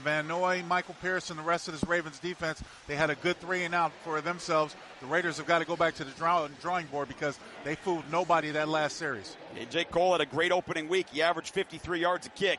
Van Noy, Michael Pierce, and the rest of this Ravens defense, they had a good 3-and-out for themselves. The Raiders have got to go back to the drawing board because they fooled nobody that last series. A.J. Cole had a great opening week. He averaged 53 yards a kick.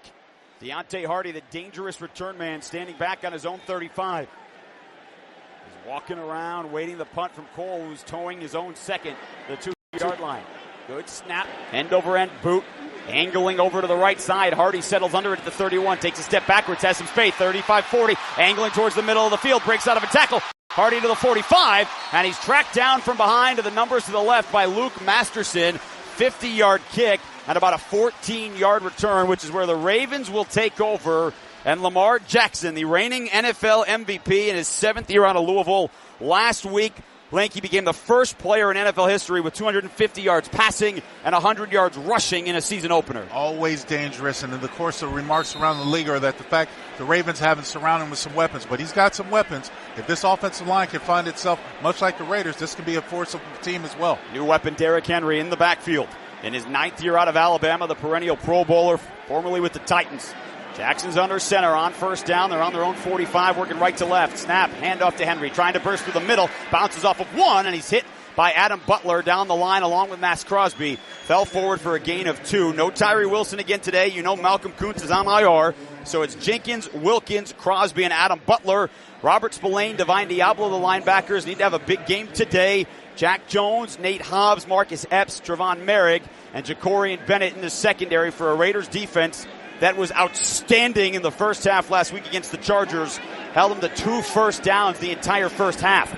Deontay Hardy, the dangerous return man, standing back on his own 35. He's walking around, waiting the punt from Cole, who's towing his own second, the 2-yard line. Good snap, end-over-end boot, angling over to the right side. Hardy settles under it at the 31, takes a step backwards, has some space, 35-40, angling towards the middle of the field, breaks out of a tackle. Hardy to the 45, and he's tracked down from behind to the numbers to the left by Luke Masterson. 50-yard kick and about a 14-yard return, which is where the Ravens will take over. And Lamar Jackson, the reigning NFL MVP in his 7th year out of Louisville last week, Lanky became the first player in NFL history with 250 yards passing and 100 yards rushing in a season opener. Always dangerous, and in the course of remarks around the league are that the fact the Ravens haven't surrounded him with some weapons, but he's got some weapons. If this offensive line can find itself much like the Raiders, this can be a force of the team as well. New weapon Derrick Henry in the backfield. In his 9th year out of Alabama, the perennial Pro Bowler, formerly with the Titans. Jackson's under center on first down. They're on their own 45, working right to left. Snap, handoff to Henry, trying to burst through the middle. Bounces off of one, and he's hit by Adam Butler down the line along with Max Crosby. Fell forward for a gain of 2. No Tyree Wilson again today. You know Malcolm Kuntz is on IR. So it's Jenkins, Wilkins, Crosby, and Adam Butler. Robert Spillane, Divine Diablo, the linebackers, need to have a big game today. Jack Jones, Nate Hobbs, Marcus Epps, Trevon Merrick, and Jacorian Bennett in the secondary for a Raiders defense that was outstanding in the first half last week against the Chargers. Held them to 2 first downs the entire first half.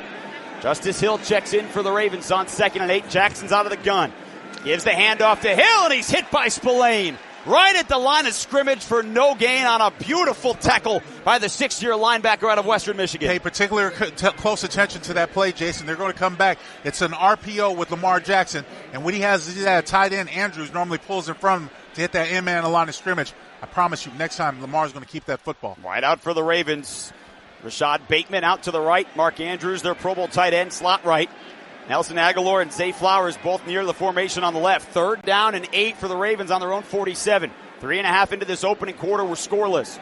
Justice Hill checks in for the Ravens on 2nd and 8. Jackson's out of the gun. Gives the handoff to Hill, and he's hit by Spillane. Right at the line of scrimmage for no gain on a beautiful tackle by the 6-year linebacker out of Western Michigan. Pay particular close attention to that play, Jason. They're going to come back. It's an RPO with Lamar Jackson, and when he has that tight end, Andrews normally pulls in front of him to hit that in-man on the line of scrimmage. I promise you, next time, Lamar's going to keep that football. Right out for the Ravens. Rashad Bateman out to the right. Mark Andrews, their Pro Bowl tight end, slot right. Nelson Aguilar and Zay Flowers both near the formation on the left. 3rd down and 8 for the Ravens on their own 47. 3.5 into this opening quarter, we're scoreless.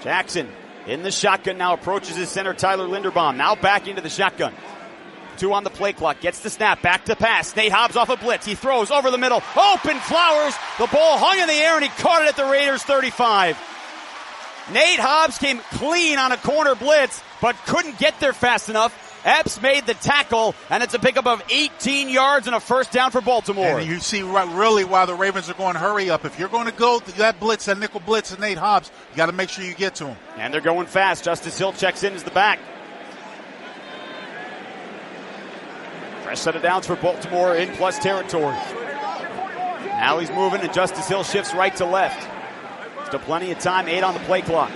Jackson in the shotgun now, approaches his center Tyler Linderbaum. Now back into the shotgun. 2 on the play clock. Gets the snap. Back to pass. Nate Hobbs off a blitz. He throws over the middle. Open Flowers. The ball hung in the air and he caught it at the Raiders 35. Nate Hobbs came clean on a corner blitz, but couldn't get there fast enough. Epps made the tackle, and it's a pickup of 18 yards and a first down for Baltimore. And you see really why the Ravens are going to hurry up. If you're going to go that blitz, that nickel blitz of Nate Hobbs, you got to make sure you get to him. And they're going fast. Justice Hill checks in as the back. Fresh set of downs for Baltimore in plus territory. Now he's moving, and Justice Hill shifts right to left. Still plenty of time, 8 on the play clock.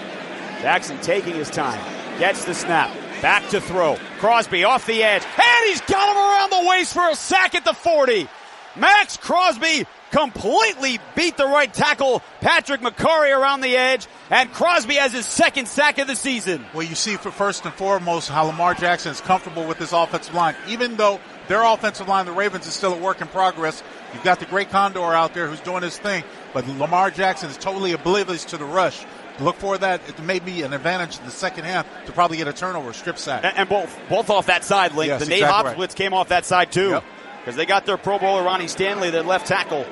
Jackson taking his time. Gets the snap. Back to throw. Crosby off the edge. And he's got him around the waist for a sack at the 40. Max Crosby completely beat the right tackle, Patrick McCurry, around the edge. And Crosby has his 2nd sack of the season. Well, you see, for first and foremost, how Lamar Jackson is comfortable with this offensive line. Even though their offensive line, the Ravens, is still a work in progress. You've got the great Condor out there who's doing his thing. But Lamar Jackson is totally oblivious to the rush. Look for that. It may be an advantage in the second half to probably get a turnover, strip sack. And both off that side, Link. Yes, the Nate Hobbs right. blitz came off that side, too. Yep. Because they got their Pro Bowler Ronnie Stanley, their left tackle.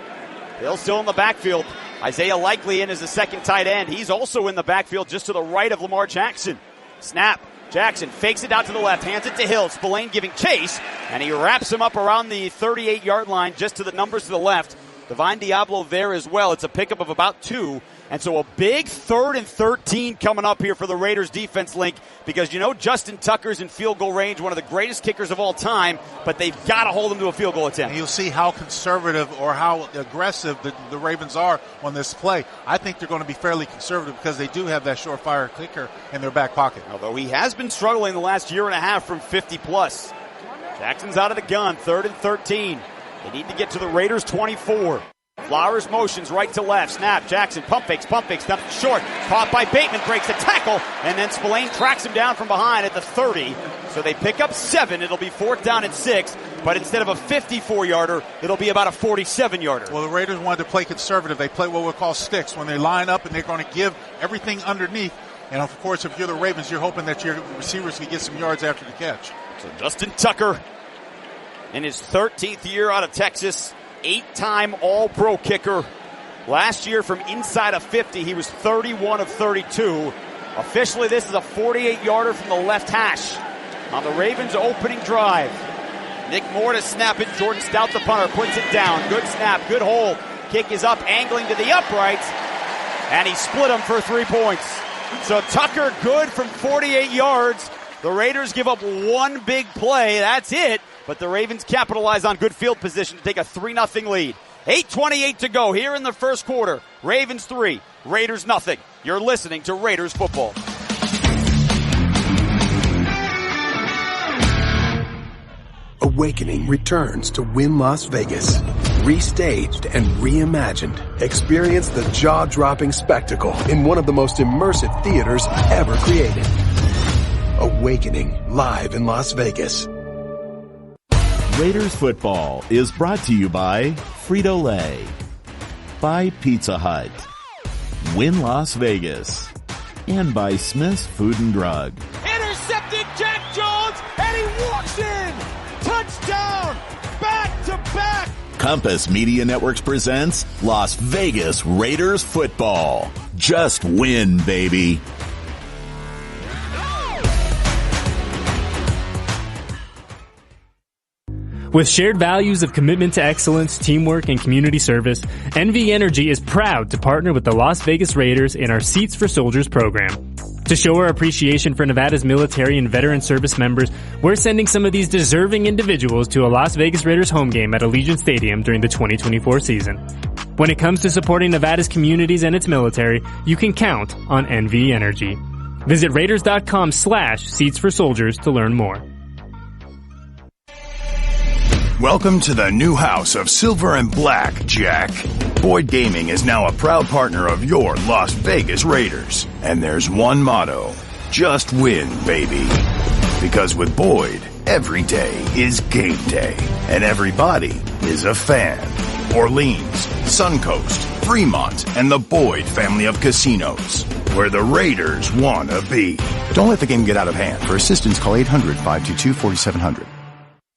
Hill still in the backfield. Isaiah Likely in as the second tight end. He's also in the backfield just to the right of Lamar Jackson. Snap. Jackson fakes it out to the left, hands it to Hill. Spillane giving chase, and he wraps him up around the 38-yard line just to the numbers to the left. Divine Diablo there as well. It's a pickup of about 2. And so a big 3rd and 13 coming up here for the Raiders defense, Link, because you know Justin Tucker's in field goal range, one of the greatest kickers of all time, but they've got to hold him to a field goal attempt. And you'll see how conservative or how aggressive the Ravens are on this play. I think they're going to be fairly conservative because they do have that surefire kicker in their back pocket. Although he has been struggling the last year and a half from 50+. Jackson's out of the gun, 3rd and 13. They need to get to the Raiders 24. Flowers motions right to left. Snap. Jackson pump fakes, stuffed short. Caught by Bateman, breaks the tackle, and then Spillane tracks him down from behind at the 30. So they pick up 7. It'll be 4th down and 6. But instead of a 54-yarder, it'll be about a 47-yarder. Well, the Raiders wanted to play conservative. They play what we call sticks when they line up, and they're going to give everything underneath And, of course, if you're the Ravens, you're hoping that your receivers can get some yards after the catch. So Justin Tucker, in his 13th year out of Texas, 8-time All-Pro kicker. Last year from inside of 50, he was 31 of 32. Officially, this is a 48-yarder from the left hash on the Ravens' opening drive. Nick Moore to snap it. Jordan Stout, the punter, puts it down. Good snap, good hold. Kick is up, angling to the uprights, and he split them for 3 points. So Tucker good from 48 yards. The Raiders give up one big play. That's it. But the Ravens capitalize on good field position to take a 3-0 lead. 8:28 to go here in the first quarter. Ravens 3, Raiders nothing. You're listening to Raiders football. Awakening returns to Wynn Las Vegas. Restaged and reimagined. Experience the jaw-dropping spectacle in one of the most immersive theaters ever created. Awakening live in Las Vegas. Raiders football is brought to you by Frito-Lay, by Pizza Hut, Wynn Las Vegas, and by Smith's Food and Drug. Intercepted Jack Jones, and he walks in! Touchdown! Back to back! Compass Media Networks presents Las Vegas Raiders football. Just win, baby. With shared values of commitment to excellence, teamwork, and community service, NV Energy is proud to partner with the Las Vegas Raiders in our Seats for Soldiers program. To show our appreciation for Nevada's military and veteran service members, we're sending some of these deserving individuals to a Las Vegas Raiders home game at Allegiant Stadium during the 2024 season. When it comes to supporting Nevada's communities and its military, you can count on NV Energy. Visit Raiders.com/Seats for Soldiers to learn more. Welcome to the new house of Silver and Black, Jack. Boyd Gaming is now a proud partner of your Las Vegas Raiders. And there's one motto: just win, baby. Because with Boyd, every day is game day. And everybody is a fan. Orleans, Suncoast, Fremont, and the Boyd family of casinos. Where the Raiders want to be. Don't let the game get out of hand. For assistance, call 800-522-4700.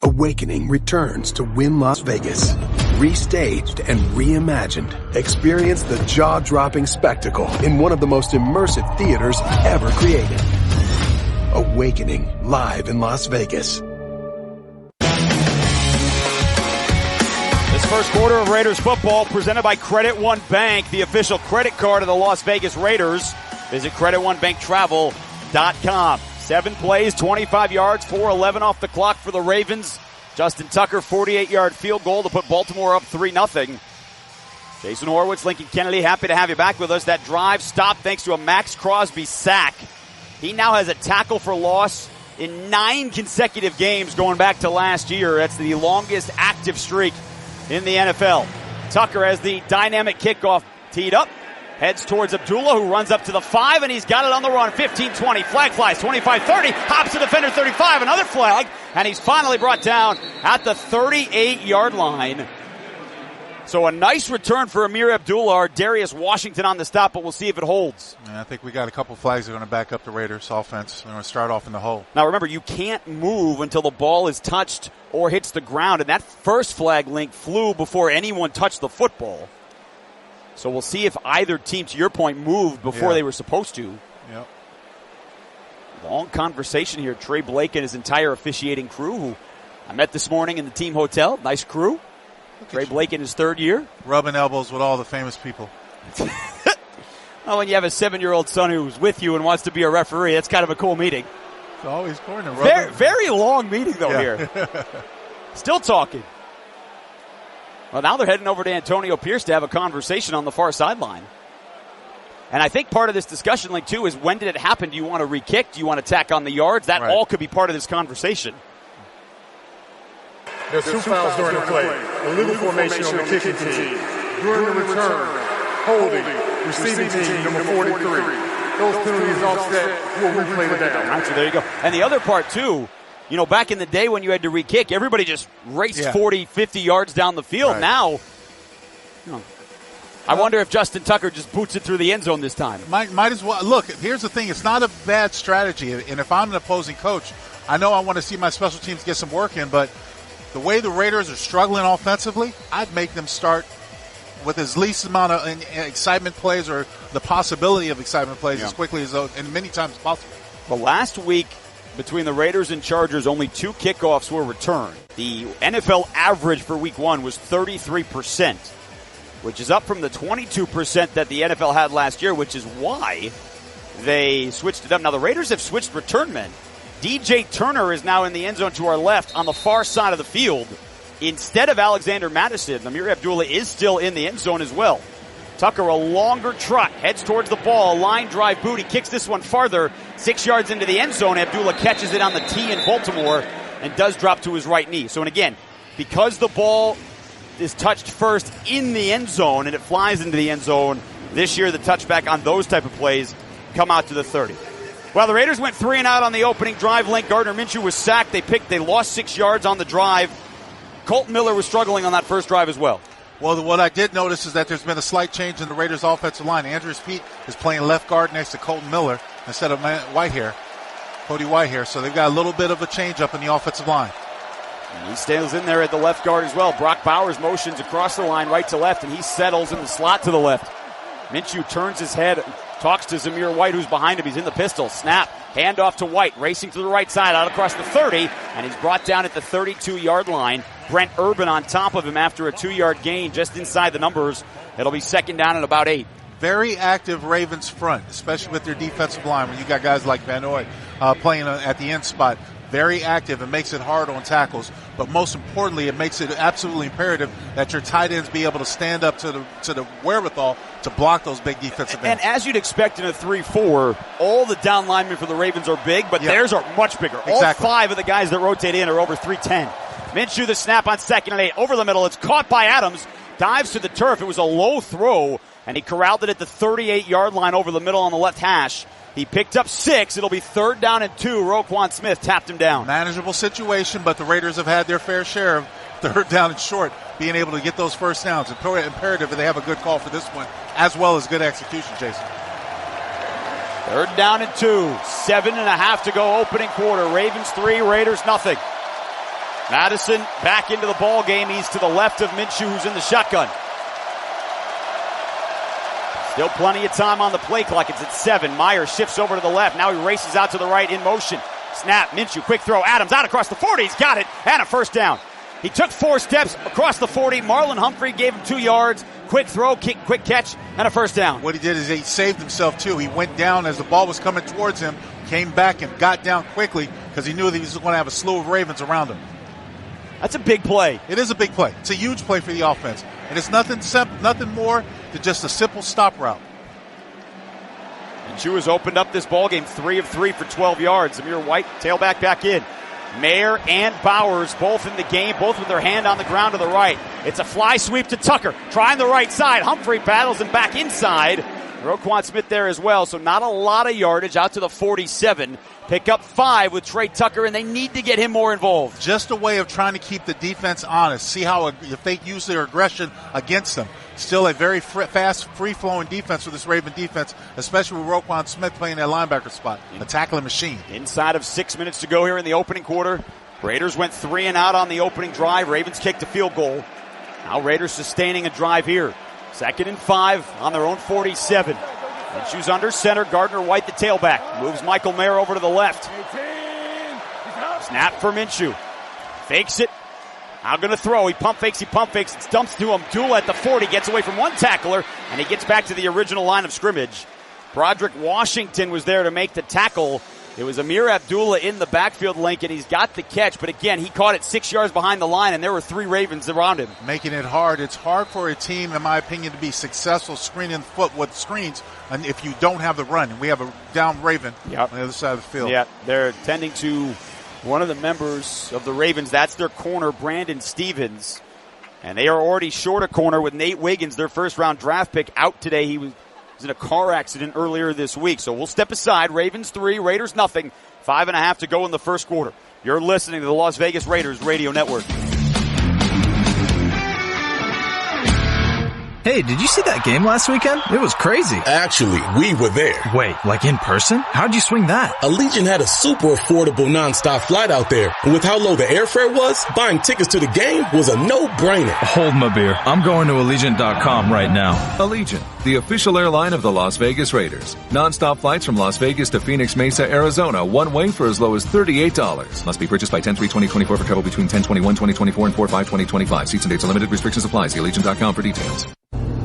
Awakening returns to Wynn Las Vegas. Restaged and reimagined. Experience the jaw-dropping spectacle in one of the most immersive theaters ever created. Awakening live in Las Vegas. This first quarter of Raiders football presented by Credit One Bank, the official credit card of the Las Vegas Raiders. Visit CreditOneBankTravel.com. 7 plays, 25 yards, 4:11 off the clock for the Ravens. Justin Tucker, 48-yard field goal to put Baltimore up 3-0. Jason Horwitz, Lincoln Kennedy, happy to have you back with us. That drive stopped thanks to a Max Crosby sack. He now has a tackle for loss in 9 consecutive games going back to last year. That's the longest active streak in the NFL. Tucker has the dynamic kickoff teed up. Heads towards Abdullah, who runs up to the 5, and he's got it on the run. 15-20, flag flies, 25-30, hops to defender 35, another flag, and he's finally brought down at the 38-yard line. So a nice return for Amir Abdullah or Darius Washington on the stop, but we'll see if it holds. Yeah, I think we got a couple flags that are going to back up the Raiders offense. They're going to start off in the hole. Now remember, you can't move until the ball is touched or hits the ground, and that first flag link flew before anyone touched the football. So we'll see if either team, to your point, moved before they were supposed to. Yep. Long conversation here. Trey Blake and his entire officiating crew, who I met this morning in the team hotel. Nice crew. Trey Blake in his 3rd year. Rubbing elbows with all the famous people. Well, when you have a 7-year-old son who's with you and wants to be a referee, that's kind of a cool meeting. It's always corner. Very long meeting, though, here. Still talking. Well, now they're heading over to Antonio Pierce to have a conversation on the far sideline. And I think part of this discussion, like, too, is when did it happen? Do you want to re-kick? Do you want to tack on the yards? That all could be part of this conversation. There's 2 fouls during the play. Illegal formation on the kicking team. During the return, holding, receiving team, number 43. Those penalties offset, we'll replay the down. Right, so there you go. And the other part, too, you know, back in the day when you had to re-kick, everybody just raced 40, 50 yards down the field. Now, I wonder if Justin Tucker just boots it through the end zone this time. Might as well. Look, here's the thing. It's not a bad strategy. And if I'm an opposing coach, I know I want to see my special teams get some work in, but the way the Raiders are struggling offensively, I'd make them start with as least amount of excitement plays or the possibility of excitement plays as quickly as and many times as possible. Well, last week between the Raiders and Chargers, only 2 kickoffs were returned. The NFL average for week 1 was 33%, which is up from the 22% that the NFL had last year, which is why they switched it up. Now, the Raiders have switched return men. DJ Turner is now in the end zone to our left on the far side of the field. Instead of Alexander Madison, Zamir Abdullah is still in the end zone as well. Tucker, a longer trot, heads towards the ball, line drive boot. He kicks this one farther, 6 yards into the end zone. Abdullah catches it on the tee in Baltimore and does drop to his right knee. So, and again, because the ball is touched first in the end zone and it flies into the end zone, this year the touchback on those type of plays come out to the 30. Well, the Raiders went 3 and out on the opening drive. Gardner Minshew was sacked. They lost 6 yards on the drive. Colton Miller was struggling on that first drive as well. Well, what I did notice is that there's been a slight change in the Raiders' offensive line. Andrews Pete is playing left guard next to Colton Miller instead of Cody Whitehair. So they've got a little bit of a change up in the offensive line. And he stays in there at the left guard as well. Brock Bowers motions across the line right to left, and he settles in the slot to the left. Minshew turns his head, talks to Zamir White, who's behind him. He's in the pistol. Snap. Handoff to White, racing to the right side, out across the 30, and he's brought down at the 32-yard line. Brent Urban on top of him after a 2-yard gain just inside the numbers. It'll be second down at about 8. Very active Ravens front, especially with their defensive line. When you got guys like Van Noy playing at the end spot, very active and makes it hard on tackles. But most importantly, it makes it absolutely imperative that your tight ends be able to stand up to the wherewithal to block those big defensive ends. And as you'd expect in a 3-4, all the down linemen for the Ravens are big, but theirs are much bigger. Exactly. All 5 of the guys that rotate in are over 310. Minshew the snap on 2nd and 8. Over the middle. It's caught by Adams. Dives to the turf. It was a low throw, and he corralled it at the 38-yard line over the middle on the left hash. He picked up 6. It'll be 3rd down and 2. Roquan Smith tapped him down. Manageable situation, but the Raiders have had their fair share of 3rd down and short, being able to get those first downs. Imperative that they have a good call for this one, as well as good execution, Jason. 3rd down and 2. 7.5 to go opening quarter. Ravens 3, Raiders nothing. Madison back into the ball game. He's to the left of Minshew, who's in the shotgun. Still plenty of time on the play clock. It's at 7. Meyer shifts over to the left. Now he races out to the right in motion. Snap, Minshew, quick throw. Adams out across the 40. He's got it. And a first down. He took 4 steps across the 40. Marlon Humphrey gave him 2 yards. Quick throw, quick catch, and a first down. What he did is he saved himself, too. He went down as the ball was coming towards him, came back and got down quickly because he knew that he was going to have a slew of Ravens around him. That's a big play. It is a big play. It's a huge play for the offense. And it's nothing more than just a simple stop route. Minshew has opened up this ball game 3 of 3 for 12 yards. Zamir White, tailback back in. Mayer and Bowers both in the game, both with their hand on the ground to the right. It's a fly sweep to Tucker, trying the right side. Humphrey battles him back inside. Roquan Smith there as well, so not a lot of yardage out to the 47. Pick up 5 with Tre Tucker, and they need to get him more involved. Just a way of trying to keep the defense honest. See how if they use their aggression against them. Still a very fast, free-flowing defense for this Raven defense, especially with Roquan Smith playing that linebacker spot. A tackling machine. Inside of 6 minutes to go here in the opening quarter. Raiders went 3 and out on the opening drive. Ravens kicked a field goal. Now Raiders sustaining a drive here. 2nd and 5 on their own 47. Minshew's under center. Gardner White, the tailback. Moves Michael Mayer over to the left. Snap for Minshew. Fakes it. Now going to throw. He pump fakes. It dumps to Abdullah at the 40. Gets away from one tackler, and he gets back to the original line of scrimmage. Broderick Washington was there to make the tackle. It was Amir Abdullah in the backfield link, and he's got the catch. But again, he caught it 6 yards behind the line, and there were 3 Ravens around him. Making it hard. It's hard for a team, in my opinion, to be successful screening the foot with screens and if you don't have the run. And we have a down Raven on the other side of the field. Yeah, they're tending to one of the members of the Ravens. That's their corner, Brandon Stevens. And they are already short a corner with Nate Wiggins, their first-round draft pick, out today. He was in a car accident earlier this week. So we'll step aside. Ravens 3, Raiders nothing. 5.5 to go in the first quarter. You're listening to the Las Vegas Raiders Radio Network. Hey, did you see that game last weekend? It was crazy. Actually, we were there. Wait, like in person? How'd you swing that? Allegiant had a super affordable nonstop flight out there. And with how low the airfare was, buying tickets to the game was a no-brainer. Hold my beer. I'm going to Allegiant.com right now. Allegiant, the official airline of the Las Vegas Raiders. Nonstop flights from Las Vegas to Phoenix Mesa, Arizona, one way for as low as $38. Must be purchased by 10/3/2024 for travel between 10/21/2024 and 4/5/2025. Seats and dates are limited. Restrictions apply. See Allegiant.com for details.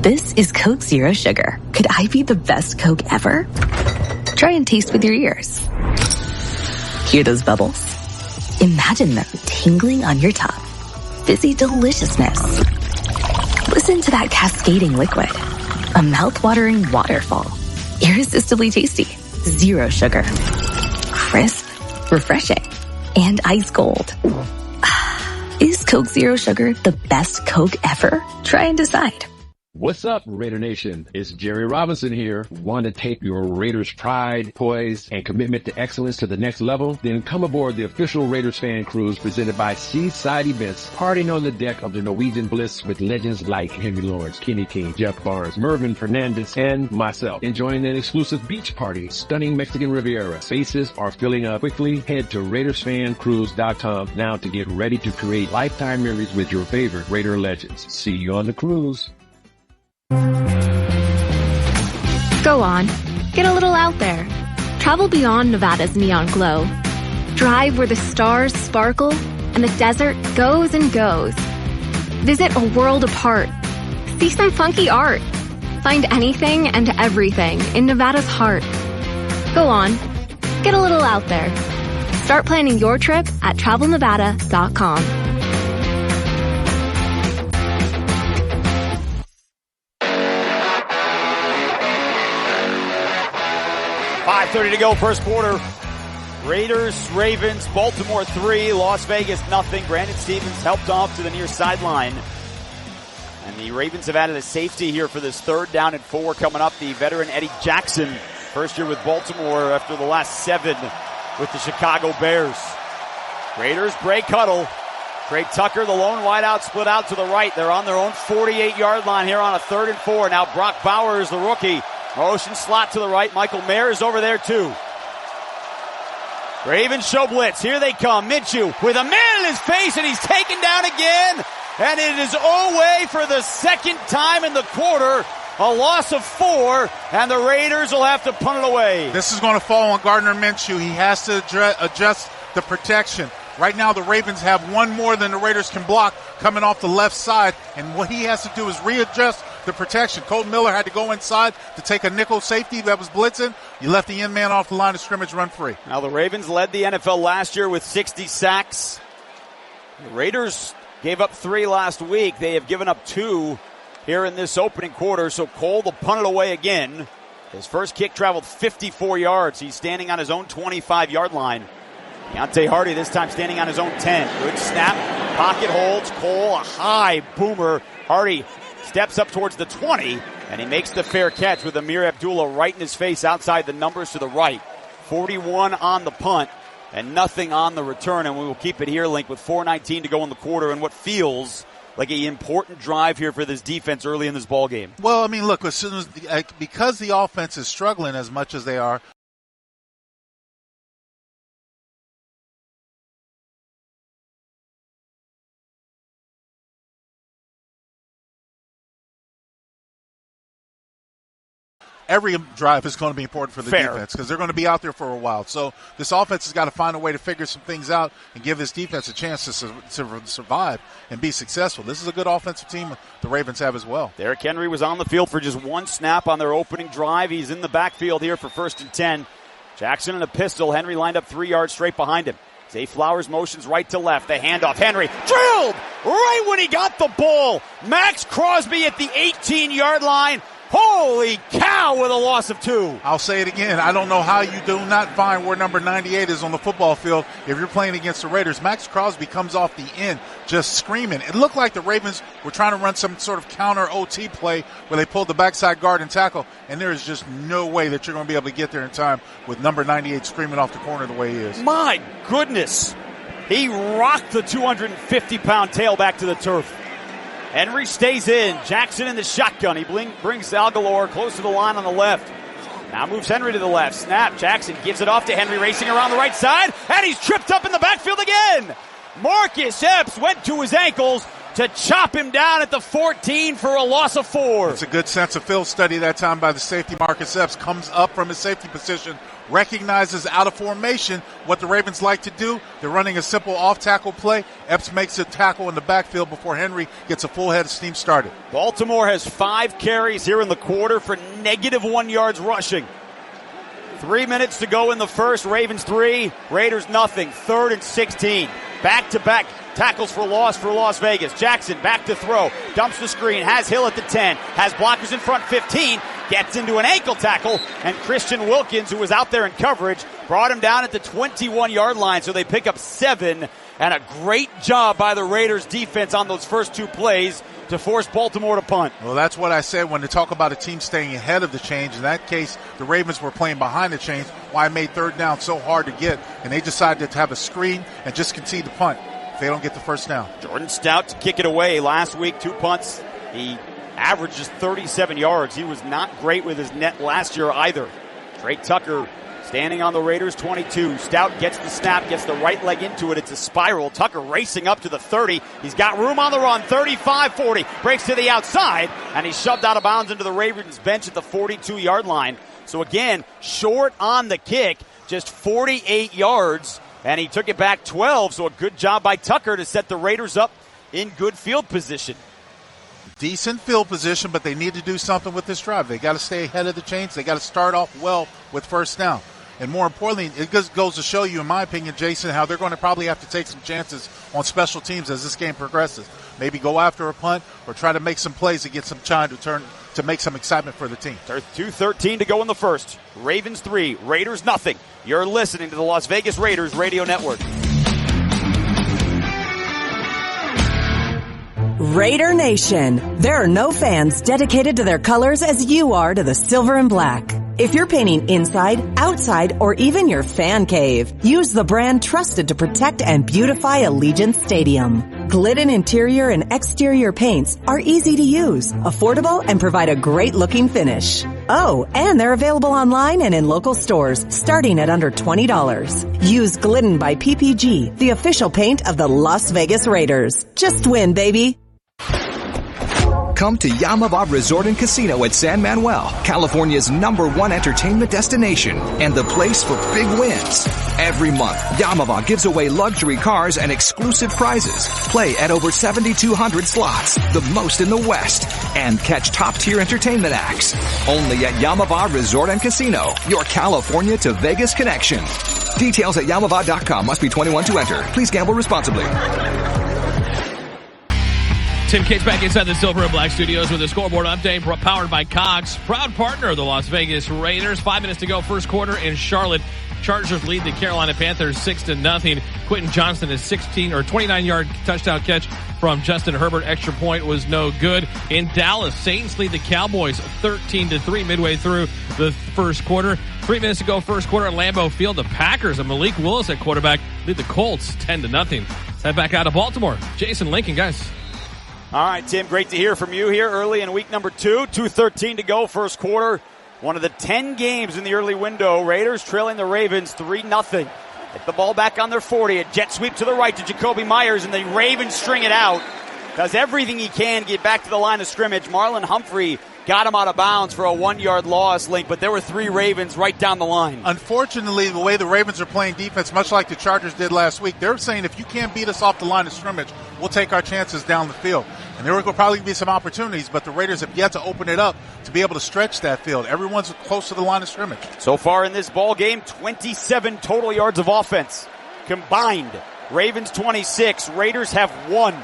This is Coke Zero Sugar. Could I be the best Coke ever? Try and taste with your ears. Hear those bubbles? Imagine them tingling on your tongue. Fizzy deliciousness. Listen to that cascading liquid. A mouth-watering waterfall. Irresistibly tasty. Zero sugar. Crisp, refreshing, and ice cold. Is Coke Zero Sugar the best Coke ever? Try and decide. What's up, Raider Nation? It's Jerry Robinson here. Want to take your Raiders pride, poise, and commitment to excellence to the next level? Then come aboard the official Raiders fan cruise presented by Seaside Events, partying on the deck of the Norwegian Bliss with legends like Henry Lawrence, Kenny King, Jeff Barnes, Mervyn Fernandez, and myself. Enjoying an exclusive beach party, stunning Mexican Riviera. Spaces are filling up quickly. Head to RaidersFanCruise.com now to get ready to create lifetime memories with your favorite Raider legends. See you on the cruise. Go on, get a little out there. Travel beyond Nevada's neon glow. Drive where the stars sparkle and the desert goes and goes. Visit a world apart. See some funky art. Find anything and everything in Nevada's heart. Go on, get a little out there. Start planning your trip at TravelNevada.com. 5:30 to go, first quarter. Raiders, Ravens, Baltimore 3, Las Vegas nothing. Brandon Stevens helped off to the near sideline. And the Ravens have added a safety here for this 3rd down and 4 coming up. The veteran Eddie Jackson, first year with Baltimore after the last 7 with the Chicago Bears. Raiders break huddle. Tre Tucker, the lone wideout, split out to the right. They're on their own 48-yard line here on a 3rd and 4. Now Brock Bowers, the rookie, motion slot to the right. Michael Mayer is over there too. Ravens show blitz. Here they come. Minshew with a man in his face, and he's taken down again. And it is away for the 2nd time in the quarter. A loss of 4, and the Raiders will have to punt it away. This is going to fall on Gardner Minshew. He has to adjust the protection. Right now, the Ravens have one more than the Raiders can block coming off the left side, and what he has to do is readjust the protection. Colton Miller had to go inside to take a nickel safety that was blitzing. You left the end man off the line of scrimmage, run free. Now, the Ravens led the NFL last year with 60 sacks. The Raiders gave up 3 last week. They have given up 2 here in this opening quarter, so Cole will punt it away again. His first kick traveled 54 yards. He's standing on his own 25-yard line. Deontay Hardy this time standing on his own 10. Good snap. Pocket holds. Cole, a high boomer. Hardy steps up towards the 20, and he makes the fair catch with Amir Abdullah right in his face outside the numbers to the right. 41 on the punt and nothing on the return, and we will keep it here, Link, with 4:19 to go in the quarter and what feels like an important drive here for this defense early in this ball game. Well, I mean, look, as soon as because the offense is struggling as much as they are, every drive is going to be important for the defense because they're going to be out there for a while. So this offense has got to find a way to figure some things out and give this defense a chance to survive and be successful. This is a good offensive team the Ravens have as well. Derrick Henry was on the field for just 1 snap on their opening drive. He's in the backfield here for 1st and 10. Jackson in a pistol. Henry lined up 3 yards straight behind him. Zay Flowers motions right to left. The handoff. Henry drilled right when he got the ball. Max Crosby at the 18-yard line. Holy cow, with a loss of 2. I'll say it again. I don't know how you do not find where number 98 is on the football field if you're playing against the Raiders. Max Crosby comes off the end just screaming. It looked like the Ravens were trying to run some sort of counter OT play where they pulled the backside guard and tackle, and there is just no way that you're going to be able to get there in time with number 98 screaming off the corner the way he is. My goodness. He rocked the 250-pound tailback to the turf. Henry stays in. Jackson in the shotgun. He brings Algalore close to the line on the left. Now moves Henry to the left. Snap. Jackson gives it off to Henry, racing around the right side, and he's tripped up in the backfield again. Marcus Epps went to his ankles to chop him down at the 14 for a loss of 4. It's a good sense of field study that time by the safety. Marcus Epps comes up from his safety position, recognizes out of formation what the Ravens like to do. They're running a simple off-tackle play. Epps makes a tackle in the backfield before Henry gets a full head of steam started. Baltimore has 5 carries here in the quarter for -1 yards rushing. 3 minutes to go in the first. Ravens 3, Raiders nothing. 3rd and 16. Back-to-back tackles for loss for Las Vegas. Jackson back to throw. Dumps the screen. Has Hill at the 10. Has blockers in front 15. Gets into an ankle tackle. And Christian Wilkins, who was out there in coverage, brought him down at the 21-yard line. So they pick up 7. And a great job by the Raiders defense on those first 2 plays to force Baltimore to punt. Well, that's what I said when they talk about a team staying ahead of the change. In that case, the Ravens were playing behind the chains. Why I made 3rd down so hard to get. And they decided to have a screen and just concede the punt. They don't get the first down. Jordan Stout to kick it away. Last week, 2 punts. He averaged just 37 yards. He was not great with his net last year either. Tre Tucker standing on the Raiders 22. Stout gets the snap, gets the right leg into it. It's a spiral. Tucker racing up to the 30. He's got room on the run. 35, 40. Breaks to the outside, and he's shoved out of bounds into the Ravens bench at the 42-yard line. So again, short on the kick, just 48 yards. And he took it back 12, so a good job by Tucker to set the Raiders up in good field position. Decent field position, but they need to do something with this drive. They got to stay ahead of the chains. They got to start off well with first down. And more importantly, it just goes to show you, in my opinion, Jason, how they're going to probably have to take some chances on special teams as this game progresses. Maybe go after a punt or try to make some plays to get some time to make some excitement for the team. 2:13 to go in the first. Ravens 3, Raiders nothing. You're listening to the Las Vegas Raiders Radio Network. Raider Nation. There are no fans dedicated to their colors as you are to the silver and black. If you're painting inside, outside, or even your fan cave, use the brand trusted to protect and beautify Allegiant Stadium. Glidden interior and exterior paints are easy to use, affordable, and provide a great-looking finish. Oh, and they're available online and in local stores, starting at under $20. Use Glidden by PPG, the official paint of the Las Vegas Raiders. Just win, baby. Come to Yamava Resort and Casino at San Manuel, California's #1 entertainment destination and the place for big wins. Every month, Yamava gives away luxury cars and exclusive prizes. Play at over 7,200 slots, the most in the West, and catch top-tier entertainment acts. Only at Yamava Resort and Casino, your California to Vegas connection. Details at Yamava.com. Must be 21 to enter. Please gamble responsibly. Tim Cates back inside the Silver and Black Studios with a scoreboard update powered by Cox, proud partner of the Las Vegas Raiders. 5 minutes to go, first quarter in Charlotte. Chargers lead the Carolina Panthers 6-0. Quentin Johnston is 29-yard touchdown catch from Justin Herbert. Extra point was no good. In Dallas, Saints lead the Cowboys 13-3 midway through the first quarter. 3 minutes to go, first quarter at Lambeau Field. The Packers and Malik Willis at quarterback lead the Colts 10-0. Let's head back out of Baltimore. Jason Lincoln, guys. All right, Tim, great to hear from you here early in week number 2. 2:13 to go, first quarter. One of the 10 games in the early window. Raiders trailing the Ravens 3-0. Get the ball back on their 40. A jet sweep to the right to Jacoby Myers, and the Ravens string it out. Does everything he can, get back to the line of scrimmage. Marlon Humphrey got him out of bounds for a 1-yard loss, Link, but there were 3 Ravens right down the line. Unfortunately, the way the Ravens are playing defense, much like the Chargers did last week, they're saying if you can't beat us off the line of scrimmage, we'll take our chances down the field. And there will probably be some opportunities, but the Raiders have yet to open it up to be able to stretch that field. Everyone's close to the line of scrimmage. So far in this ball game, 27 total yards of offense combined. Ravens 26, Raiders have 1.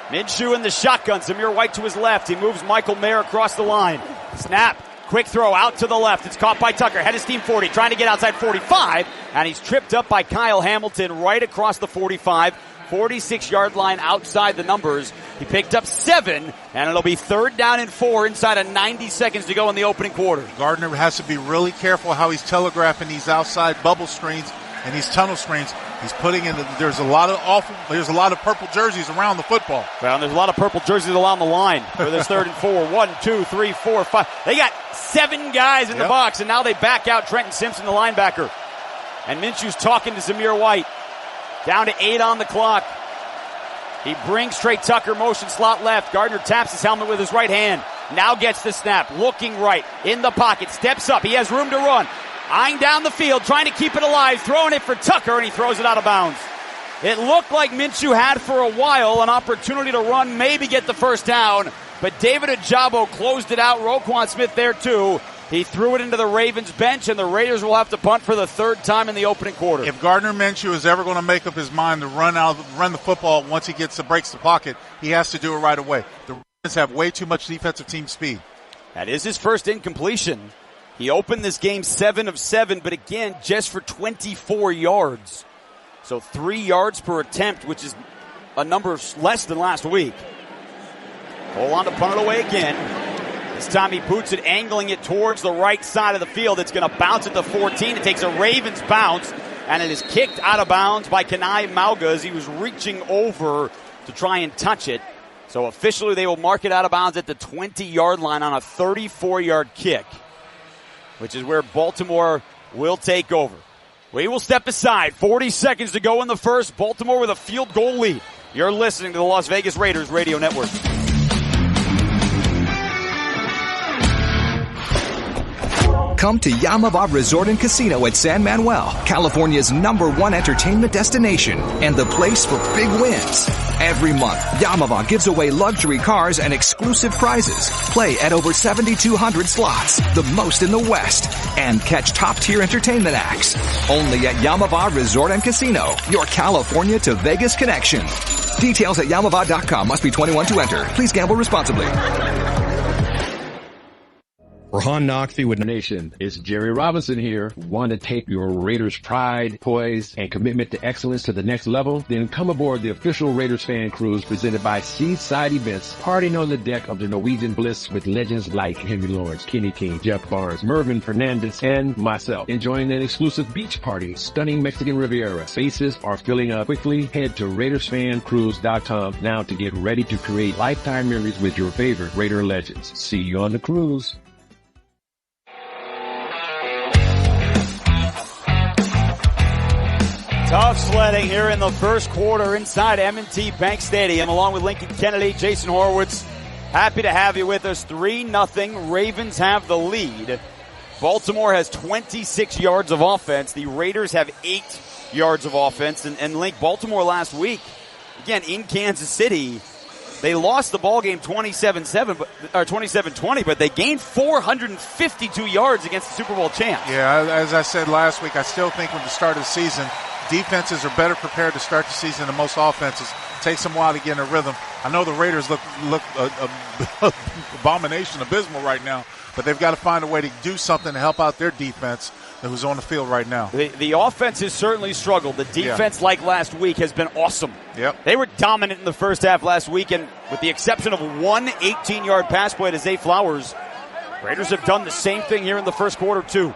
Minshew in the shotgun. Zamir White to his left. He moves Michael Mayer across the line. Snap. Quick throw out to the left. It's caught by Tucker. Head of steam 40. Trying to get outside 45. And he's tripped up by Kyle Hamilton right across the 45. 46-yard line outside the numbers. He picked up 7. And it'll be 3rd down and 4 inside of 90 seconds to go in the opening quarter. Gardner has to be really careful how he's telegraphing these outside bubble screens and these tunnel screens, he's putting in. There's a lot of purple jerseys around the football. Well, there's a lot of purple jerseys along the line for this 3rd and 4. 1, 2, 3, 4, 5. They got 7 guys in the box, and now they back out Trenton Simpson, the linebacker. And Minshew's talking to Zamir White. Down to 8 on the clock. He brings Tre Tucker motion slot left. Gardner taps his helmet with his right hand. Now gets the snap. Looking right. In the pocket. Steps up. He has room to run. Eyeing down the field. Trying to keep it alive. Throwing it for Tucker. And he throws it out of bounds. It looked like Minshew had for a while an opportunity to run. Maybe get the first down. But David Ojabo closed it out. Roquan Smith there too. He threw it into the Ravens bench, and the Raiders will have to punt for the 3rd time in the opening quarter. If Gardner Minshew is ever going to make up his mind to run the football once he breaks the pocket, he has to do it right away. The Ravens have way too much defensive team speed. That is his first incompletion. He opened this game 7 of 7, but again, just for 24 yards. So 3 yards per attempt, which is a number less than last week. Hold on to punt it away again. This time he boots it, angling it towards the right side of the field. It's going to bounce at the 14. It takes a Ravens bounce, and it is kicked out of bounds by Kanai Mauga as he was reaching over to try and touch it. So officially they will mark it out of bounds at the 20-yard line on a 34-yard kick, which is where Baltimore will take over. We will step aside. 40 seconds to go in the first. Baltimore with a field goal lead. You're listening to the Las Vegas Raiders Radio Network. Come to Yamava Resort and Casino at San Manuel, California's #1 entertainment destination and the place for big wins. Every month, Yamava gives away luxury cars and exclusive prizes. Play at over 7,200 slots, the most in the West, and catch top-tier entertainment acts. Only at Yamava Resort and Casino, your California to Vegas connection. Details at Yamava.com. Must be 21 to enter. Please gamble responsibly. Rahan Naqvi with the Nation. It's Jerry Robinson here. Want to take your Raiders pride, poise, and commitment to excellence to the next level? Then come aboard the official Raiders fan cruise presented by Seaside Events. Partying on the deck of the Norwegian Bliss with legends like Henry Lawrence, Kenny King, Jeff Barnes, Mervyn Fernandez, and myself. Enjoying an exclusive beach party, stunning Mexican Riviera. Spaces are filling up quickly. Head to RaidersFanCruise.com now to get ready to create lifetime memories with your favorite Raider legends. See you on the cruise. Tough sledding here in the first quarter inside M&T Bank Stadium along with Lincoln Kennedy, Jason Horowitz. Happy to have you with us. 3-0. Ravens have the lead. Baltimore has 26 yards of offense. The Raiders have 8 yards of offense. And Link, Baltimore last week, again, in Kansas City, they lost the ball game 27-20, but they gained 452 yards against the Super Bowl champs. Yeah, as I said last week, I still think when the start of the season, defenses are better prepared to start the season than most offenses. It takes them a while to get in a rhythm. I know the Raiders look abysmal right now, but they've got to find a way to do something to help out their defense who's on the field right now. The offense has certainly struggled. The defense, like last week, has been awesome. Yep. They were dominant in the first half last week, and with the exception of one 18-yard pass play to Zack Flowers, Raiders have done the same thing here in the first quarter, too.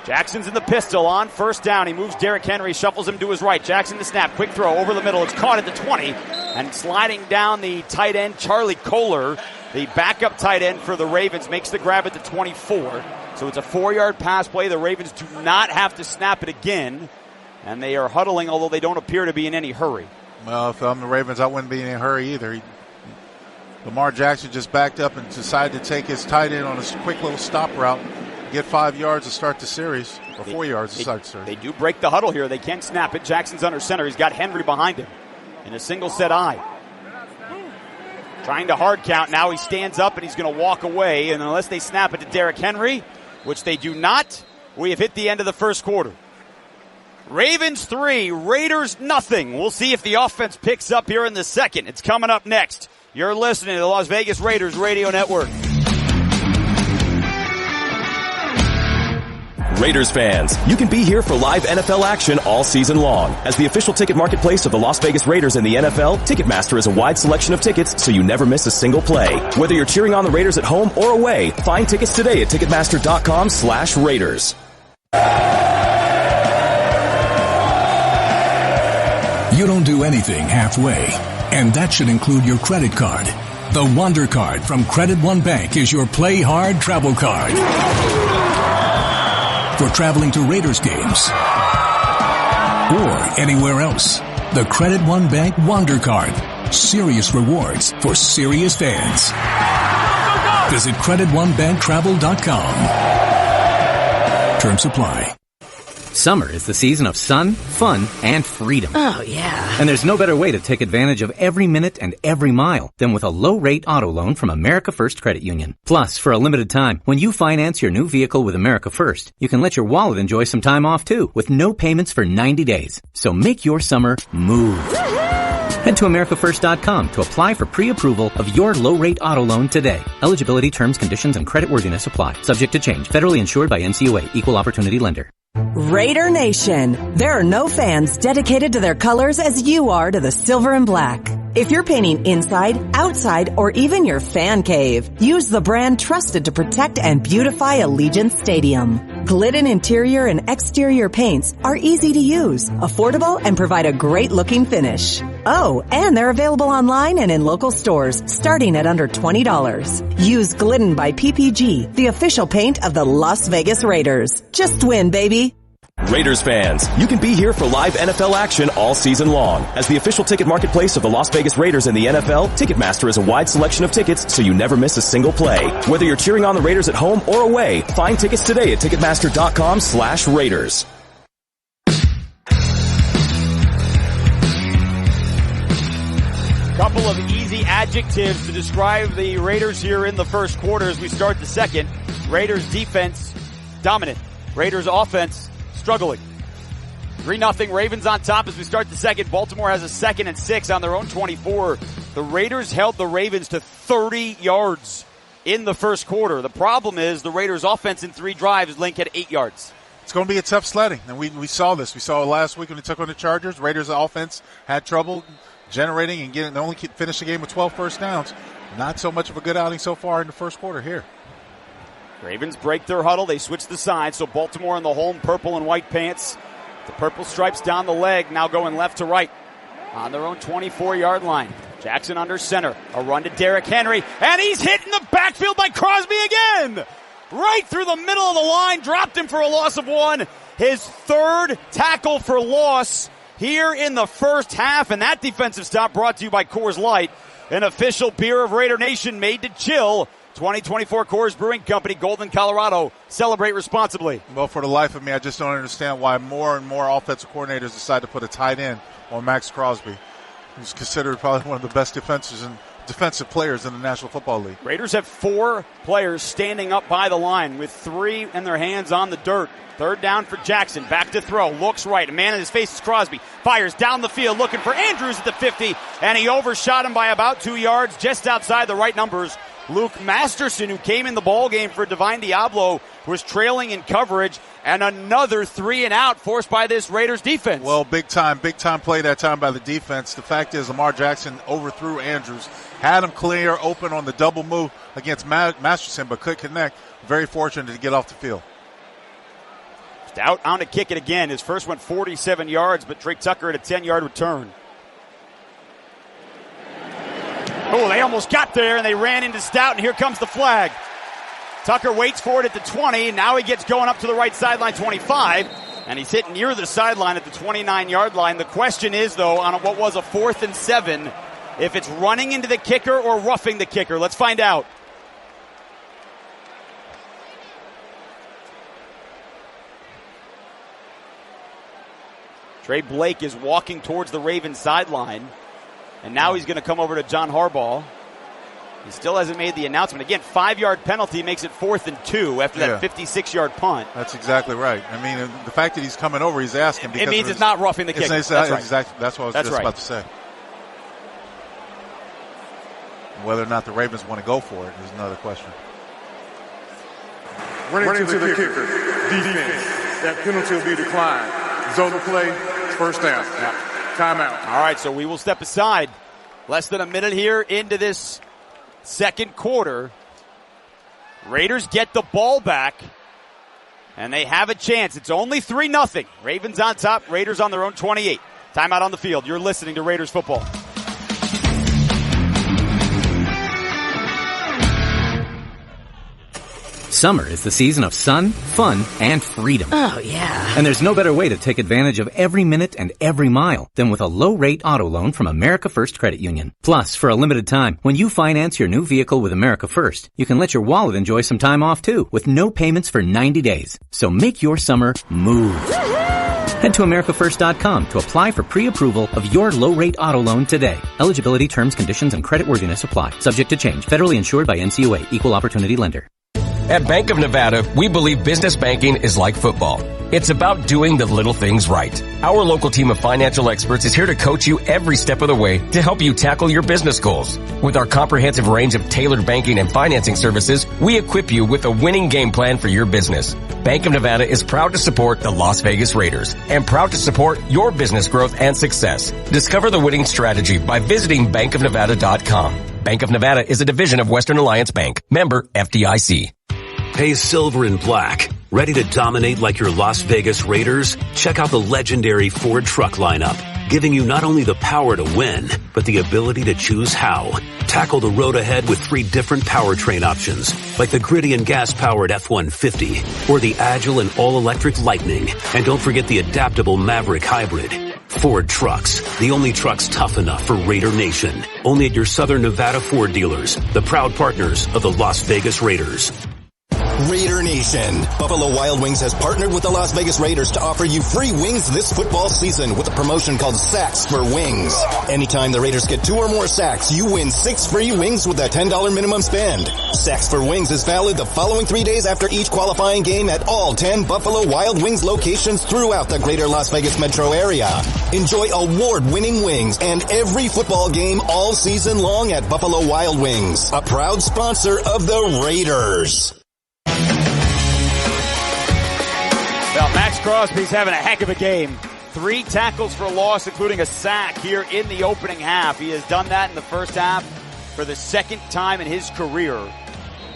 Jackson's in the pistol on first down. He moves Derrick Henry, shuffles him to his right. Jackson the snap, quick throw over the middle. It's caught at the 20, and sliding down the tight end, Charlie Kohler, the backup tight end for the Ravens, makes the grab at the 24. So it's a 4-yard pass play. The Ravens do not have to snap it again, and they are huddling, although they don't appear to be in any hurry. Well, if I'm the Ravens, I wouldn't be in a hurry either. Lamar Jackson just backed up and decided to take his tight end on a quick little stop route, get 5 yards to start the series, or 4 yards to start the series. They do break the huddle here. They can snap it. Jackson's under center. He's got Henry behind him in a single set eye. Trying to hard count. Now he stands up and he's going to walk away. And unless they snap it to Derrick Henry, which they do not, we have hit the end of the first quarter. Ravens 3, Raiders nothing. We'll see if the offense picks up here in the second. It's coming up next. You're listening to the Las Vegas Raiders Radio Network. Raiders fans, you can be here for live NFL action all season long. As the official ticket marketplace of the Las Vegas Raiders and the NFL, Ticketmaster has a wide selection of tickets so you never miss a single play. Whether you're cheering on the Raiders at home or away, find tickets today at Ticketmaster.com/Raiders. You don't do anything halfway, and that should include your credit card. The Wonder Card from Credit One Bank is your play hard travel card. For traveling to Raiders games or anywhere else. The Credit One Bank Wonder Card. Serious rewards for serious fans. Visit CreditOneBankTravel.com. Terms apply. Summer is the season of sun, fun, and freedom. Oh, yeah. And there's no better way to take advantage of every minute and every mile than with a low-rate auto loan from America First Credit Union. Plus, for a limited time, when you finance your new vehicle with America First, you can let your wallet enjoy some time off too, with no payments for 90 days. So make your summer move. Head to AmericaFirst.com to apply for pre-approval of your low-rate auto loan today. Eligibility, terms, conditions, and creditworthiness apply. Subject to change. Federally insured by NCUA. Equal Opportunity Lender. Raider Nation. There are no fans dedicated to their colors as you are to the silver and black. If you're painting inside, outside, or even your fan cave, use the brand trusted to protect and beautify Allegiant Stadium. Glidden interior and exterior paints are easy to use, affordable, and provide a great looking finish. Oh, and they're available online and in local stores, starting at under $20. Use Glidden by PPG, the official paint of the Las Vegas Raiders. Just win, baby. Raiders fans, you can be here for live NFL action all season long. As the official ticket marketplace of the Las Vegas Raiders and the NFL, Ticketmaster has a wide selection of tickets so you never miss a single play. Whether you're cheering on the Raiders at home or away, find tickets today at Ticketmaster.com/Raiders. Couple of easy adjectives to describe the Raiders here in the first quarter as we start the second. Raiders defense, dominant. Raiders offense, struggling. 3-0 Ravens on top as we start the second. Baltimore has a 2nd and 6 on their own 24. The Raiders held the Ravens to 30 yards in the first quarter. The problem is the Raiders offense in 3 drives, Link had 8 yards. It's going to be a tough sledding, and we saw this. We saw it last week when they took on the Chargers. Raiders offense had trouble generating and getting. They only finished the game with 12 first downs. Not so much of a good outing so far in the first quarter here. Ravens break their huddle. They switch the sides, so Baltimore in the home purple and white pants. The purple stripes down the leg, now going left to right on their own 24-yard line. Jackson under center. A run to Derrick Henry, and he's hit in the backfield by Crosby again! Right through the middle of the line, dropped him for a loss of 1. His 3rd tackle for loss here in the first half, and that defensive stop brought to you by Coors Light, an official beer of Raider Nation made to chill. 2024 Coors Brewing Company, Golden, Colorado. Celebrate responsibly. Well, for the life of me, I just don't understand why more and more offensive coordinators decide to put a tight end on Max Crosby, who's considered probably one of the best defensive players in the National Football League. Raiders have 4 players standing up by the line with 3 in their hands on the dirt. 3rd down for Jackson. Back to throw. Looks right. A man in his face is Crosby. Fires down the field looking for Andrews at the 50, and he overshot him by about 2 yards just outside the right numbers. Luke Masterson, who came in the ball game for Divine Diablo, was trailing in coverage, and another 3 and out forced by this Raiders defense. Well, big time play that time by the defense. The fact is Lamar Jackson overthrew Andrews, had him clear open on the double move against Masterson, but couldn't connect. Very fortunate to get off the field. Out on to kick it again. His first went 47 yards, but Tre Tucker at a 10-yard return. Oh, they almost got there, and they ran into Stout, and here comes the flag. Tucker waits for it at the 20. Now he gets going up to the right sideline, 25, and he's hit near the sideline at the 29-yard line. The question is, though, on what was a 4th and 7, if it's running into the kicker or roughing the kicker. Let's find out. Trey Blake is walking towards the Ravens sideline. And now he's going to come over to John Harbaugh. He still hasn't made the announcement. Again, 5-yard penalty makes it 4th and 2 after that 56-yard punt. That's exactly right. I mean, the fact that he's coming over, he's asking. It means it's not roughing the kicker. That's right. Exactly. That's what I was just about to say. Whether or not the Ravens want to go for it is another question. Running to the kicker. Defense. That penalty will be declined. Zone of play. First down. Timeout. All right, so we will step aside. Less than a minute here into this second quarter. Raiders get the ball back, and they have a chance. It's only 3-0. Ravens on top, Raiders on their own 28. Timeout on the field. You're listening to Raiders football. Summer is the season of sun, fun, and freedom. Oh, yeah. And there's no better way to take advantage of every minute and every mile than with a low-rate auto loan from America First Credit Union. Plus, for a limited time, when you finance your new vehicle with America First, you can let your wallet enjoy some time off too, with no payments for 90 days. So make your summer move. Head to AmericaFirst.com to apply for pre-approval of your low-rate auto loan today. Eligibility, terms, conditions, and creditworthiness apply. Subject to change. Federally insured by NCUA. Equal Opportunity Lender. At Bank of Nevada, we believe business banking is like football. It's about doing the little things right. Our local team of financial experts is here to coach you every step of the way to help you tackle your business goals. With our comprehensive range of tailored banking and financing services, we equip you with a winning game plan for your business. Bank of Nevada is proud to support the Las Vegas Raiders and proud to support your business growth and success. Discover the winning strategy by visiting bankofnevada.com. Bank of Nevada is a division of Western Alliance Bank. Member FDIC. Hey, Silver and Black. Ready to dominate like your Las Vegas Raiders? Check out the legendary Ford truck lineup, giving you not only the power to win, but the ability to choose how. Tackle the road ahead with 3 different powertrain options, like the gritty and gas-powered F-150, or the agile and all-electric Lightning. And don't forget the adaptable Maverick Hybrid. Ford Trucks, the only trucks tough enough for Raider Nation. Only at your Southern Nevada Ford dealers, the proud partners of the Las Vegas Raiders. Raider Nation. Buffalo Wild Wings has partnered with the Las Vegas Raiders to offer you free wings this football season with a promotion called Sacks for Wings. Anytime the Raiders get 2 or more sacks, you win 6 free wings with a $10 minimum spend. Sacks for Wings is valid the following 3 days after each qualifying game at all 10 Buffalo Wild Wings locations throughout the greater Las Vegas metro area. Enjoy award-winning wings and every football game all season long at Buffalo Wild Wings, a proud sponsor of the Raiders. Well, Max Crosby's having a heck of a game. 3 tackles for loss, including a sack here in the opening half. He has done that in the first half for the 2nd time in his career.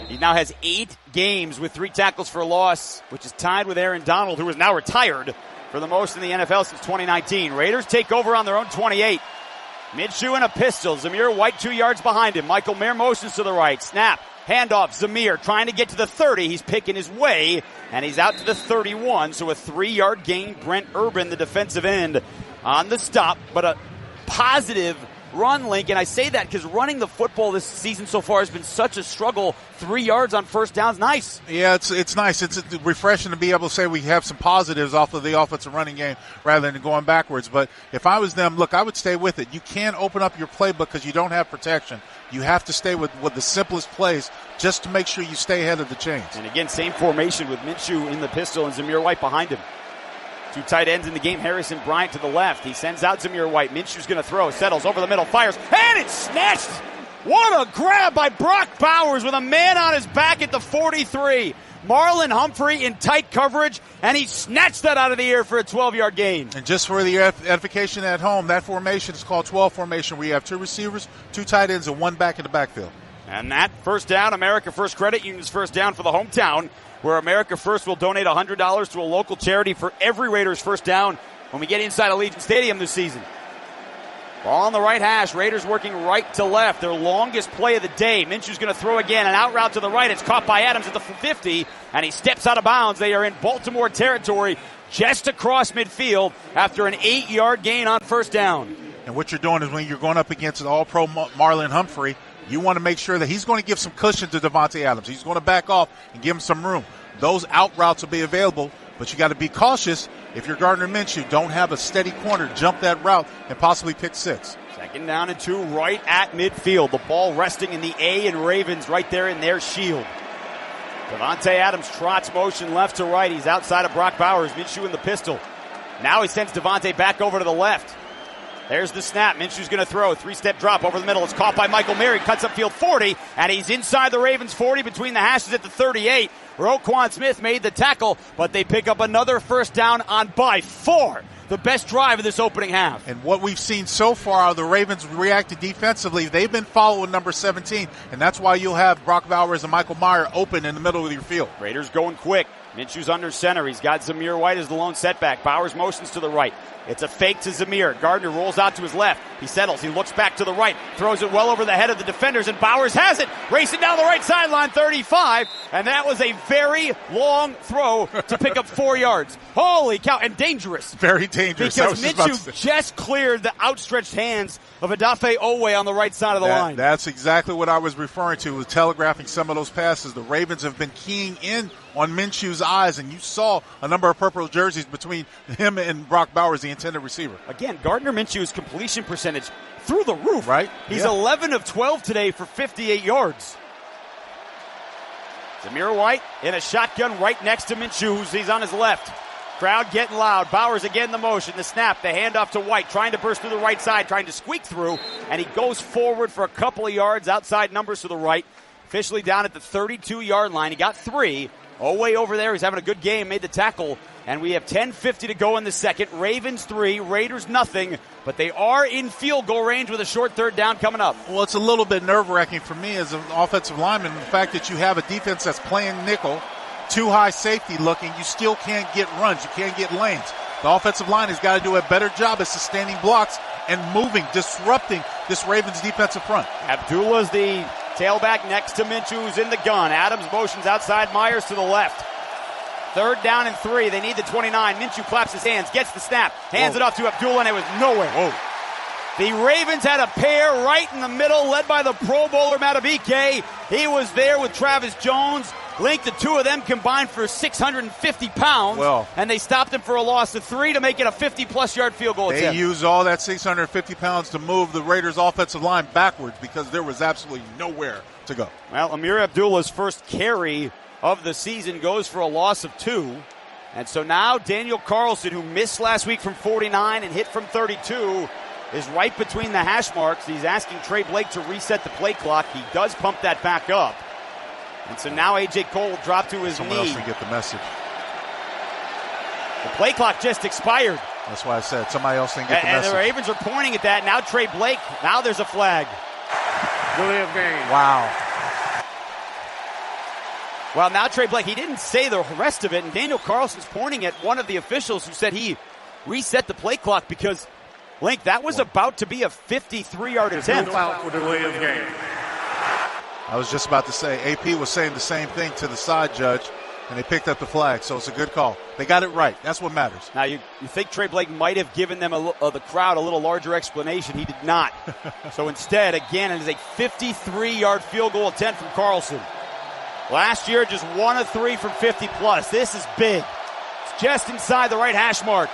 He now has 8 games with 3 tackles for loss, which is tied with Aaron Donald, who is now retired for the most in the NFL since 2019. Raiders take over on their own 28. Minshew in a pistol. Zamir White 2 yards behind him. Michael Mayer motions to the right. Snap. Handoff, Zamir trying to get to the 30. He's picking his way, and he's out to the 31. So a 3-yard gain. Brent Urban, the defensive end, on the stop. But a positive run, Link. And I say that because running the football this season so far has been such a struggle. 3 yards on first down is nice. Yeah, it's nice. It's refreshing to be able to say we have some positives off of the offensive running game rather than going backwards. But if I was them, look, I would stay with it. You can't open up your playbook because you don't have protection. You have to stay with the simplest plays just to make sure you stay ahead of the chains. And again, same formation with Minshew in the pistol and Zamir White behind him. 2 tight ends in the game, Harrison Bryant to the left. He sends out Zamir White. Minshew's going to throw, settles over the middle, fires, and it's snatched! What a grab by Brock Bowers with a man on his back at the 43. Marlon Humphrey in tight coverage, and he snatched that out of the air for a 12-yard gain. And just for the edification at home, that formation is called 12 formation, where you have 2 receivers, 2 tight ends, and 1 back in the backfield. And that first down, America First Credit Union's first down for the hometown, where America First will donate $100 to a local charity for every Raiders first down when we get inside Allegiant Stadium this season. Ball on the right hash. Raiders working right to left. Their longest play of the day. Minshew's going to throw again. An out route to the right. It's caught by Adams at the 50, and he steps out of bounds. They are in Baltimore territory just across midfield after an 8-yard gain on first down. And what you're doing is when you're going up against an all-pro Marlon Humphrey, you want to make sure that he's going to give some cushion to Davante Adams. He's going to back off and give him some room. Those out routes will be available, but you got to be cautious. If you're Gardner Minshew, don't have a steady corner, jump that route, and possibly pick 6. 2nd down and 2 right at midfield. The ball resting in the A and Ravens right there in their shield. Davante Adams trots motion left to right. He's outside of Brock Bowers. Minshew in the pistol. Now he sends Davante back over to the left. There's the snap. Minshew's going to throw. 3-step drop over the middle. It's caught by Michael Mayer. He cuts upfield 40, and he's inside the Ravens 40 between the hashes at the 38. Roquan Smith made the tackle, but they pick up another first down on by far the best drive of this opening half. And what we've seen so far are the Ravens reacted defensively. They've been following number 17, and that's why you'll have Brock Bowers and Michael Mayer open in the middle of your field. Raiders going quick. Minshew's under center. He's got Zamir White as the lone setback. Bowers motions to the right. It's a fake to Zamir. Gardner rolls out to his left. He settles. He looks back to the right. Throws it well over the head of the defenders, and Bowers has it. Racing down the right sideline, 35. And that was a very long throw to pick up 4 yards. Holy cow. And dangerous. Very dangerous. Because Minshew just cleared the outstretched hands of Odafe Owe on the right side of the line. That's exactly what I was referring to, with telegraphing some of those passes. The Ravens have been keying in on Minshew's eyes, and you saw a number of purple jerseys between him and Brock Bowers, the intended receiver. Again, Gardner Minshew's completion percentage through the roof. Right. He's 11 of 12 today for 58 yards. Zamir White in a shotgun right next to Minshew. He's on his left. Crowd getting loud. Bowers again the motion. The snap. The handoff to White. Trying to burst through the right side. Trying to squeak through. And he goes forward for a couple of yards. Outside numbers to the right. Officially down at the 32-yard line. He got 3. Owe over there. He's having a good game. Made the tackle. And we have 10:50 to go in the second. Ravens 3. Raiders nothing. But they are in field goal range with a short third down coming up. Well, it's a little bit nerve-wracking for me as an offensive lineman. The fact that you have a defense that's playing nickel, too high safety looking, you still can't get runs. You can't get lanes. The offensive line has got to do a better job at sustaining blocks and moving, disrupting this Ravens defensive front. Abdullah's the tailback next to Minshew, who's in the gun. Adams motions outside, Myers to the left. Third down and 3. They need the 29. Minshew claps his hands, gets the snap, hands it off to Abdullah, and it was nowhere. The Ravens had a pair right in the middle, led by the Pro Bowler Matabike. He was there with Travis Jones. Link, the two of them combined for 650 pounds, and they stopped him for a loss of 3 to make it a 50-plus yard field goal attempt. They used all that 650 pounds to move the Raiders' offensive line backwards because there was absolutely nowhere to go. Well, Amir Abdullah's first carry of the season goes for a loss of 2. And so now Daniel Carlson, who missed last week from 49 and hit from 32, is right between the hash marks. He's asking Tre Blake to reset the play clock. He does pump that back up. And so now A.J. Cole will drop to his knee. Someone else can get the message. The play clock just expired. That's why I said somebody else didn't get the message. And the Ravens are pointing at that. Now Tre Blake. Now there's a flag. Delay of game. Wow. Well, now Tre Blake, he didn't say the rest of it, and Daniel Carlson's pointing at one of the officials who said he reset the play clock because, Link, that was about to be a 53-yard attempt. For delay of game. I was just about to say, AP was saying the same thing to the side judge, and they picked up the flag, so it's a good call. They got it right. That's what matters. Now, you think Tre Blake might have given them the crowd a little larger explanation. He did not. So instead, again, it is a 53-yard field goal attempt from Carlson. Last year, just 1 of 3 from 50-plus. This is big. It's just inside the right hash mark.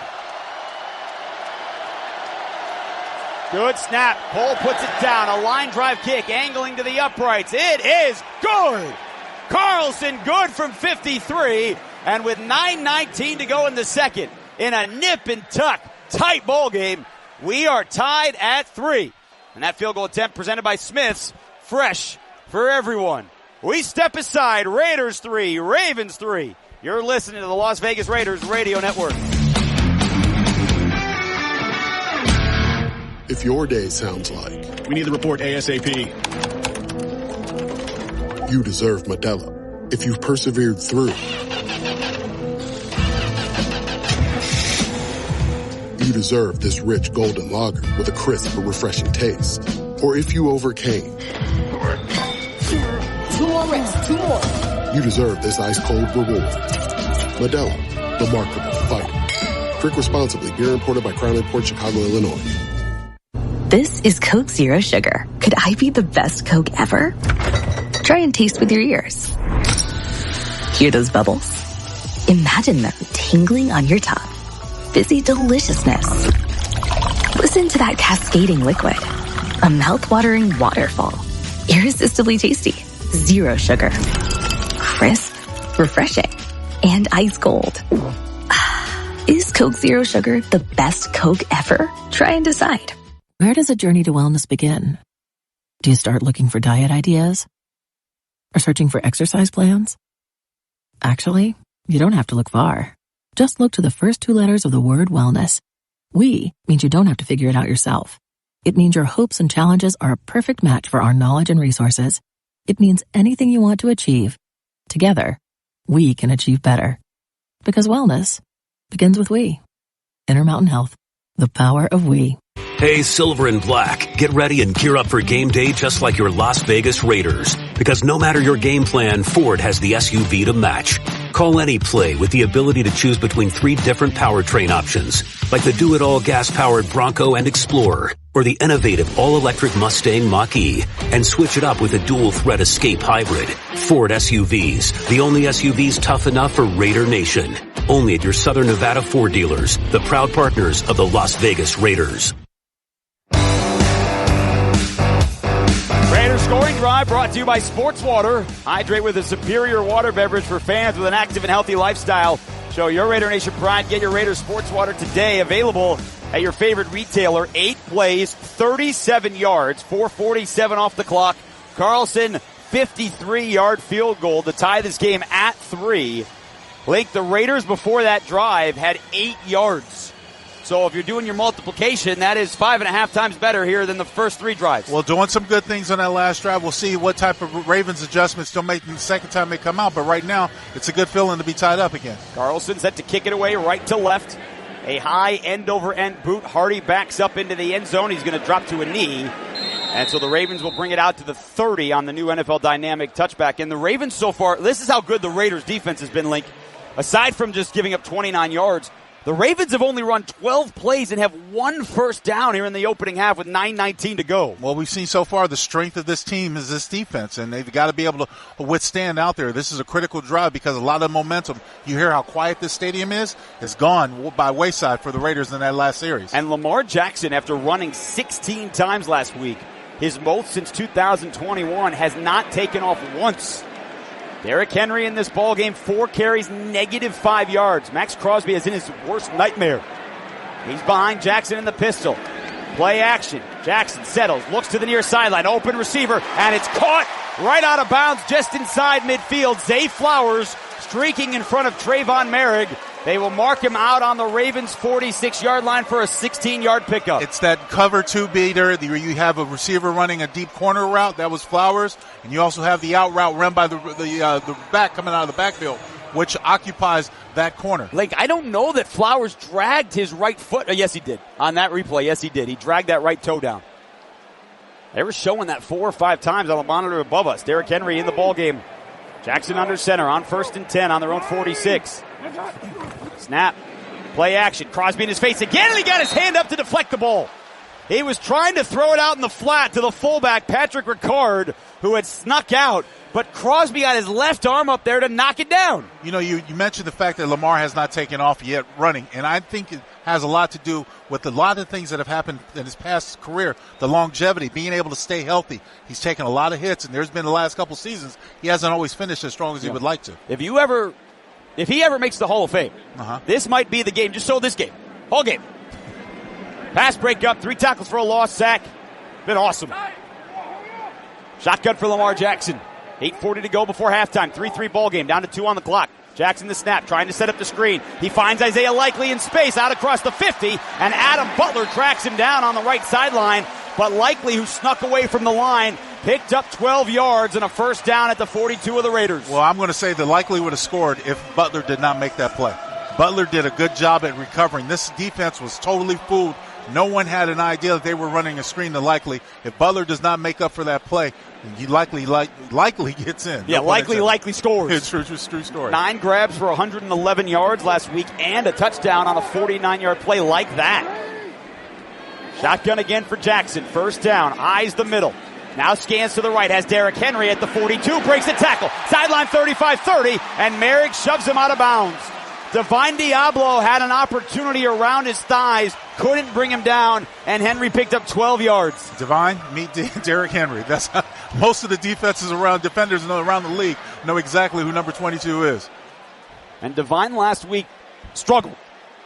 Good snap. Cole puts it down. A line drive kick, angling to the uprights. It is good. Carlson good from 53. And with 9:19 to go in the second, in a nip and tuck tight ball game, we are tied at 3. And that field goal attempt presented by Smith's, fresh for everyone. We step aside. Raiders 3, Ravens 3. You're listening to the Las Vegas Raiders Radio Network. If your day sounds like, we need the report ASAP, you deserve Modelo. If you've persevered through, you deserve this rich golden lager with a crisp but refreshing taste. Or if you overcame, 2 more reps, 2 more. You deserve this ice cold reward. Modelo, the Remarkable Fighter. Drink responsibly. Beer imported by Crown Imports, Chicago, Illinois. This is Coke Zero Sugar. Could I be the best Coke ever? Try and taste with your ears. Hear those bubbles? Imagine them tingling on your tongue. Fizzy deliciousness. Listen to that cascading liquid. A mouth-watering waterfall. Irresistibly tasty. Zero sugar. Crisp. Refreshing. And ice cold. Is Coke Zero Sugar the best Coke ever? Try and decide. Where does a journey to wellness begin? Do you start looking for diet ideas? Or searching for exercise plans? Actually, you don't have to look far. Just look to the first 2 letters of the word wellness. We means you don't have to figure it out yourself. It means your hopes and challenges are a perfect match for our knowledge and resources. It means anything you want to achieve, together, we can achieve better. Because wellness begins with we. Intermountain Health. The power of we. Hey, Silver and Black, get ready and gear up for game day just like your Las Vegas Raiders. Because no matter your game plan, Ford has the SUV to match. Call any play with the ability to choose between 3 different powertrain options, like the do-it-all gas-powered Bronco and Explorer, or the innovative all-electric Mustang Mach-E, and switch it up with a dual-threat Escape Hybrid. Ford SUVs, the only SUVs tough enough for Raider Nation. Only at your Southern Nevada Ford dealers, the proud partners of the Las Vegas Raiders. Raiders scoring drive brought to you by Sports Water. Hydrate with a superior water beverage for fans with an active and healthy lifestyle. Show your Raider Nation pride. Get your Raiders Sports Water today. Available at your favorite retailer. 8 plays, 37 yards, 4:47 off the clock. Carlson, 53-yard field goal to tie this game at 3. Link, the Raiders before that drive had 8 yards. So if you're doing your multiplication, that is 5.5 times better here than the first 3 drives. Well, doing some good things on that last drive. We'll see what type of Ravens adjustments they'll make the second time they come out. But right now, it's a good feeling to be tied up again. Carlson set to kick it away right to left. A high end-over-end boot. Hardy backs up into the end zone. He's going to drop to a knee. And so the Ravens will bring it out to the 30 on the new NFL Dynamic touchback. And the Ravens so far, this is how good the Raiders defense has been, Link. Aside from just giving up 29 yards, the Ravens have only run 12 plays and have 1 first down here in the opening half with 9:19 to go. Well, we've seen so far the strength of this team is this defense, and they've got to be able to withstand out there. This is a critical drive because a lot of momentum, you hear how quiet this stadium is gone by wayside for the Raiders in that last series. And Lamar Jackson, after running 16 times last week, his most since 2021, has not taken off once. Derrick Henry in this ballgame, 4 carries, -5 yards. Max Crosby is in his worst nightmare. He's behind Jackson in the pistol. Play action. Jackson settles, looks to the near sideline, open receiver, and it's caught right out of bounds just inside midfield. Zack Flowers streaking in front of Trayvon Merrick. They will mark him out on the Ravens' 46-yard line for a 16-yard pickup. It's that cover 2 beater. You have a receiver running a deep corner route. That was Flowers. And you also have the out route run by the back coming out of the backfield, which occupies that corner. Like, I don't know that Flowers dragged his right foot. Yes, he did. On that replay, yes, he did. He dragged that right toe down. They were showing that 4 or 5 times on the monitor above us. Derrick Henry in the ballgame. Jackson under center on 1st and 10 on their own 46. Snap. Play action. Crosby in his face again, and he got his hand up to deflect the ball. He was trying to throw it out in the flat to the fullback, Patrick Ricard, who had snuck out, but Crosby got his left arm up there to knock it down. You know, you mentioned the fact that Lamar has not taken off yet running, and I think it has a lot to do with a lot of things that have happened in his past career, the longevity, being able to stay healthy. He's taken a lot of hits, and there's been the last couple seasons, he hasn't always finished as strong as he would like to. If he ever makes the Hall of Fame, this might be the game. Just so this game. Whole game. Pass breakup, 3 tackles for a loss, sack. Been awesome. Shotgun for Lamar Jackson. 8:40 to go before halftime. 3-3 ball game, down to 2 on the clock. Jackson the snap, trying to set up the screen. He finds Isaiah Likely in space out across the 50, and Adam Butler tracks him down on the right sideline. But Likely, who snuck away from the line, picked up 12 yards and a first down at the 42 of the Raiders. Well, I'm going to say that Likely would have scored if Butler did not make that play. Butler did a good job at recovering. This defense was totally fooled. No one had an idea that they were running a screen to Likely. If Butler does not make up for that play, he likely gets in. Yeah, likely scores. It's true story. 9 grabs for 111 yards last week and a touchdown on a 49-yard play like that. Shotgun again for Jackson. First down, eyes the middle. Now scans to the right, has Derrick Henry at the 42, breaks a tackle. Sideline 35-30, and Merrick shoves him out of bounds. Divine Diablo had an opportunity around his thighs, couldn't bring him down, and Henry picked up 12 yards. Divine, meet Derrick Henry. That's how most of the defenses defenders around the league know exactly who number 22 is. And Divine last week struggled.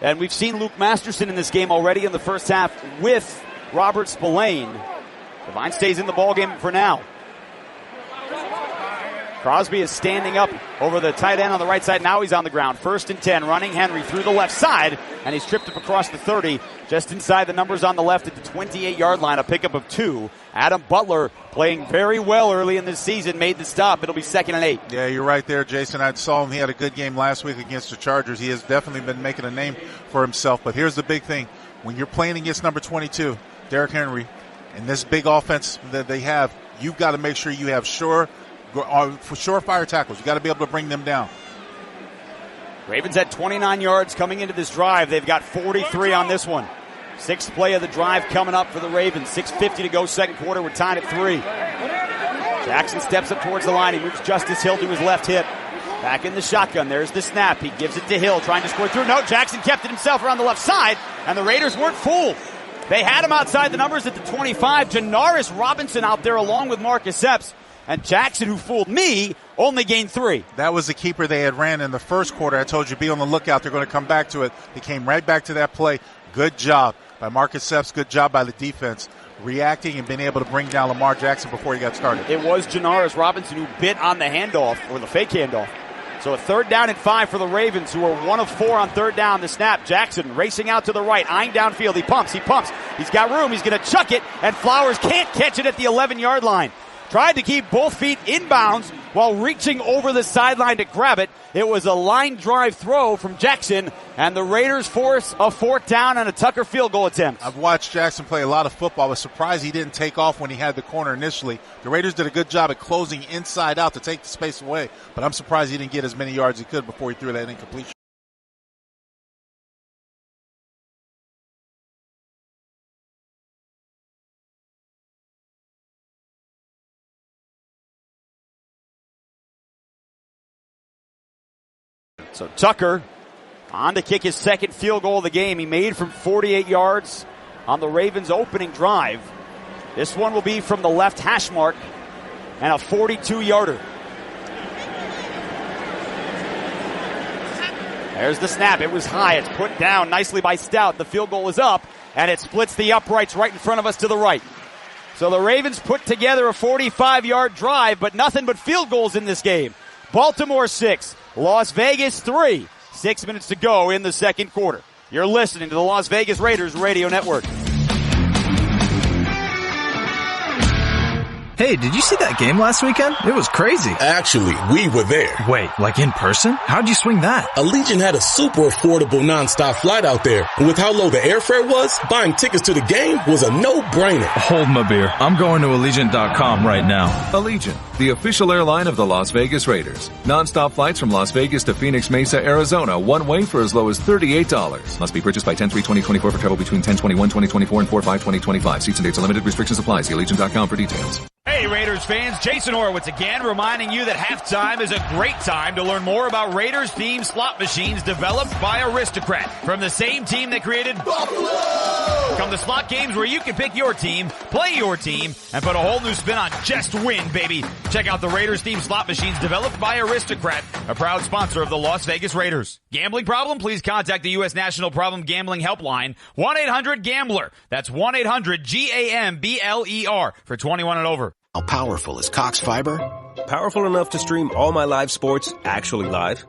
And we've seen Luke Masterson in this game already in the first half with Robert Spillane. Divine stays in the ballgame for now. Crosby is standing up over the tight end on the right side. Now he's on the ground. 1st and 10, running Henry through the left side. and he's tripped up across the 30, just inside the numbers on the left at the 28-yard line, a pickup of 2. Adam Butler playing very well early in this season, made the stop. It'll be 2nd and 8. Yeah, you're right there, Jason. I saw him. He had a good game last week against the Chargers. He has definitely been making a name for himself. But here's the big thing. When you're playing against number 22, Derrick Henry, and this big offense that they have, you've got to make sure you have surefire tackles. You've got to be able to bring them down. Ravens had 29 yards coming into this drive. They've got 43 on this one. 6th play of the drive coming up for the Ravens. 6:50 to go, second quarter. We're tied at 3. Jackson steps up towards the line. He moves Justice Hill to his left hip. Back in the shotgun. There's the snap. He gives it to Hill, trying to score through. No, Jackson kept it himself around the left side, and the Raiders weren't fooled. They had him outside the numbers at the 25. Janaris Robinson out there along with Marcus Epps. And Jackson, who fooled me, only gained 3. That was the keeper they had ran in the first quarter. I told you, be on the lookout. They're going to come back to it. They came right back to that play. Good job by Marcus Epps. Good job by the defense, reacting and being able to bring down Lamar Jackson before he got started. It was Janaris Robinson who bit on the handoff, or the fake handoff. So a 3rd down and 5 for the Ravens, who are 1 of 4 on 3rd down. The snap, Jackson racing out to the right, eyeing downfield. He pumps. He's got room. He's going to chuck it, and Flowers can't catch it at the 11-yard line. Tried to keep both feet inbounds while reaching over the sideline to grab it. It was a line drive throw from Jackson, and the Raiders force a 4th down and a Tucker field goal attempt. I've watched Jackson play a lot of football. I was surprised he didn't take off when he had the corner initially. The Raiders did a good job at closing inside out to take the space away, but I'm surprised he didn't get as many yards as he could before he threw that incompletion. So Tucker on to kick his 2nd field goal of the game. He made from 48 yards on the Ravens' opening drive. This one will be from the left hash mark and a 42-yarder. There's the snap. It was high. It's put down nicely by Stout. The field goal is up, and it splits the uprights right in front of us to the right. So the Ravens put together a 45-yard drive, but nothing but field goals in this game. Baltimore 6, Las Vegas 3. 6 minutes to go in the second quarter. You're listening to the Las Vegas Raiders Radio Network. Hey, did you see that game last weekend? It was crazy. Actually, we were there. Wait, like in person? How'd you swing that? Allegiant had a super affordable nonstop flight out there. And with how low the airfare was, buying tickets to the game was a no-brainer. Hold my beer. I'm going to Allegiant.com right now. Allegiant, the official airline of the Las Vegas Raiders. Nonstop flights from Las Vegas to Phoenix Mesa, Arizona, one way for as low as $38. Must be purchased by 10/3/2024 for travel between 10/21/2024 and 4/5/2025. Seats and dates are limited. Restrictions apply. See Allegiant.com for details. Hey Raiders fans, Jason Horowitz again, reminding you that halftime is a great time to learn more about Raiders themed slot machines developed by Aristocrat, from the same team that created Buffalo. Come to slot games where you can pick your team, play your team, and put a whole new spin on just win, baby. Check out the Raiders themed slot machines developed by Aristocrat, a proud sponsor of the Las Vegas Raiders. Gambling problem? Please contact the U.S. National Problem Gambling Helpline, 1-800-GAMBLER. That's 1-800-GAMBLER for 21 and over. How powerful is Cox Fiber? Powerful enough to stream all my live sports actually live?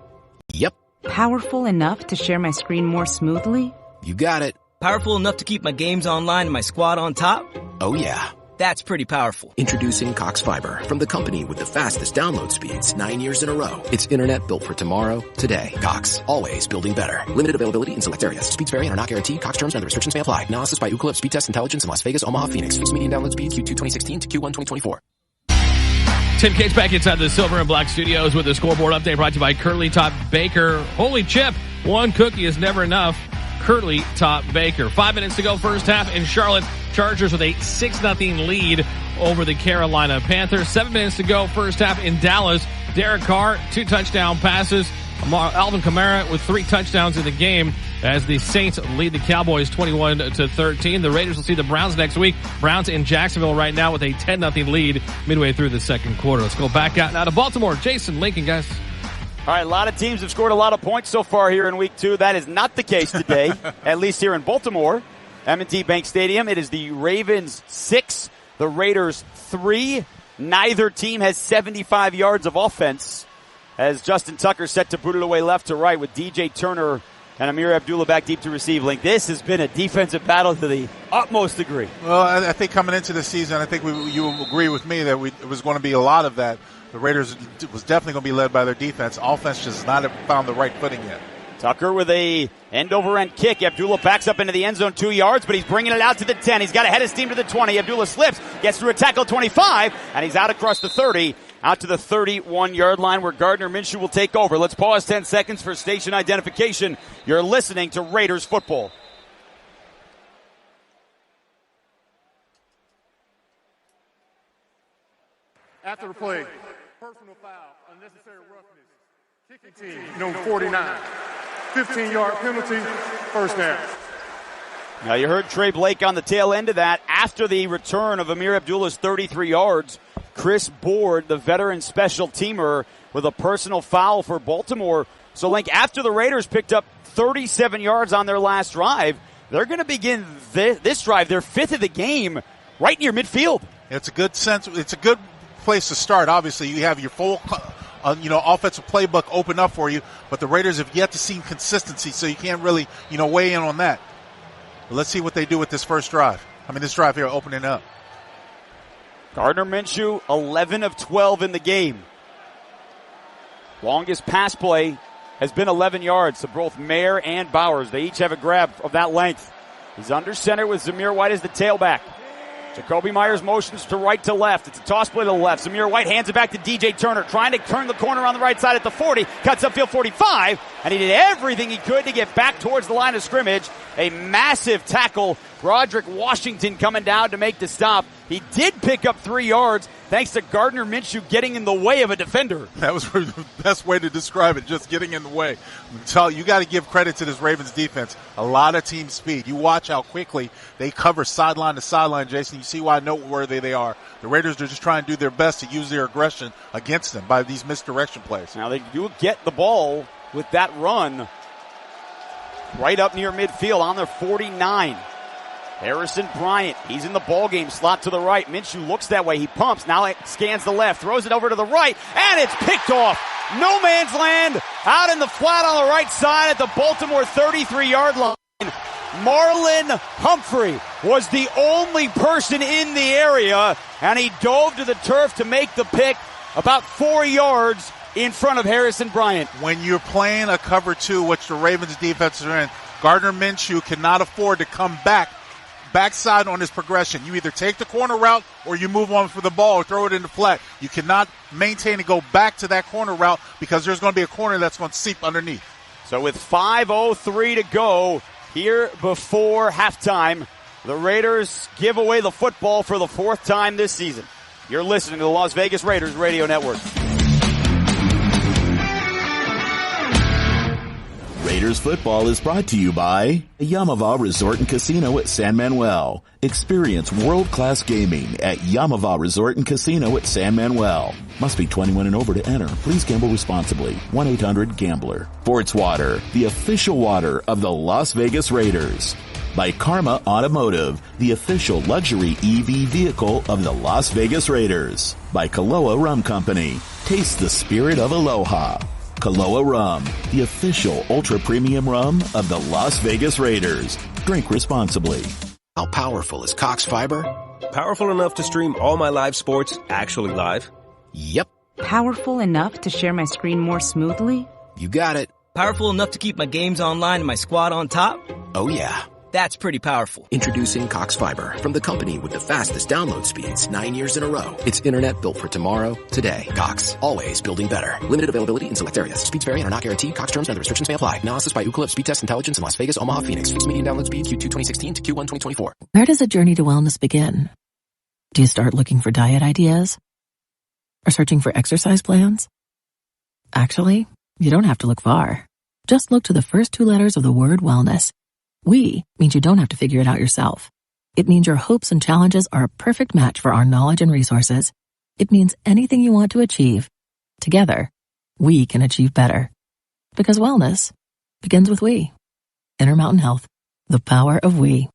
Yep. Powerful enough to share my screen more smoothly? You got it. Powerful enough to keep my games online and my squad on top? Oh yeah. That's pretty powerful. Introducing Cox Fiber, from the company with the fastest download speeds 9 years in a row. It's internet built for tomorrow, today. Cox, always building better. Limited availability in select areas. Speeds vary and are not guaranteed. Cox terms and other restrictions may apply. Analysis by Ookla of Speed Test Intelligence in Las Vegas, Omaha, Phoenix. Fixed median download speed Q2 2016 to Q1 2024. Tim Cates back inside the Silver and Black Studios with a scoreboard update brought to you by Curly Top Baker. Holy chip, one cookie is never enough. Curly Top Baker. 5 minutes to go first half in Charlotte. Chargers with a 6-0 lead over the Carolina Panthers. 7 minutes to go first half in Dallas. Derek Carr, 2 touchdown passes. Alvin Kamara with 3 touchdowns in the game as the Saints lead the Cowboys 21-13. The Raiders will see the Browns next week. Browns in Jacksonville right now with a 10-0 lead midway through the second quarter. Let's go back out now to Baltimore. Jason, Lincoln, guys. All right, a lot of teams have scored a lot of points so far here in week 2. That is not the case today, at least here in Baltimore. M&T Bank Stadium. It is the Ravens 6, the Raiders 3. Neither team has 75 yards of offense as Justin Tucker set to boot it away left to right with DJ Turner and Amir Abdullah back deep to receive. Link, this has been a defensive battle to the utmost degree. Well, I think coming into the season, I think you will agree with me that it was going to be a lot of that. The Raiders was definitely going to be led by their defense. Offense just not found the right footing yet. Tucker with a end-over-end kick. Abdullah backs up into the end zone 2 yards, but he's bringing it out to the 10. He's got to head his team to the 20. Abdullah slips, gets through a tackle 25, and he's out across the 30, out to the 31-yard line where Gardner Minshew will take over. Let's pause 10 seconds for station identification. You're listening to Raiders football. After the play, personal foul, unnecessary roughness, kicking team, number 49, 15-yard penalty, first down. Now you heard Trey Blake on the tail end of that. After the return of Amir Abdullah's 33 yards, Chris Board, the veteran special teamer, with a personal foul for Baltimore. So, Link, after the Raiders picked up 37 yards on their last drive, they're going to begin this drive, their 5th of the game, right near midfield. It's a good sense. It's a good place to start. Obviously, you have your full, offensive playbook open up for you, but the Raiders have yet to see consistency, so you can't really, weigh in on that. But let's see what they do with this first drive. This drive here, opening up. Gardner Minshew, 11 of 12 in the game. Longest pass play has been 11 yards to both Mayer and Bowers. They each have a grab of that length. He's under center with Zamir White as the tailback. Jacoby Myers motions to right to left. It's a toss play to the left. Zamir White hands it back to DJ Turner, trying to turn the corner on the right side at the 40. Cuts upfield 45, and he did everything he could to get back towards the line of scrimmage. A massive tackle. Broderick Washington coming down to make the stop. He did pick up 3 yards thanks to Gardner Minshew getting in the way of a defender. That was the best way to describe it, just getting in the way. You got to give credit to this Ravens defense. A lot of team speed. You watch how quickly they cover sideline to sideline, Jason. You see why noteworthy they are. The Raiders are just trying to do their best to use their aggression against them by these misdirection plays. Now they do get the ball with that run right up near midfield on their 49. Harrison Bryant, he's in the ball game, slot to the right. Minshew looks that way. He pumps. Now it scans the left, throws it over to the right, and it's picked off. No man's land out in the flat on the right side at the Baltimore 33-yard line. Marlon Humphrey was the only person in the area, and he dove to the turf to make the pick about 4 yards in front of Harrison Bryant. When you're playing a cover 2, which the Ravens defense are in, Gardner Minshew cannot afford to come backside on his progression. You either take the corner route or you move on for the ball or throw it in the flat. You cannot maintain and go back to that corner route because there's going to be a corner that's going to seep underneath. So with 5:03 to go here before halftime, the Raiders give away the football for the 4th time this season. You're listening to the Las Vegas Raiders Radio Network. Raiders football is brought to you by Yamava Resort and Casino at San Manuel. Experience world-class gaming at Yamava Resort and Casino at San Manuel. Must be 21 and over to enter. Please gamble responsibly. 1-800-GAMBLER. Sports Water, the official water of the Las Vegas Raiders. By Karma Automotive, the official luxury EV vehicle of the Las Vegas Raiders. By Kaloa Rum Company. Taste the spirit of aloha. Kaloa Rum, the official ultra-premium rum of the Las Vegas Raiders. Drink responsibly. How powerful is Cox Fiber? Powerful enough to stream all my live sports actually live? Yep. Powerful enough to share my screen more smoothly? You got it. Powerful enough to keep my games online and my squad on top? Oh yeah. That's pretty powerful. Introducing Cox Fiber from the company with the fastest download speeds 9 years in a row. It's internet built for tomorrow, today. Cox, always building better. Limited availability in select areas. Speeds vary and are not guaranteed. Cox terms and other restrictions may apply. Analysis by Ookla Speed Test Intelligence in Las Vegas, Omaha, Phoenix. Fixed median download speed Q2 2016 to Q1 2024. Where does a journey to wellness begin? Do you start looking for diet ideas? Or searching for exercise plans? Actually, you don't have to look far. Just look to the first 2 letters of the word wellness. We means you don't have to figure it out yourself. It means your hopes and challenges are a perfect match for our knowledge and resources. It means anything you want to achieve, together, we can achieve better. Because wellness begins with we. Intermountain Health, the power of we.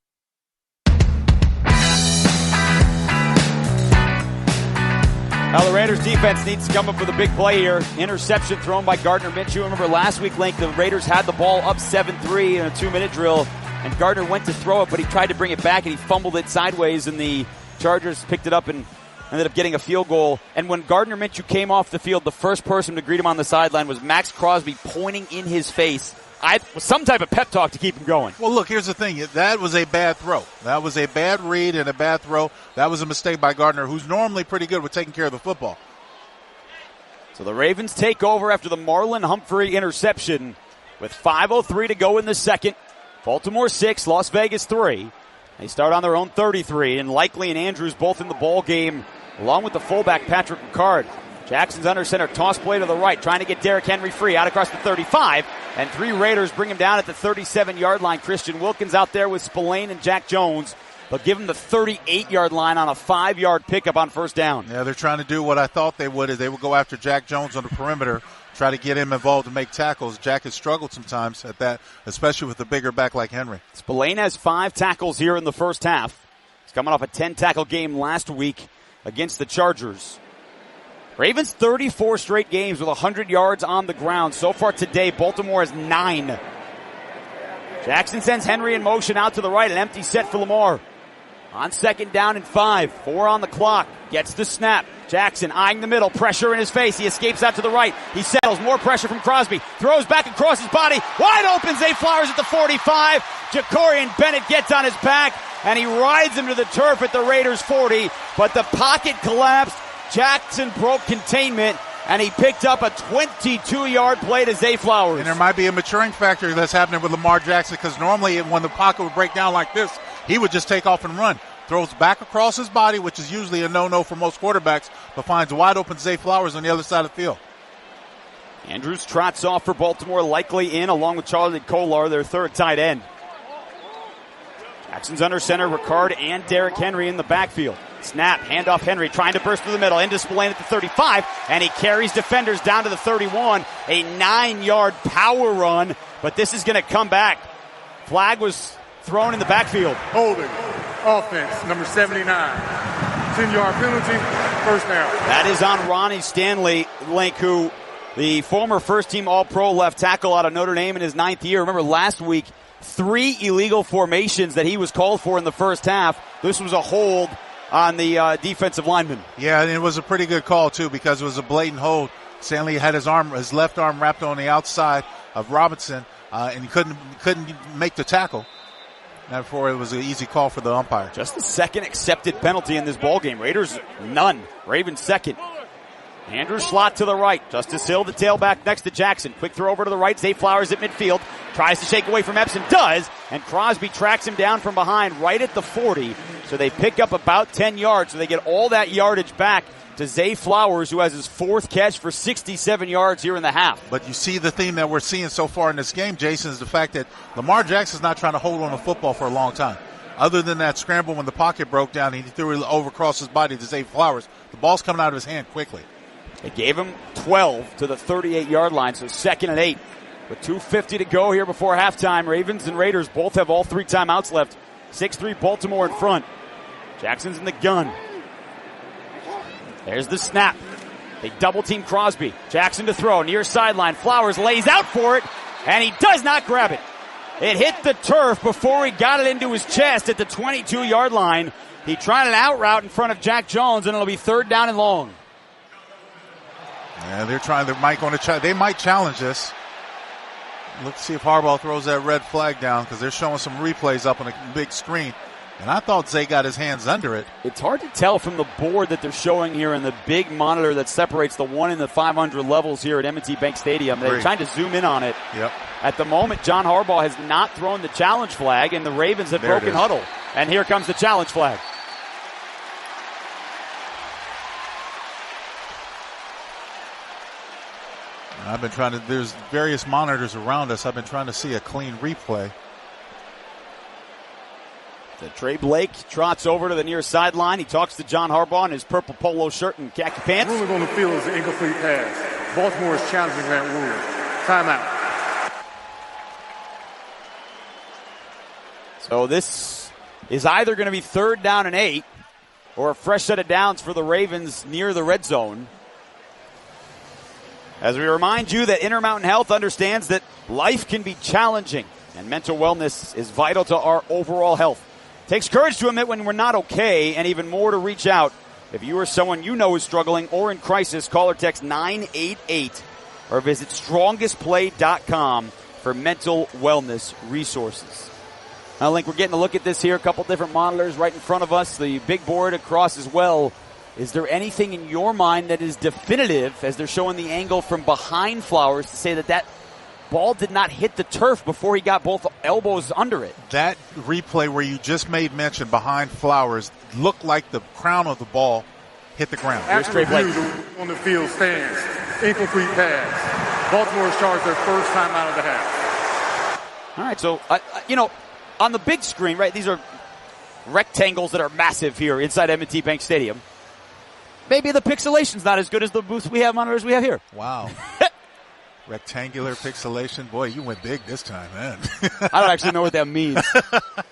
Now the Raiders defense needs to come up with a big play here. Interception thrown by Gardner Minshew. Remember last week, Link, the Raiders had the ball up 7-3 in a 2-minute drill, and Gardner went to throw it, but he tried to bring it back, and he fumbled it sideways, and the Chargers picked it up and ended up getting a field goal. And when Gardner Minshew came off the field, the first person to greet him on the sideline was Max Crosby, pointing in his face. Some type of pep talk to keep him going. Well, look, here's the thing. That was a bad throw. That was a bad read and a bad throw. That was a mistake by Gardner, who's normally pretty good with taking care of the football. So the Ravens take over after the Marlon Humphrey interception with 5:03 to go in the second. Baltimore 6, Las Vegas 3. They start on their own 33, and Likely and Andrews both in the ball game, along with the fullback Patrick Ricard. Jackson's under center, toss play to the right, trying to get Derrick Henry free, out across the 35, and 3 Raiders bring him down at the 37-yard line. Christian Wilkins out there with Spillane and Jack Jones. They'll give him the 38-yard line on a 5-yard pickup on first down. Yeah, they're trying to do what I thought they would, is they would go after Jack Jones on the perimeter, try to get him involved to make tackles. Jack has struggled sometimes at that, especially with a bigger back like Henry. Spillane has 5 tackles here in the first half. He's coming off a 10-tackle game last week against the Chargers. Ravens 34 straight games with 100 yards on the ground. So far today, Baltimore has 9. Jackson sends Henry in motion out to the right, an empty set for Lamar. On second down and 5, 4 on the clock. Gets the snap. Jackson eyeing the middle, pressure in his face. He escapes out to the right. He settles, more pressure from Crosby. Throws back across his body. Wide open, Zay Flowers at the 45. Jacorian Bennett gets on his back, and he rides him to the turf at the Raiders 40. But the pocket collapsed. Jackson broke containment, and he picked up a 22-yard play to Zay Flowers. And there might be a maturing factor that's happening with Lamar Jackson, because normally when the pocket would break down like this, he would just take off and run. Throws back across his body, which is usually a no-no for most quarterbacks, but finds wide open Zay Flowers on the other side of the field. Andrews trots off for Baltimore, Likely in along with Charlie Kolar, their third tight end. Jackson's under center, Ricard and Derrick Henry in the backfield. Snap, handoff Henry, trying to burst through the middle, into Spillane at the 35, and he carries defenders down to the 31. A 9-yard power run, but this is going to come back. Flag was thrown in the backfield. Holding, offense, number 79. 10-yard penalty, first down. That is on Ronnie Stanley, Link, who the former first-team All-Pro left tackle out of Notre Dame in his 9th year. Remember last week, 3 illegal formations that he was called for in the first half. This was a hold on the defensive lineman. Yeah, and it was a pretty good call, too, because it was a blatant hold. Stanley had his left arm wrapped on the outside of Robinson, and he couldn't make the tackle. Therefore, it was an easy call for the umpire. Just the second accepted penalty in this ballgame. Raiders, none. Ravens, second. Andrew slot to the right. Justice Hill, the tailback next to Jackson. Quick throw over to the right. Zay Flowers at midfield. Tries to shake away from Epson. Does. And Crosby tracks him down from behind right at the 40. So they pick up about 10 yards. So they get all that yardage back to Zay Flowers, who has his 4th catch for 67 yards here in the half. But you see the theme that we're seeing so far in this game, Jason, is the fact that Lamar Jackson's not trying to hold on to football for a long time. Other than that scramble when the pocket broke down, he threw it over across his body to Zay Flowers. The ball's coming out of his hand quickly. They gave him 12 to the 38-yard line, so 2nd and 8. With 2:50 to go here before halftime, Ravens and Raiders both have all 3 timeouts left. 6-3 Baltimore in front. Jackson's in the gun. There's the snap. They double-team Crosby. Jackson to throw, near sideline. Flowers lays out for it, and he does not grab it. It hit the turf before he got it into his chest at the 22-yard line. He tried an out route in front of Jack Jones, and it'll be 3rd down and long. Yeah, they might challenge this. Let's see if Harbaugh throws that red flag down, because they're showing some replays up on a big screen. And I thought Zay got his hands under it. It's hard to tell from the board that they're showing here and the big monitor that separates the 1 and the 500 levels here at M&T Bank Stadium. They're trying to zoom in on it. Yep. At the moment, John Harbaugh has not thrown the challenge flag, and the Ravens have broken huddle. And here comes the challenge flag. There's various monitors around us. I've been trying to see a clean replay. The Trey Blake trots over to the near sideline. He talks to John Harbaugh in his purple polo shirt and khaki pants. Ruling on the field is an incomplete pass. Baltimore is challenging that rule. Timeout. So this is either going to be 3rd down and 8, or a fresh set of downs for the Ravens near the red zone. As we remind you that Intermountain Health understands that life can be challenging and mental wellness is vital to our overall health. It takes courage to admit when we're not okay and even more to reach out. If you or someone you know is struggling or in crisis, call or text 988 or visit strongestplay.com for mental wellness resources. Now, Link, we're getting a look at this here. A couple different monitors right in front of us. The big board across as well. Is there anything in your mind that is definitive as they're showing the angle from behind Flowers to say that that ball did not hit the turf before he got both elbows under it? That replay where you just made mention behind Flowers looked like the crown of the ball hit the ground. After review, on the field stands. Incomplete pass. Baltimore's charged their first time out of the half. All right, so, on the big screen, right, these are rectangles that are massive here inside M&T Bank Stadium. Maybe the pixelation's not as good as the booth we have monitors we have here. Wow. Rectangular pixelation. Boy, you went big this time, man. I don't actually know what that means.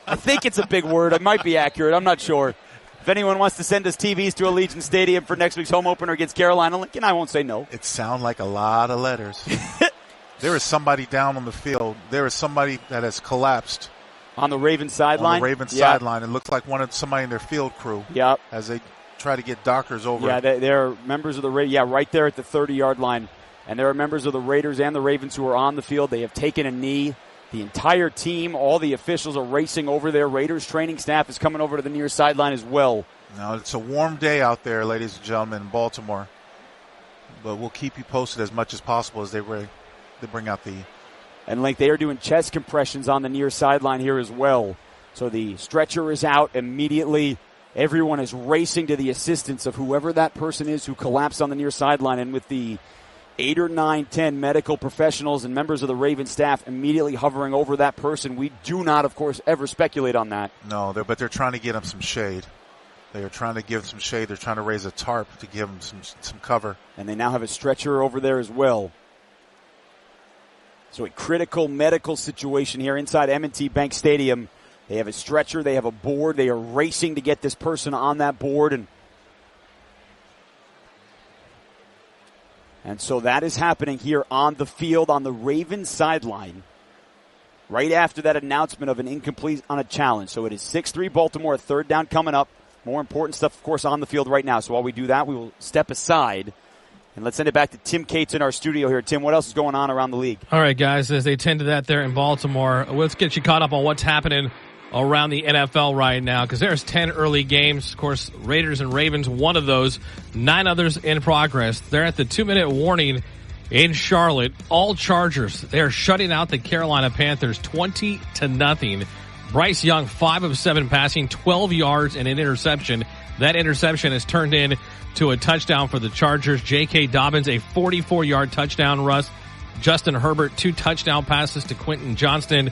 I think it's a big word. It might be accurate. I'm not sure. If anyone wants to send us TVs to Allegiant Stadium for next week's home opener against Carolina, Lincoln, I won't say no. It sounds like a lot of letters. There is somebody down on the field. There is somebody that has collapsed. On the Ravens sideline? On the Ravens sideline. It looks like somebody in their field crew. Yep. As they try to get doctors over. Yeah, they're members of the Raiders. Yeah, right there at the 30-yard line. And there are members of the Raiders and the Ravens who are on the field. They have taken a knee. The entire team, all the officials are racing over there. Raiders training staff is coming over to the near sideline as well. Now, it's a warm day out there, ladies and gentlemen, in Baltimore. But we'll keep you posted as much as possible as they bring out the... And, Link, they are doing chest compressions on the near sideline here as well. So the stretcher is out immediately. Everyone is racing to the assistance of whoever that person is who collapsed on the near sideline. And with the 8 or 9, 10 medical professionals and members of the Ravens staff immediately hovering over that person, we do not, of course, ever speculate on that. No, but they're trying to get him some shade. They are trying to give some shade. They're trying to raise a tarp to give him some cover. And they now have a stretcher over there as well. So a critical medical situation here inside M&T Bank Stadium. They have a stretcher. They have a board. They are racing to get this person on that board. And so that is happening here on the field on the Ravens sideline right after that announcement of an incomplete on a challenge. So it is 6-3 Baltimore, a third down coming up. More important stuff, of course, on the field right now. So while we do that, we will step aside. And let's send it back to Tim Cates in our studio here. Tim, what else is going on around the league? All right, guys, as they tend to that there in Baltimore, let's get you caught up on what's happening around the NFL right now, because there's 10 early games. Of course, Raiders and Ravens, one of those, 9 others in progress. They're at the 2-minute warning in Charlotte. All Chargers, they're shutting out the Carolina Panthers 20-0. Bryce Young, 5 of 7 passing, 12 yards and an interception. That interception has turned in to a touchdown for the Chargers. J.K. Dobbins, a 44-yard touchdown rush. Justin Herbert, 2 touchdown passes to Quentin Johnston.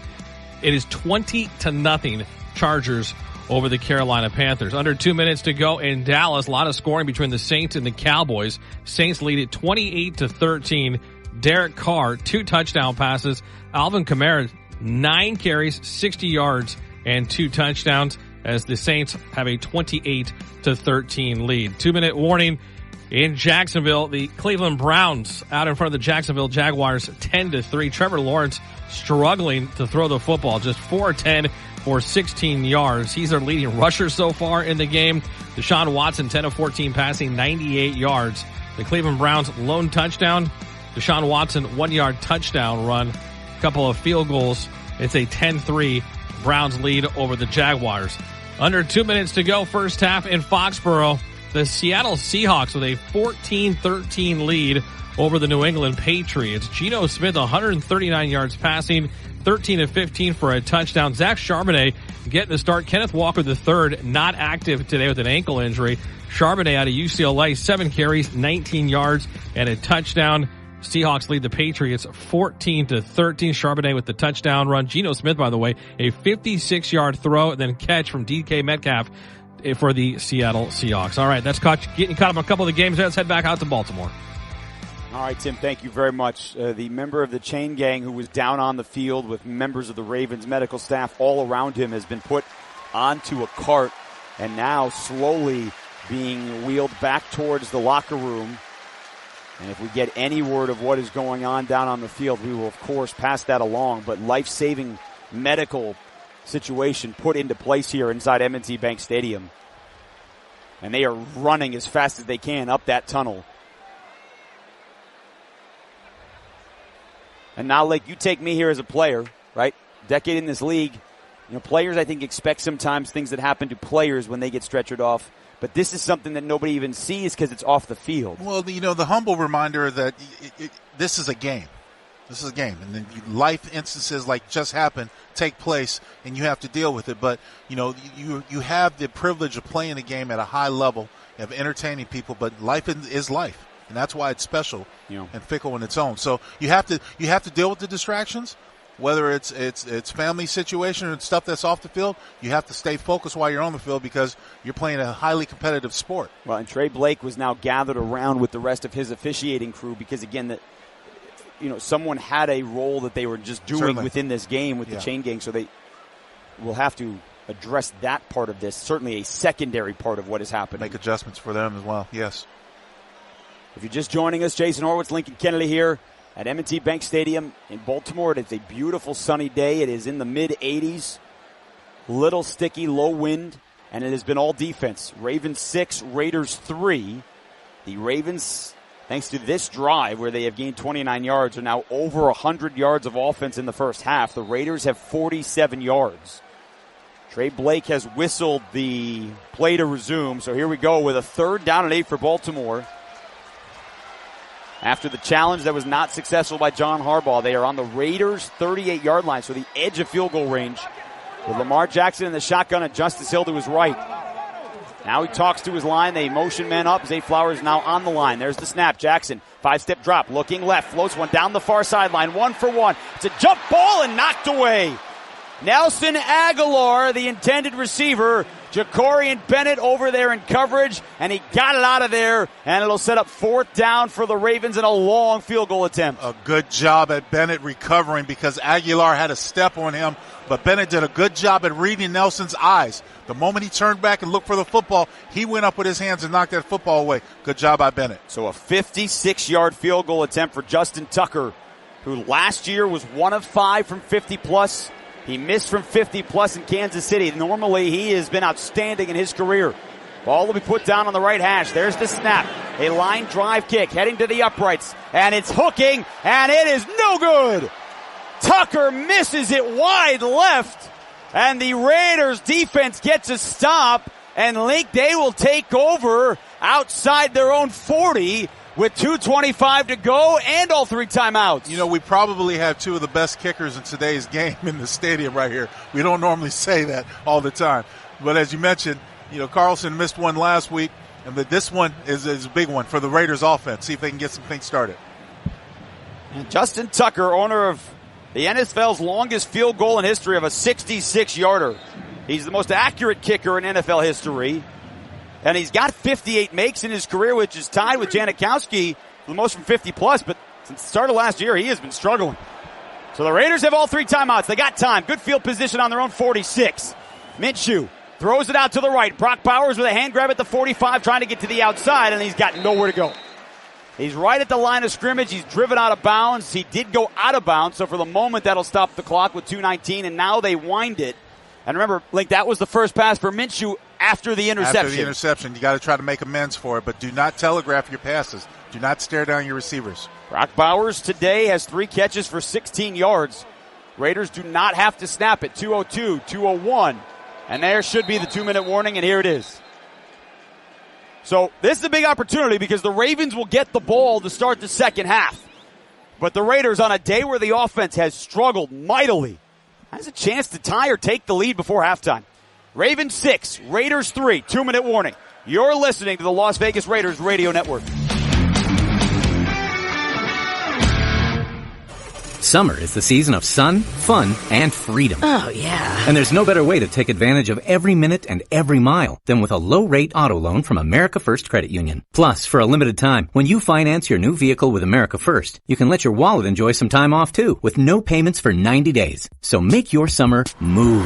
It is 20-0 Chargers over the Carolina Panthers. Under 2 minutes to go in Dallas. A lot of scoring between the Saints and the Cowboys. Saints lead it 28-13. Derek Carr, 2 touchdown passes. Alvin Kamara, 9 carries, 60 yards, and 2 touchdowns as the Saints have a 28-13 lead. 2-minute warning in Jacksonville. The Cleveland Browns out in front of the Jacksonville Jaguars 10-3. Trevor Lawrence struggling to throw the football. Just 4-10 for 16 yards. He's their leading rusher so far in the game. Deshaun Watson 10-14 passing, 98 yards. The Cleveland Browns lone touchdown. Deshaun Watson 1-yard touchdown run. A couple of field goals. It's a 10-3 Browns lead over the Jaguars. Under 2 minutes to go, first half in Foxborough. The Seattle Seahawks with a 14-13 lead over the New England Patriots. Geno Smith, 139 yards passing, 13-15 for a touchdown. Zach Charbonnet getting the start. Kenneth Walker III not active today with an ankle injury. Charbonnet out of UCLA, 7 carries, 19 yards, and a touchdown. Seahawks lead the Patriots 14-13. Charbonnet with the touchdown run. Geno Smith, by the way, a 56-yard throw and then catch from DK Metcalf for the Seattle Seahawks. All right, that's getting caught up on a couple of the games. Let's head back out to Baltimore. All right, Tim, thank you very much. The member of the chain gang who was down on the field with members of the Ravens medical staff all around him has been put onto a cart and now slowly being wheeled back towards the locker room. And if we get any word of what is going on down on the field, we will, of course, pass that along. But life-saving medical situation put into place here inside M&T Bank Stadium. And they are running as fast as they can up that tunnel. And now, Lake, you take me here as a player, right? Decade in this league. You know, players, I think, expect sometimes things that happen to players when they get stretchered off. But this is something that nobody even sees because it's off the field. Well, you know, the humble reminder that this is a game. This is a game. And then life instances like just happened take place, and you have to deal with it. But, you know, you have the privilege of playing a game at a high level, of entertaining people, but life is life. And that's why it's special and fickle in its own. So you have to deal with the distractions, whether it's family situation and stuff that's off the field. You have to stay focused while you're on the field because you're playing a highly competitive sport. Well, and Trey Blake was now gathered around with the rest of his officiating crew because, again, someone had a role that they were just doing within this game with the chain gang. So they will have to address that part of this. Certainly a secondary part of what is happening. Make adjustments for them as well. Yes. If you're just joining us, Jason Horwitz, Lincoln Kennedy here at M&T Bank Stadium in Baltimore. It is a beautiful sunny day. It is in the mid-80s, little sticky, low wind, and it has been all defense. Ravens 6, Raiders 3. The Ravens, thanks to this drive where they have gained 29 yards, are now over 100 yards of offense in the first half. The Raiders have 47 yards. Trey Blake has whistled the play to resume, so here we go with a 3rd down and 8 for Baltimore. After the challenge that was not successful by John Harbaugh, they are on the Raiders' 38-yard line, so the edge of field goal range. With Lamar Jackson in the shotgun and Justice Hill to his right. Now he talks to his line. They motion man up. Zack Flowers now on the line. There's the snap. Jackson, 5-step drop, looking left, floats one down the far sideline, 1-for-1. It's a jump ball and knocked away. Nelson Aguilar, the intended receiver. Jacorian Bennett over there in coverage, and he got it out of there, and it'll set up 4th down for the Ravens in a long field goal attempt. A good job at Bennett recovering because Aguilar had a step on him, but Bennett did a good job at reading Nelson's eyes. The moment he turned back and looked for the football, he went up with his hands and knocked that football away. Good job by Bennett. So a 56-yard field goal attempt for Justin Tucker, who last year was 1 of 5 from 50-plus. He missed from 50-plus in Kansas City. Normally, he has been outstanding in his career. Ball will be put down on the right hash. There's the snap. A line drive kick heading to the uprights. And it's hooking, and it is no good. Tucker misses it wide left. And the Raiders defense gets a stop. And Link, they will take over outside their own 40. With 2:25 to go and all 3 timeouts. You know, we probably have 2 of the best kickers in today's game in the stadium right here. We don't normally say that all the time. But as you mentioned, you know, Carlson missed one last week, and this one is a big one for the Raiders offense. See if they can get some things started. And Justin Tucker, owner of the NFL's longest field goal in history of a 66-yarder. He's the most accurate kicker in NFL history. And he's got 58 makes in his career, which is tied with Janikowski, the most from 50-plus. But since the start of last year, he has been struggling. So the Raiders have all 3 timeouts. They got time. Good field position on their own 46. Minshew throws it out to the right. Brock Bowers with a hand grab at the 45, trying to get to the outside, and he's got nowhere to go. He's right at the line of scrimmage. He's driven out of bounds. He did go out of bounds, so for the moment, that'll stop the clock with 2:19, and now they wind it. And remember, Link, that was the first pass for Minshew after the interception. After the interception, you got to try to make amends for it, but do not telegraph your passes. Do not stare down your receivers. Brock Bowers today has 3 catches for 16 yards. Raiders do not have to snap it. 2:02, 2:01, and there should be the 2-minute warning, and here it is. So this is a big opportunity because the Ravens will get the ball to start the second half. But the Raiders, on a day where the offense has struggled mightily, has a chance to tie or take the lead before halftime. Ravens 6, Raiders 3, 2-minute warning. You're listening to the Las Vegas Raiders Radio Network. Summer is the season of sun, fun, and freedom. Oh, yeah. And there's no better way to take advantage of every minute and every mile than with a low-rate auto loan from America First Credit Union. Plus, for a limited time, when you finance your new vehicle with America First, you can let your wallet enjoy some time off, too, with no payments for 90 days. So make your summer move.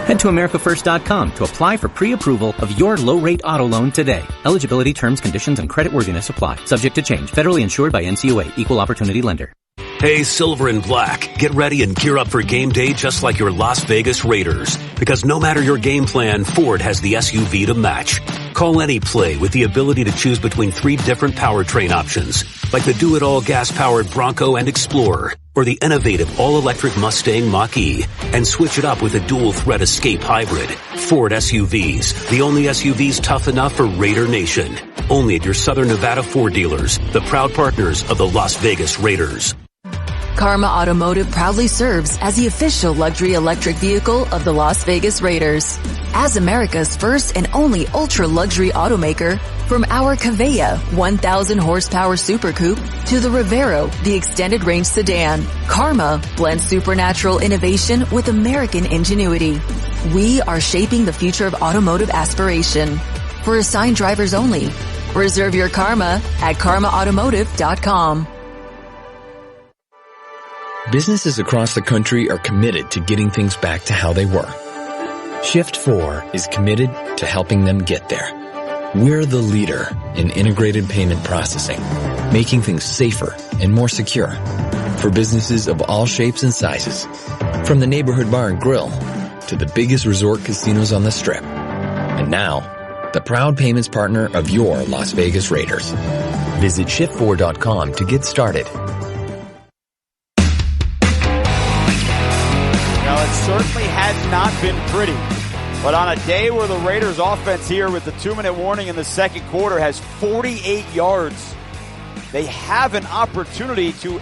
Head to AmericaFirst.com to apply for pre-approval of your low-rate auto loan today. Eligibility, terms, conditions, and creditworthiness apply. Subject to change. Federally insured by NCUA. Equal Opportunity Lender. Hey, Silver and Black, get ready and gear up for game day just like your Las Vegas Raiders. Because no matter your game plan, Ford has the SUV to match. Call any play with the ability to choose between 3 different powertrain options, like the do-it-all gas-powered Bronco and Explorer, or the innovative all-electric Mustang Mach-E, and switch it up with a dual-threat Escape Hybrid. Ford SUVs, the only SUVs tough enough for Raider Nation. Only at your Southern Nevada Ford dealers, the proud partners of the Las Vegas Raiders. Karma Automotive proudly serves as the official luxury electric vehicle of the Las Vegas Raiders. As America's first and only ultra-luxury automaker, from our Cavea 1,000 horsepower Super Coupe to the Rivero, the extended range sedan, Karma blends supernatural innovation with American ingenuity. We are shaping the future of automotive aspiration. For assigned drivers only. Reserve your Karma at karmaautomotive.com. Businesses across the country are committed to getting things back to how they were. Shift 4 is committed to helping them get there. We're the leader in integrated payment processing, making things safer and more secure for businesses of all shapes and sizes, from the neighborhood bar and grill to the biggest resort casinos on the Strip. And now, the proud payments partner of your Las Vegas Raiders. Visit shift4.com to get started. Certainly had not been pretty. But on a day where the Raiders offense here with the 2-minute warning in the second quarter has 48 yards, they have an opportunity to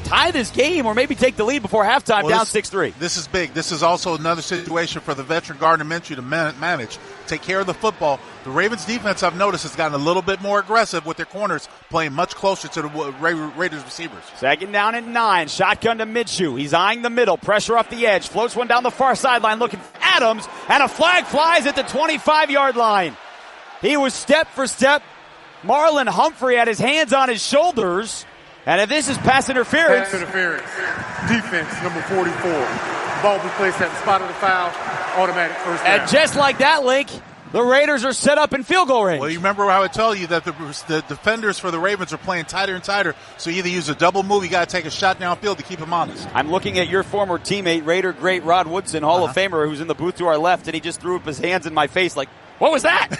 tie this game or maybe take the lead before halftime, down 6-3. This is big. This is also another situation for the veteran Gardner Minshew to manage, take care of the football. The Ravens defense, I've noticed, has gotten a little bit more aggressive with their corners, playing much closer to the Raiders receivers. Second down and 9. Shotgun to Minshew. He's eyeing the middle. Pressure off the edge. Floats one down the far sideline looking for Adams. And a flag flies at the 25-yard line. He was step for step. Marlon Humphrey had his hands on his shoulders. And if this is pass interference. Pass interference. Defense, number 44. Ball be placed at the spot of the foul. Automatic first down. And just like that, Link, the Raiders are set up in field goal range. Well, you remember how I tell you that the defenders for the Ravens are playing tighter and tighter, so you either use a double move, you got to take a shot downfield to keep them honest. I'm looking at your former teammate, Raider great Rod Woodson, Hall of Famer, who's in the booth to our left, and he just threw up his hands in my face like, what was that?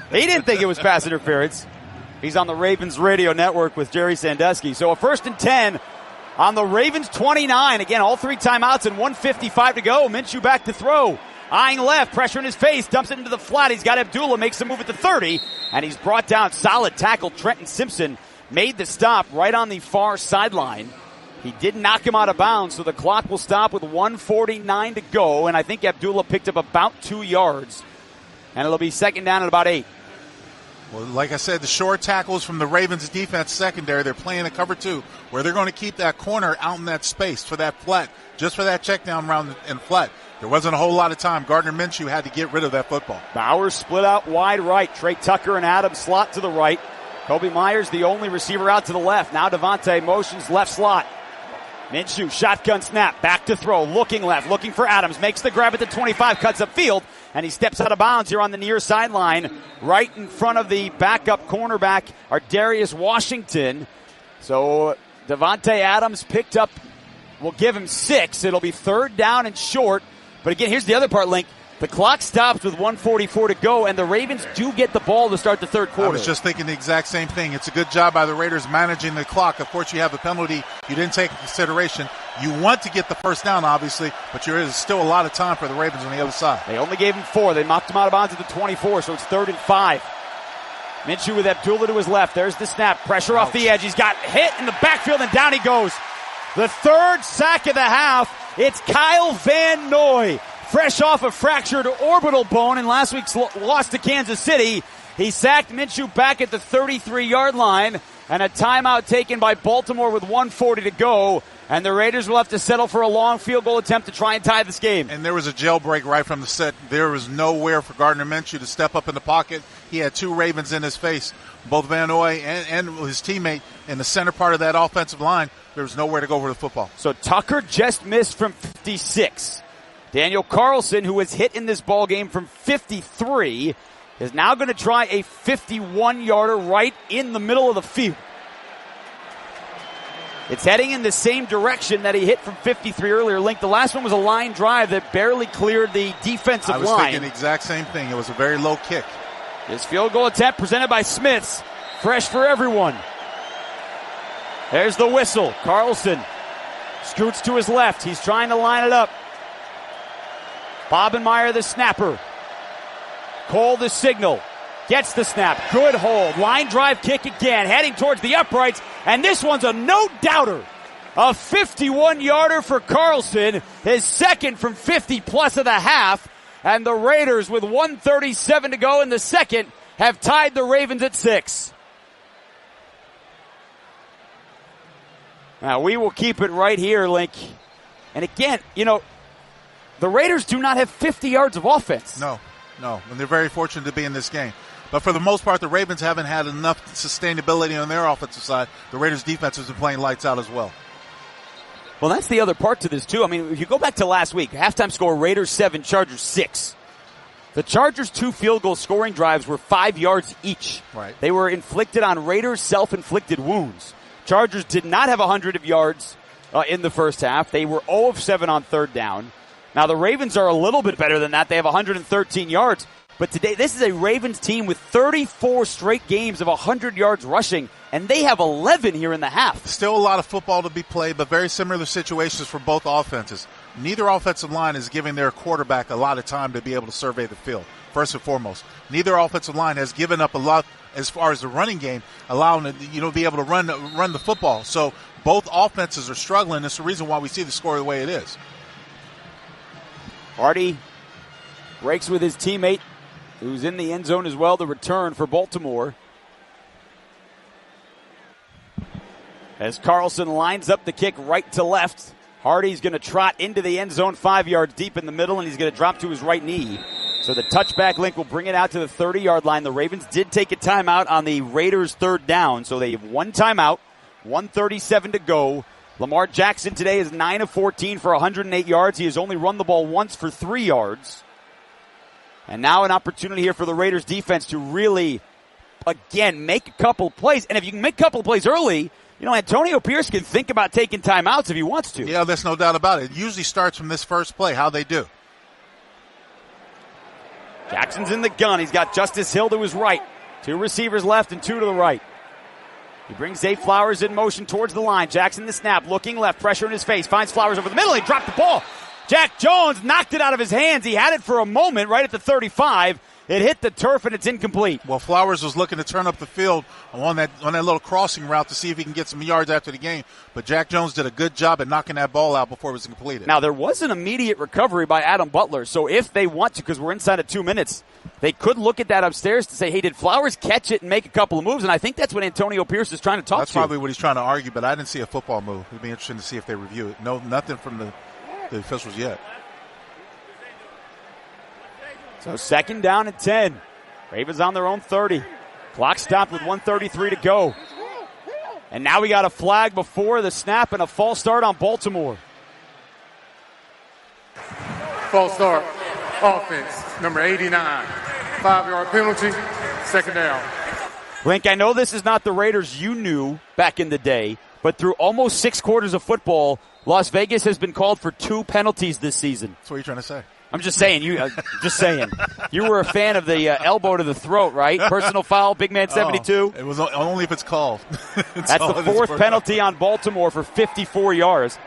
He didn't think it was pass interference. He's on the Ravens radio network with Jerry Sandusky. So a 1st and 10 on the Ravens 29. Again, all 3 timeouts and 1:55 to go. Minshew back to throw. Eyeing left, pressure in his face, dumps it into the flat. He's got Abdullah, makes the move at the 30, and he's brought down. Solid tackle. Trenton Simpson made the stop right on the far sideline. He did knock him out of bounds, so the clock will stop with 1:49 to go, and I think Abdullah picked up about 2 yards, and it'll be second down at about 8. Well, like I said, the short tackles from the Ravens defense secondary, they're playing a cover 2, where they're going to keep that corner out in that space for that flat, just for that check down round and flat. There wasn't a whole lot of time. Gardner Minshew had to get rid of that football. Bowers split out wide right. Tre Tucker and Adams slot to the right. Kobe Myers, the only receiver, out to the left. Now Devontae motions left slot. Minshew, shotgun snap, back to throw, looking left, looking for Adams, makes the grab at the 25, cuts upfield, and he steps out of bounds here on the near sideline, right in front of the backup cornerback, Darius Washington. So Devontae Adams picked up, we'll give him 6. It'll be 3rd down and short. But again, here's the other part, Link. The clock stops with 1:44 to go, and the Ravens do get the ball to start the third quarter. I was just thinking the exact same thing. It's a good job by the Raiders managing the clock. Of course, you have a penalty you didn't take into consideration. You want to get the first down, obviously, but there is still a lot of time for the Ravens on the other side. They only gave him 4. They knocked him out of bounds at the 24, so it's 3rd and 5. Minshew with Abdullah to his left. There's the snap. Pressure off the edge. He's got hit in the backfield, and down he goes. The 3rd sack of the half. It's Kyle Van Noy. Fresh off a fractured orbital bone in last week's loss to Kansas City. He sacked Minshew back at the 33-yard line, and a timeout taken by Baltimore with 1:40 to go. And the Raiders will have to settle for a long field goal attempt to try and tie this game. And there was a jailbreak right from the set. There was nowhere for Gardner Minshew to step up in the pocket. He had 2 Ravens in his face, both Van Noy and his teammate in the center part of that offensive line. There was nowhere to go for the football. So Tucker just missed from 56. Daniel Carlson, who was hit in this ball game from 53, is now going to try a 51-yarder right in the middle of the field. It's heading in the same direction that he hit from 53 earlier. Link, the last one was a line drive that barely cleared the defensive line. I was thinking the exact same thing. It was a very low kick. This field goal attempt presented by Smiths. Fresh for everyone. There's the whistle. Carlson scoots to his left. He's trying to line it up. Bobenmeyer, the snapper. Cole, the signal. Gets the snap. Good hold. Line drive kick again. Heading towards the uprights. And this one's a no-doubter. A 51-yarder for Carlson. His second from 50-plus of the half. And the Raiders, with 1:37 to go in the second, have tied the Ravens at 6. Now, we will keep it right here, Link. And again, the Raiders do not have 50 yards of offense. No. And they're very fortunate to be in this game. But for the most part, the Ravens haven't had enough sustainability on their offensive side. The Raiders' defense has been playing lights out as well. Well, that's the other part to this, too. I mean, if you go back to last week, halftime score, Raiders 7, Chargers 6. The Chargers' 2 field goal scoring drives were 5 yards each. Right. They were inflicted on Raiders' self-inflicted wounds. Chargers did not have 100 yards in the first half. They were 0 of 7 on third down. Now, the Ravens are a little bit better than that. They have 113 yards. But today, this is a Ravens team with 34 straight games of 100 yards rushing, and they have 11 here in the half. Still a lot of football to be played, but very similar situations for both offenses. Neither offensive line is giving their quarterback a lot of time to be able to survey the field, first and foremost. Neither offensive line has given up a lot as far as the running game, allowing it, to be able to run the football. So both offenses are struggling. That's the reason why we see the score the way it is. Hardy breaks with his teammate, who's in the end zone as well, the return for Baltimore. As Carlson lines up the kick right to left, Hardy's going to trot into the end zone 5 yards deep in the middle, and he's going to drop to his right knee. So the touchback, Link, will bring it out to the 30-yard line. The Ravens did take a timeout on the Raiders' third down, so they have one timeout, 1:37 to go. Lamar Jackson today is 9 of 14 for 108 yards. He has only run the ball once for 3 yards. And now an opportunity here for the Raiders defense to really, again, make a couple of plays. And if you can make a couple of plays early, Antonio Pierce can think about taking timeouts if he wants to. Yeah, there's no doubt about it. It usually starts from this first play, how they do. Jackson's in the gun. He's got Justice Hill to his right. 2 receivers left and 2 to the right. He brings Zack Flowers in motion towards the line. Jackson the snap, looking left, pressure in his face. Finds Flowers over the middle. He dropped the ball. Jack Jones knocked it out of his hands. He had it for a moment right at the 35. It hit the turf and it's incomplete. Well, Flowers was looking to turn up the field on that little crossing route to see if he can get some yards after the game. But Jack Jones did a good job at knocking that ball out before it was completed. Now, there was an immediate recovery by Adam Butler. So if they want to, because we're inside of 2 minutes, they could look at that upstairs to say, hey, did Flowers catch it and make a couple of moves? And I think that's what Antonio Pierce is trying to talk That's probably what he's trying to argue, but I didn't see a football move. It'd be interesting to see if they review it. No, nothing from the officials yet. So 2nd down and 10. Ravens on their own 30. Clock stopped with 1:33 to go. And now we got a flag before the snap and a false start on Baltimore. False start. Offense, number 89. 5-yard penalty, 2nd down. Link, I know this is not the Raiders you knew back in the day, but through almost 6 quarters of football, Las Vegas has been called for 2 penalties this season. That's what you're trying to say. I'm just saying, you were a fan of the elbow to the throat, right? Personal foul, big man 72. It was only if it's called. That's the 4th penalty on Baltimore for 54 yards.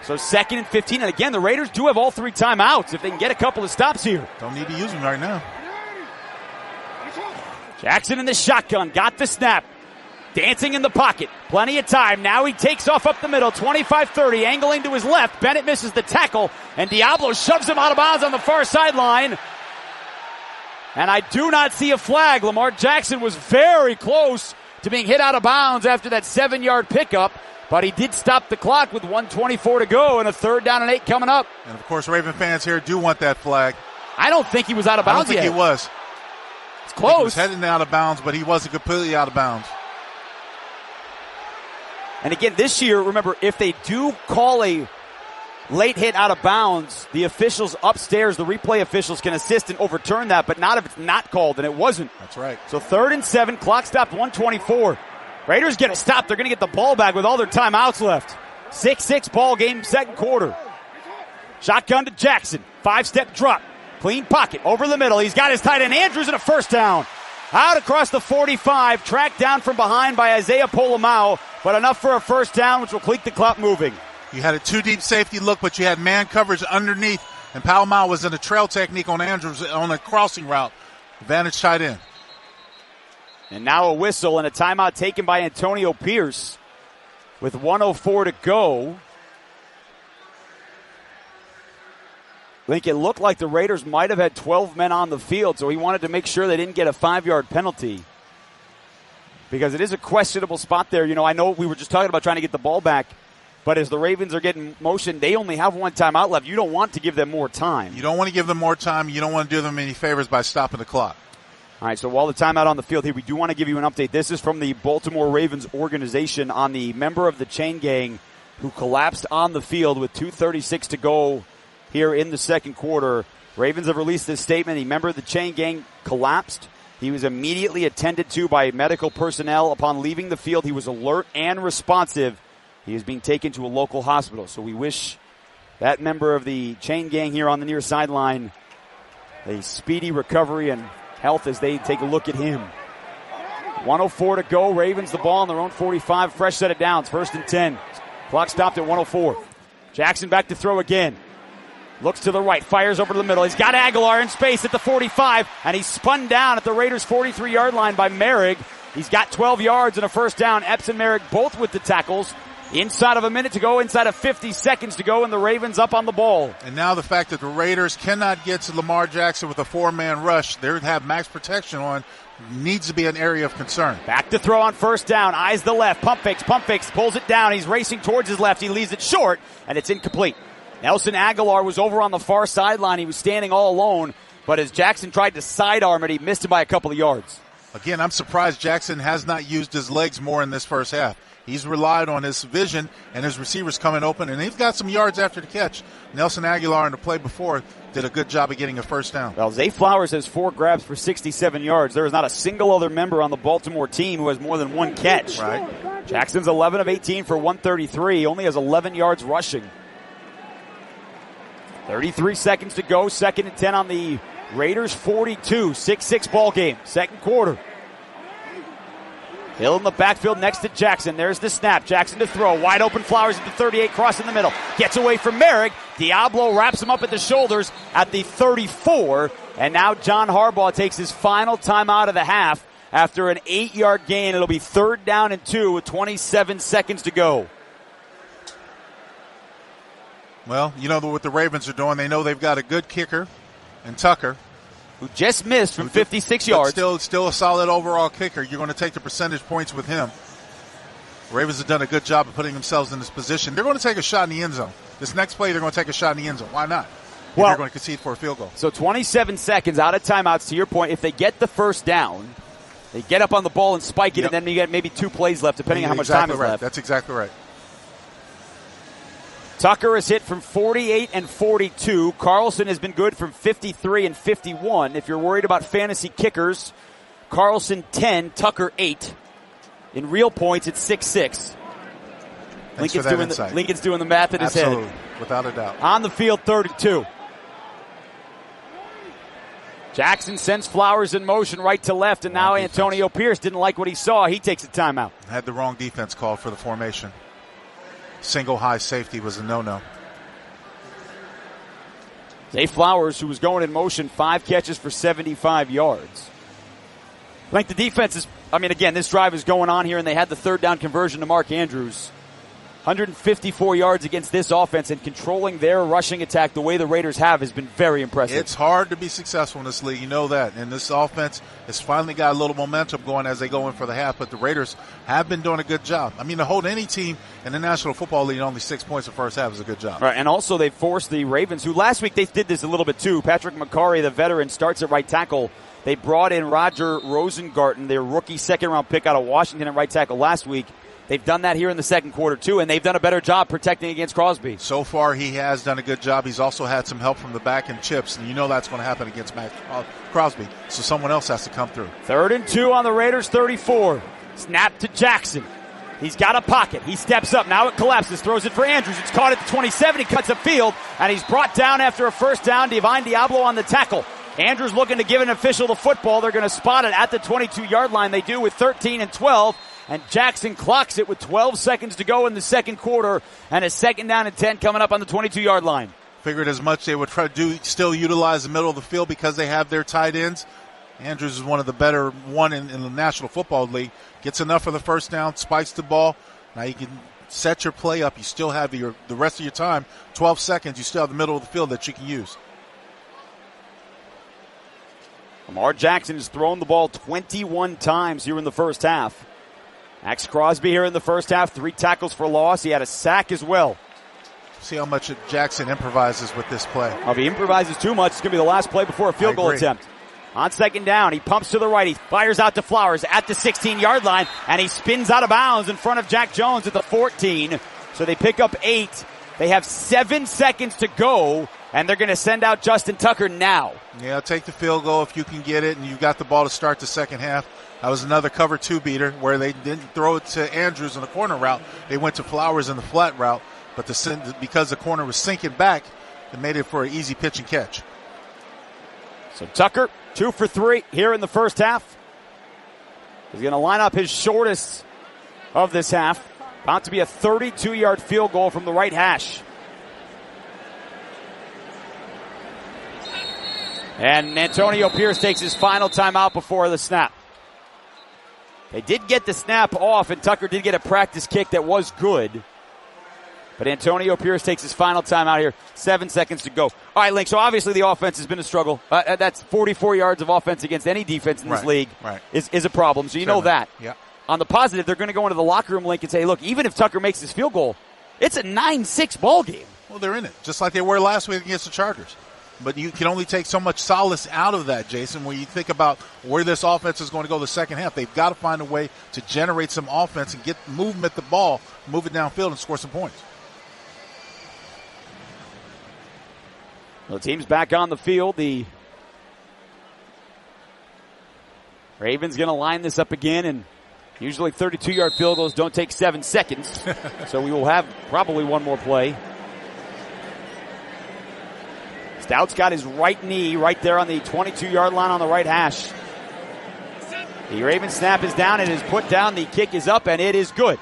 So 2nd and 15. And again, the Raiders do have all 3 timeouts if they can get a couple of stops here. Don't need to use them right now. Jackson in the shotgun, got the snap. Dancing in the pocket. Plenty of time. Now he takes off up the middle. 25-30. Angling to his left. Bennett misses the tackle. And Diablo shoves him out of bounds on the far sideline. And I do not see a flag. Lamar Jackson was very close to being hit out of bounds after that 7-yard pickup. But he did stop the clock with 1:24 to go and a 3rd down and 8 coming up. And, of course, Raven fans here do want that flag. I don't think he was out of bounds yet. I don't think he was. It's close. He was heading out of bounds, but he wasn't completely out of bounds. And again, this year, remember, if they do call a late hit out of bounds. The officials upstairs, the replay officials can assist and overturn that, but not if it's not called, and it wasn't. That's right. So 3rd and 7, clock stopped 1:24. Raiders get a stop. They're going to get the ball back with all their timeouts left. 6-6 ball game, second quarter. Shotgun to Jackson. 5-step drop. Clean pocket over the middle. He's got his tight end Andrews and a first down. Out across the 45. Tracked down from behind by Isaiah Polomau, but enough for a first down, which will keep the clock moving. You had a 2-deep safety look, but you had man coverage underneath, and Polomau was in a trail technique on Andrews on a crossing route. Advantage tight end. And now a whistle and a timeout taken by Antonio Pierce with 1:04 to go. I think it looked like the Raiders might have had 12 men on the field, so he wanted to make sure they didn't get a 5-yard penalty. Because it is a questionable spot there. You know, I know we were just talking about trying to get the ball back, but as the Ravens are getting motion, they only have one timeout left. You don't want to give them more time. You don't want to give them more time. You don't want to do them any favors by stopping the clock. All right, so while the timeout on the field here, we do want to give you an update. This is from the Baltimore Ravens organization on the member of the chain gang who collapsed on the field with 2:36 to go here in the second quarter. Ravens have released this statement. A member of the chain gang collapsed. He was immediately attended to by medical personnel. Upon leaving the field, he was alert and responsive. He is being taken to a local hospital. So we wish that member of the chain gang here on the near sideline a speedy recovery and health as they take a look at him. 1:04 to go. Ravens the ball on their own 45. Fresh set of downs. 1st and 10. Clock stopped at 1:04. Jackson back to throw again. Looks to the right, fires over to the middle. He's got Aguilar in space at the 45, and he's spun down at the Raiders' 43-yard line by Merrick. He's got 12 yards and a first down. Epps and Merrick both with the tackles. Inside of a minute to go, inside of 50 seconds to go, and the Ravens up on the ball. And now the fact that the Raiders cannot get to Lamar Jackson with a 4-man rush, they have max protection on, needs to be an area of concern. Back to throw on first down, eyes the left, pump fakes, pulls it down. He's racing towards his left. He leaves it short, and it's incomplete. Nelson Aguilar was over on the far sideline. He was standing all alone, but as Jackson tried to sidearm it, he missed him by a couple of yards. Again, I'm surprised Jackson has not used his legs more in this first half. He's relied on his vision and his receivers coming open, and he's got some yards after the catch. Nelson Aguilar in the play before did a good job of getting a first down. Well, Zack Flowers has 4 grabs for 67 yards. There is not a single other member on the Baltimore team who has more than 1 catch. Right. Jackson's 11 of 18 for 133. He only has 11 yards rushing. 33 seconds to go. 2nd and 10 on the Raiders 42. 6-6 ball game. Second quarter. Hill in the backfield next to Jackson. There's the snap. Jackson to throw. Wide open Flowers at the 38, cross in the middle. Gets away from Merrick. Diablo wraps him up at the shoulders at the 34. And now John Harbaugh takes his final timeout of the half. After an 8-yard gain, it'll be 3rd down and 2 with 27 seconds to go. Well, you know what the Ravens are doing. They know they've got a good kicker in Tucker, who just missed from 56 yards. Still a solid overall kicker. You're going to take the percentage points with him. The Ravens have done a good job of putting themselves in this position. They're going to take a shot in the end zone. This next play, they're going to take a shot in the end zone. Why not? Well, they're going to concede for a field goal. So 27 seconds out of timeouts. To your point, if they get the first down, they get up on the ball and spike it, and then you get maybe 2 plays left, depending on how much time is left. That's exactly right. Tucker has hit from 48 and 42. Carlson has been good from 53 and 51. If you're worried about fantasy kickers, Carlson 10, Tucker 8. In real points, it's 6-6. Lincoln's doing the math in his head. Absolutely, without a doubt. On the field, 32. Jackson sends Flowers in motion right to left, and now Antonio Pierce didn't like what he saw. He takes a timeout. Had the wrong defense called for the formation. Single high safety was a no-no. Zack Flowers, who was going in motion, 5 catches for 75 yards. I think the defense is, again, this drive is going on here, and they had the 3rd down conversion to Mark Andrews. 154 yards against this offense, and controlling their rushing attack the way the Raiders have has been very impressive. It's hard to be successful in this league. You know that. And this offense has finally got a little momentum going as they go in for the half, but the Raiders have been doing a good job. To hold any team in the National Football League only 6 points the first half is a good job. Right, and also they forced the Ravens, who last week they did this a little bit too. Patrick McCarry, the veteran, starts at right tackle. They brought in Roger Rosengarten, their rookie 2nd-round pick out of Washington at right tackle last week. They've done that here in the second quarter, too, and they've done a better job protecting against Crosby. So far, he has done a good job. He's also had some help from the back and chips, and you know that's going to happen against Max Crosby, so someone else has to come through. 3rd and 2 on the Raiders' 34. Snap to Jackson. He's got a pocket. He steps up. Now it collapses. Throws it for Andrews. It's caught at the 27. He cuts upfield, and he's brought down after a first down. Divine Diablo on the tackle. Andrews looking to give an official the football. They're going to spot it at the 22-yard line. They do with 13 and 12. And Jackson clocks it with 12 seconds to go in the second quarter. And a 2nd down and 10 coming up on the 22-yard line. Figured as much they would try to still utilize the middle of the field because they have their tight ends. Andrews is one of the better in the National Football League. Gets enough for the first down, spikes the ball. Now you can set your play up. You still have the rest of your time, 12 seconds. You still have the middle of the field that you can use. Lamar Jackson has thrown the ball 21 times here in the first half. Max Crosby here in the first half, 3 tackles for loss. He had a sack as well. See how much Jackson improvises with this play. If he improvises too much, it's going to be the last play before a field goal attempt. On 2nd down, he pumps to the right. He fires out to Flowers at the 16-yard line, and he spins out of bounds in front of Jack Jones at the 14. So they pick up 8. They have 7 seconds to go, and they're going to send out Justin Tucker now. Yeah, take the field goal if you can get it, and you've got the ball to start the second half. That was another cover 2 beater where they didn't throw it to Andrews in the corner route. They went to Flowers in the flat route, but because the corner was sinking back, it made it for an easy pitch and catch. So Tucker, 2 for 3 here in the first half. He's going to line up his shortest of this half. About to be a 32-yard field goal from the right hash. And Antonio Pierce takes his final timeout before the snap. They did get the snap off, and Tucker did get a practice kick that was good. But Antonio Pierce takes his final timeout here. 7 seconds to go. All right, Link, so obviously the offense has been a struggle. That's 44 yards of offense against any defense in this league is a problem, so you know that. Yeah. On the positive, they're going to go into the locker room, Link, and say, look, even if Tucker makes this field goal, it's a 9-6 ball game. Well, they're in it, just like they were last week against the Chargers. But you can only take so much solace out of that, Jason, when you think about where this offense is going to go the second half. They've got to find a way to generate some offense and get movement at the ball, move it downfield, and score some points. Well, the team's back on the field. The Ravens going to line this up again, and usually 32-yard field goals don't take 7 seconds. So we will have probably one more play. Stout's got his right knee right there on the 22-yard line on the right hash. The Ravens snap is down. It is put down. The kick is up, and it is good.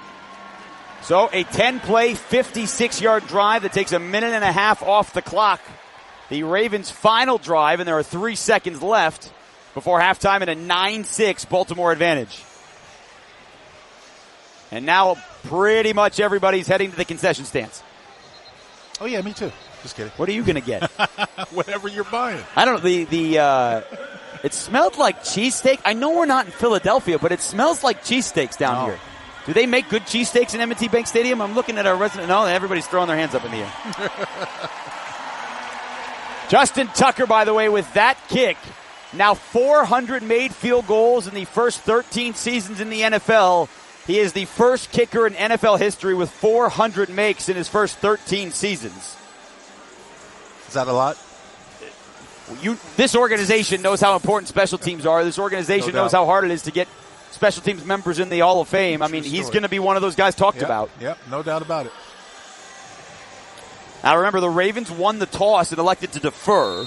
So a 10-play, 56-yard drive that takes a minute and a half off the clock. The Ravens' final drive, and there are 3 seconds left before halftime, and a 9-6 Baltimore advantage. And now pretty much everybody's heading to the concession stands. Oh, yeah, me too. Just kidding. What are you going to get? Whatever you're buying. I don't know. It smelled like cheesesteak. I know we're not in Philadelphia, but it smells like cheesesteaks down here. Do they make good cheesesteaks in M&T Bank Stadium? I'm looking at our resident. No, everybody's throwing their hands up in the air. Justin Tucker, by the way, with that kick, now 400 made field goals in the first 13 seasons in the NFL. He is the first kicker in NFL history with 400 makes in his first 13 seasons. Is that a lot? This organization knows how important special teams are. This organization knows how hard it is to get special teams members in the Hall of Fame. I mean, he's going to be one of those guys talked about. Yep, no doubt about it. Now remember, the Ravens won the toss and elected to defer.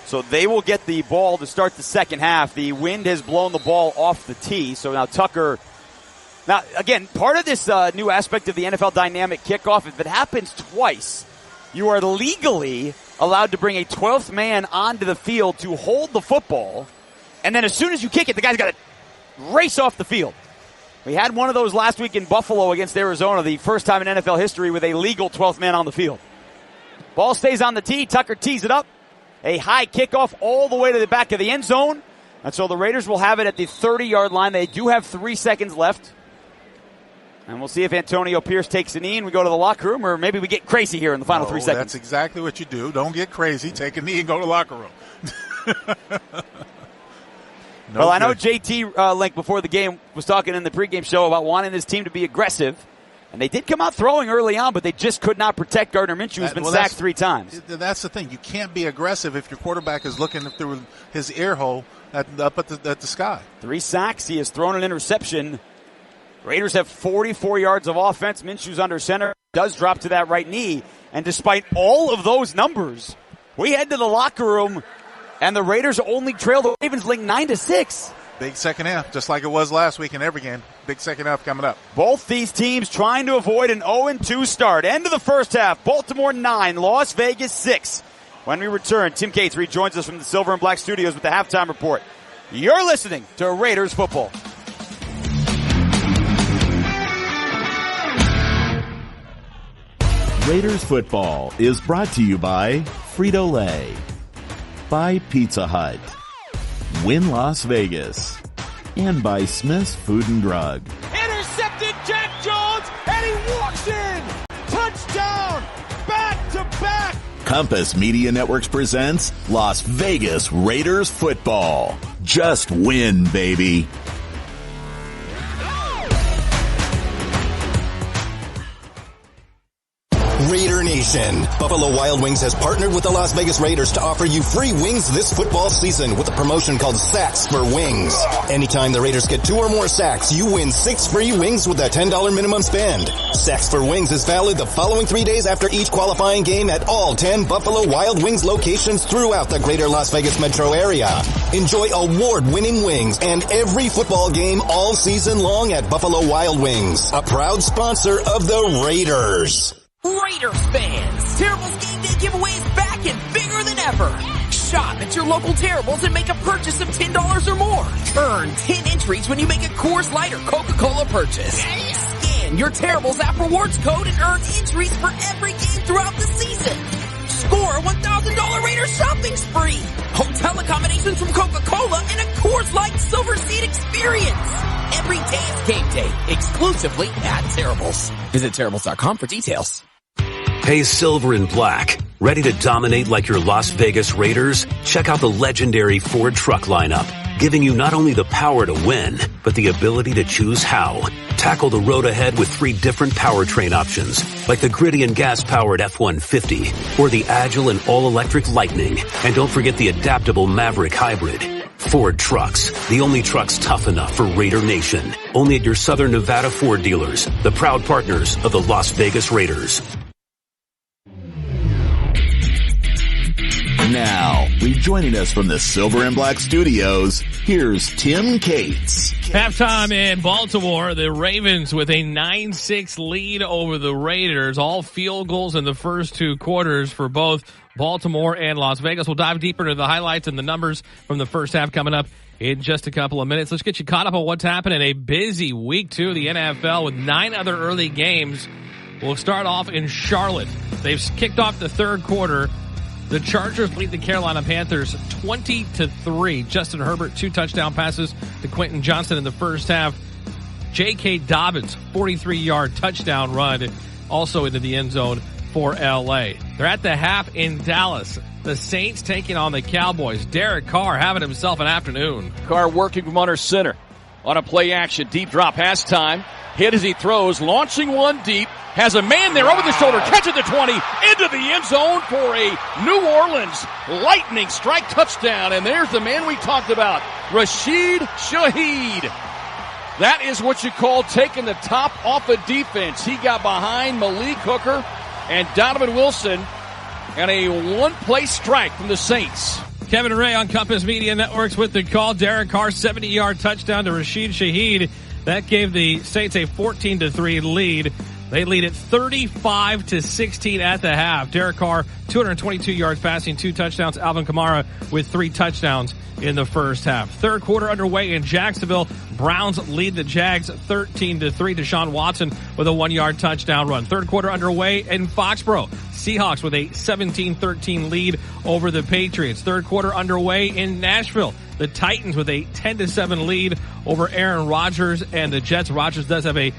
So they will get the ball to start the second half. The wind has blown the ball off the tee. So now Tucker. Now, again, part of this new aspect of the NFL dynamic kickoff, if it happens twice, you are legally allowed to bring a 12th man onto the field to hold the football. And then as soon as you kick it, the guy's got to race off the field. We had one of those last week in Buffalo against Arizona, the first time in NFL history with a legal 12th man on the field. Ball stays on the tee. Tucker tees it up. A high kickoff all the way to the back of the end zone. And so the Raiders will have it at the 30-yard line. They do have 3 seconds left. And we'll see if Antonio Pierce takes a knee and we go to the locker room, or maybe we get crazy here in the final 3 seconds. That's exactly what you do. Don't get crazy. Take a knee and go to the locker room. Well, I know JT Link before the game was talking in the pregame show about wanting this team to be aggressive. And they did come out throwing early on, but they just could not protect Gardner Minshew, who's been sacked 3 times. That's the thing. You can't be aggressive if your quarterback is looking through his ear hole up at the sky. 3 sacks. He has thrown an interception. Raiders have 44 yards of offense. Minshew's under center. Does drop to that right knee. And despite all of those numbers, we head to the locker room, and the Raiders only trail the Ravens Link 9-6. Big second half, just like it was last week in every game. Big second half coming up. Both these teams trying to avoid an 0-2 start. End of the first half. Baltimore 9, Las Vegas 6. When we return, Tim Cates rejoins us from the Silver and Black Studios with the halftime report. You're listening to Raiders football. Raiders football is brought to you by Frito-Lay, by Pizza Hut, Win Las Vegas, and by Smith's Food and Drug. Intercepted Jack Jones, and he walks in. Touchdown, back to back. Compass Media Networks presents Las Vegas Raiders football. Just win, baby. Raider Nation. Buffalo Wild Wings has partnered with the Las Vegas Raiders to offer you free wings this football season with a promotion called Sacks for Wings. Anytime the Raiders get 2 or more sacks, you win 6 free wings with a $10 minimum spend. Sacks for Wings is valid the following 3 days after each qualifying game at all 10 Buffalo Wild Wings locations throughout the greater Las Vegas metro area. Enjoy award-winning wings and every football game all season long at Buffalo Wild Wings, a proud sponsor of the Raiders. Raiders fans, Terrible's Game Day giveaway is back and bigger than ever. Shop at your local Terrible's and make a purchase of $10 or more. Earn 10 entries when you make a Coors Light or Coca-Cola purchase. Scan your Terrible's app rewards code and earn entries for every game throughout the season. Score a $1,000 Raiders shopping spree. Hotel accommodations from Coca-Cola and a Coors Light Silver Seat experience. Every day is game day, exclusively at Terrible's. Visit Terrible's.com for details. Hey, Silver and Black. Ready to dominate like your Las Vegas Raiders? Check out the legendary Ford truck lineup, giving you not only the power to win, but the ability to choose how. Tackle the road ahead with 3 different powertrain options, like the gritty and gas-powered F-150, or the agile and all-electric Lightning. And don't forget the adaptable Maverick Hybrid. Ford Trucks, the only trucks tough enough for Raider Nation. Only at your Southern Nevada Ford dealers, the proud partners of the Las Vegas Raiders. Now, rejoining us from the Silver and Black Studios, here's Tim Cates. Halftime in Baltimore, the Ravens with a 9-6 lead over the Raiders. All field goals in the first 2 quarters for both Baltimore and Las Vegas. We'll dive deeper into the highlights and the numbers from the first half coming up in just a couple of minutes. Let's get you caught up on what's happening. A busy week 2 of the NFL with 9 other early games. We'll start off in Charlotte. They've kicked off the third quarter. The Chargers lead the Carolina Panthers 20-3. Justin Herbert, 2 touchdown passes to Quentin Johnson in the first half. J.K. Dobbins, 43-yard touchdown run, also into the end zone for L.A. They're at the half in Dallas. The Saints taking on the Cowboys. Derek Carr having himself an afternoon. Carr working from under center on a play action. Deep drop, has time. Hit as he throws, launching one deep. Has a man there over the shoulder, catches the 20, into the end zone for a New Orleans lightning strike touchdown. And there's the man we talked about, Rashid Shaheed. That is what you call taking the top off a defense. He got behind Malik Hooker and Donovan Wilson, and a one-play strike from the Saints. Kevin Ray on Compass Media Networks with the call. Derek Carr, 70-yard touchdown to Rashid Shaheed. That gave the Saints a 14-3 lead. They lead it 35-16 at the half. Derek Carr, 222 yards passing, 2 touchdowns. Alvin Kamara with 3 touchdowns in the first half. Third quarter underway in Jacksonville. Browns lead the Jags 13-3. Deshaun Watson with a 1-yard touchdown run. Third quarter underway in Foxborough. Seahawks with a 17-13 lead over the Patriots. Third quarter underway in Nashville. The Titans with a 10-7 lead over Aaron Rodgers and the Jets. Rodgers does have a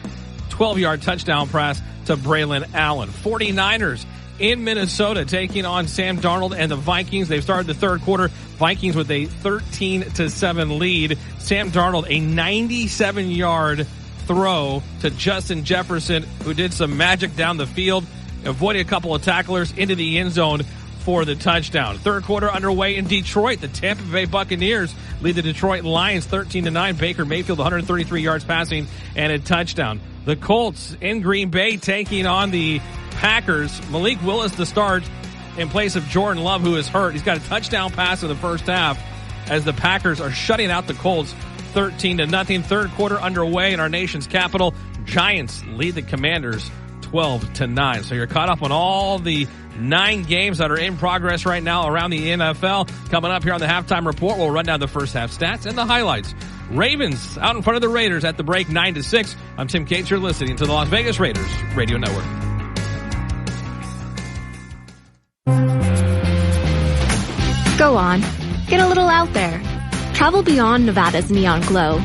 12-yard touchdown pass to Braylon Allen. 49ers in Minnesota, taking on Sam Darnold and the Vikings. They've started the third quarter. Vikings with a 13-7 lead. Sam Darnold, a 97-yard throw to Justin Jefferson, who did some magic down the field, avoided a couple of tacklers into the end zone for the touchdown. Third quarter underway in Detroit. The Tampa Bay Buccaneers lead the Detroit Lions 13-9. Baker Mayfield 133 yards passing and a touchdown. The Colts in Green Bay taking on the Packers. Malik Willis the start in place of Jordan Love, who is hurt. He's got a touchdown pass in the first half as the Packers are shutting out the Colts 13-0. Third quarter underway in our nation's capital. Giants lead the Commanders 12-9. So you're caught up on all the 9 games that are in progress right now around the NFL. Coming up here on the Halftime Report, we'll run down the first half stats and the highlights. Ravens out in front of the Raiders at the break 9-6. I'm Tim Cates. You're listening to the Las Vegas Raiders Radio Network. Go on. Get a little out there. Travel beyond Nevada's neon glow.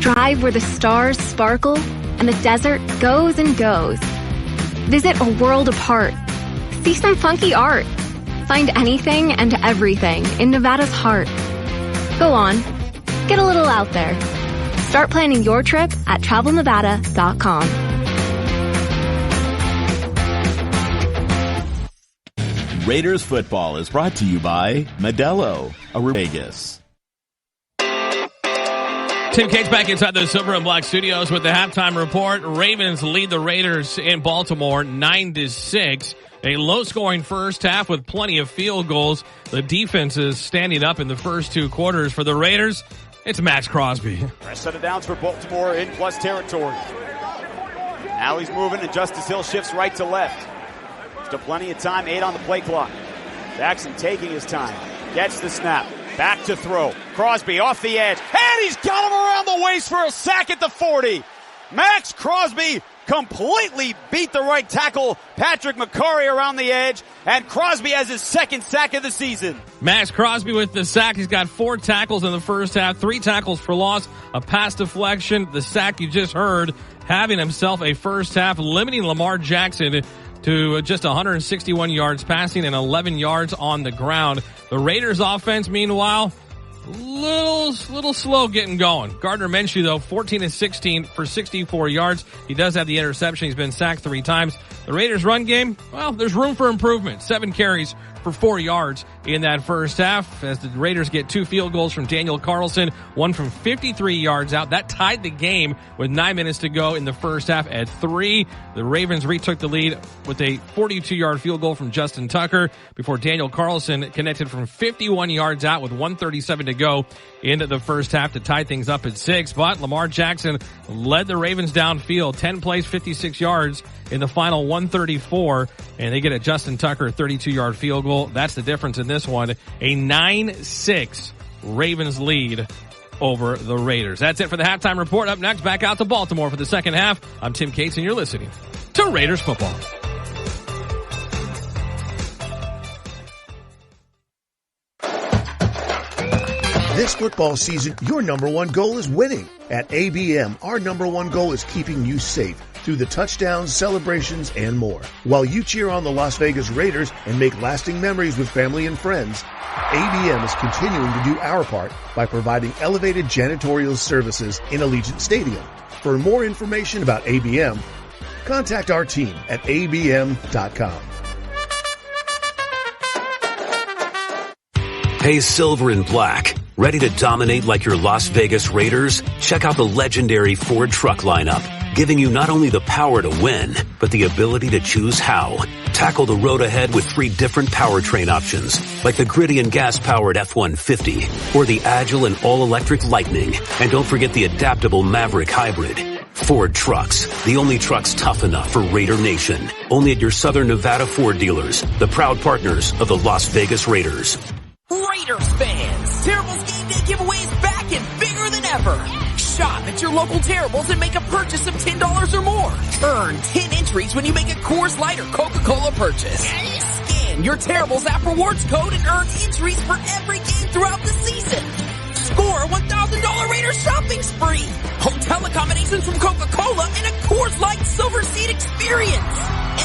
Drive where the stars sparkle and the desert goes and goes. Visit a world apart. See some funky art. Find anything and everything in Nevada's heart. Go on. Get a little out there. Start planning your trip at travelnevada.com. Raiders football is brought to you by Modelo, Vegas. Tim Cates back inside the Silver and Black studios with the Halftime Report. Ravens lead the Raiders in Baltimore 9-6. A low-scoring first half with plenty of field goals. The defense is standing up in the first 2 quarters. For the Raiders, it's Max Crosby. Set it down for Baltimore in plus territory. Now he's moving, and Justice Hill shifts right to left. Still plenty of time, 8 on the play clock. Jackson taking his time. Gets the snap. Back to throw. Crosby off the edge. And he's got him around the waist for a sack at the 40. Max Crosby completely beat the right tackle, Patrick McCurry, around the edge, and Crosby has his second sack of the season. Max Crosby with the sack. He's got 4 tackles in the first half, 3 tackles for loss, a pass deflection, the sack you just heard, having himself a first half, limiting Lamar Jackson to just 161 yards passing and 11 yards on the ground. The Raiders offense, meanwhile, little slow getting going. Gardner Minshew, though, 14-16 for 64 yards. He does have the interception. He's been sacked 3 times. The Raiders' run game, well, there's room for improvement. 7 carries for 4 yards in that first half as the Raiders get 2 field goals from Daniel Carlson, one from 53 yards out. That tied the game with 9 minutes to go in the first half at 3. The Ravens retook the lead with a 42-yard field goal from Justin Tucker before Daniel Carlson connected from 51 yards out with 1:37 to go into the first half to tie things up at 6. But Lamar Jackson led the Ravens downfield, 10 plays, 56 yards in the final 134, and they get a Justin Tucker 32-yard field goal. That's the difference in this one. A 9-6 Ravens lead over the Raiders. That's it for the Halftime Report. Up next, back out to Baltimore for the second half. I'm Tim Cates, and you're listening to Raiders Football. This football season, your number one goal is winning. At ABM, our number one goal is keeping you safe through the touchdowns, celebrations, and more. While you cheer on the Las Vegas Raiders and make lasting memories with family and friends, ABM is continuing to do our part by providing elevated janitorial services in Allegiant Stadium. For more information about ABM, contact our team at abm.com. Hey, Silver and Black. Ready to dominate like your Las Vegas Raiders? Check out the legendary Ford truck lineup, giving you not only the power to win, but the ability to choose how. Tackle the road ahead with 3 different powertrain options, like the gritty and gas-powered F-150, or the agile and all-electric Lightning. And don't forget the adaptable Maverick Hybrid. Ford Trucks, the only trucks tough enough for Raider Nation. Only at your Southern Nevada Ford dealers, the proud partners of the Las Vegas Raiders. Raiders fans, Terrible's Game Day giveaway is back and bigger than ever. Shop at your local Terrible's and make a purchase of $10 or more. Earn 10 entries when you make a Coors Light or Coca-Cola purchase. Scan your Terrible's app rewards code and earn entries for every game throughout the season. Score a $1,000 Raiders shopping spree. Hotel accommodations from Coca-Cola and a Coors Light Silver Seat experience.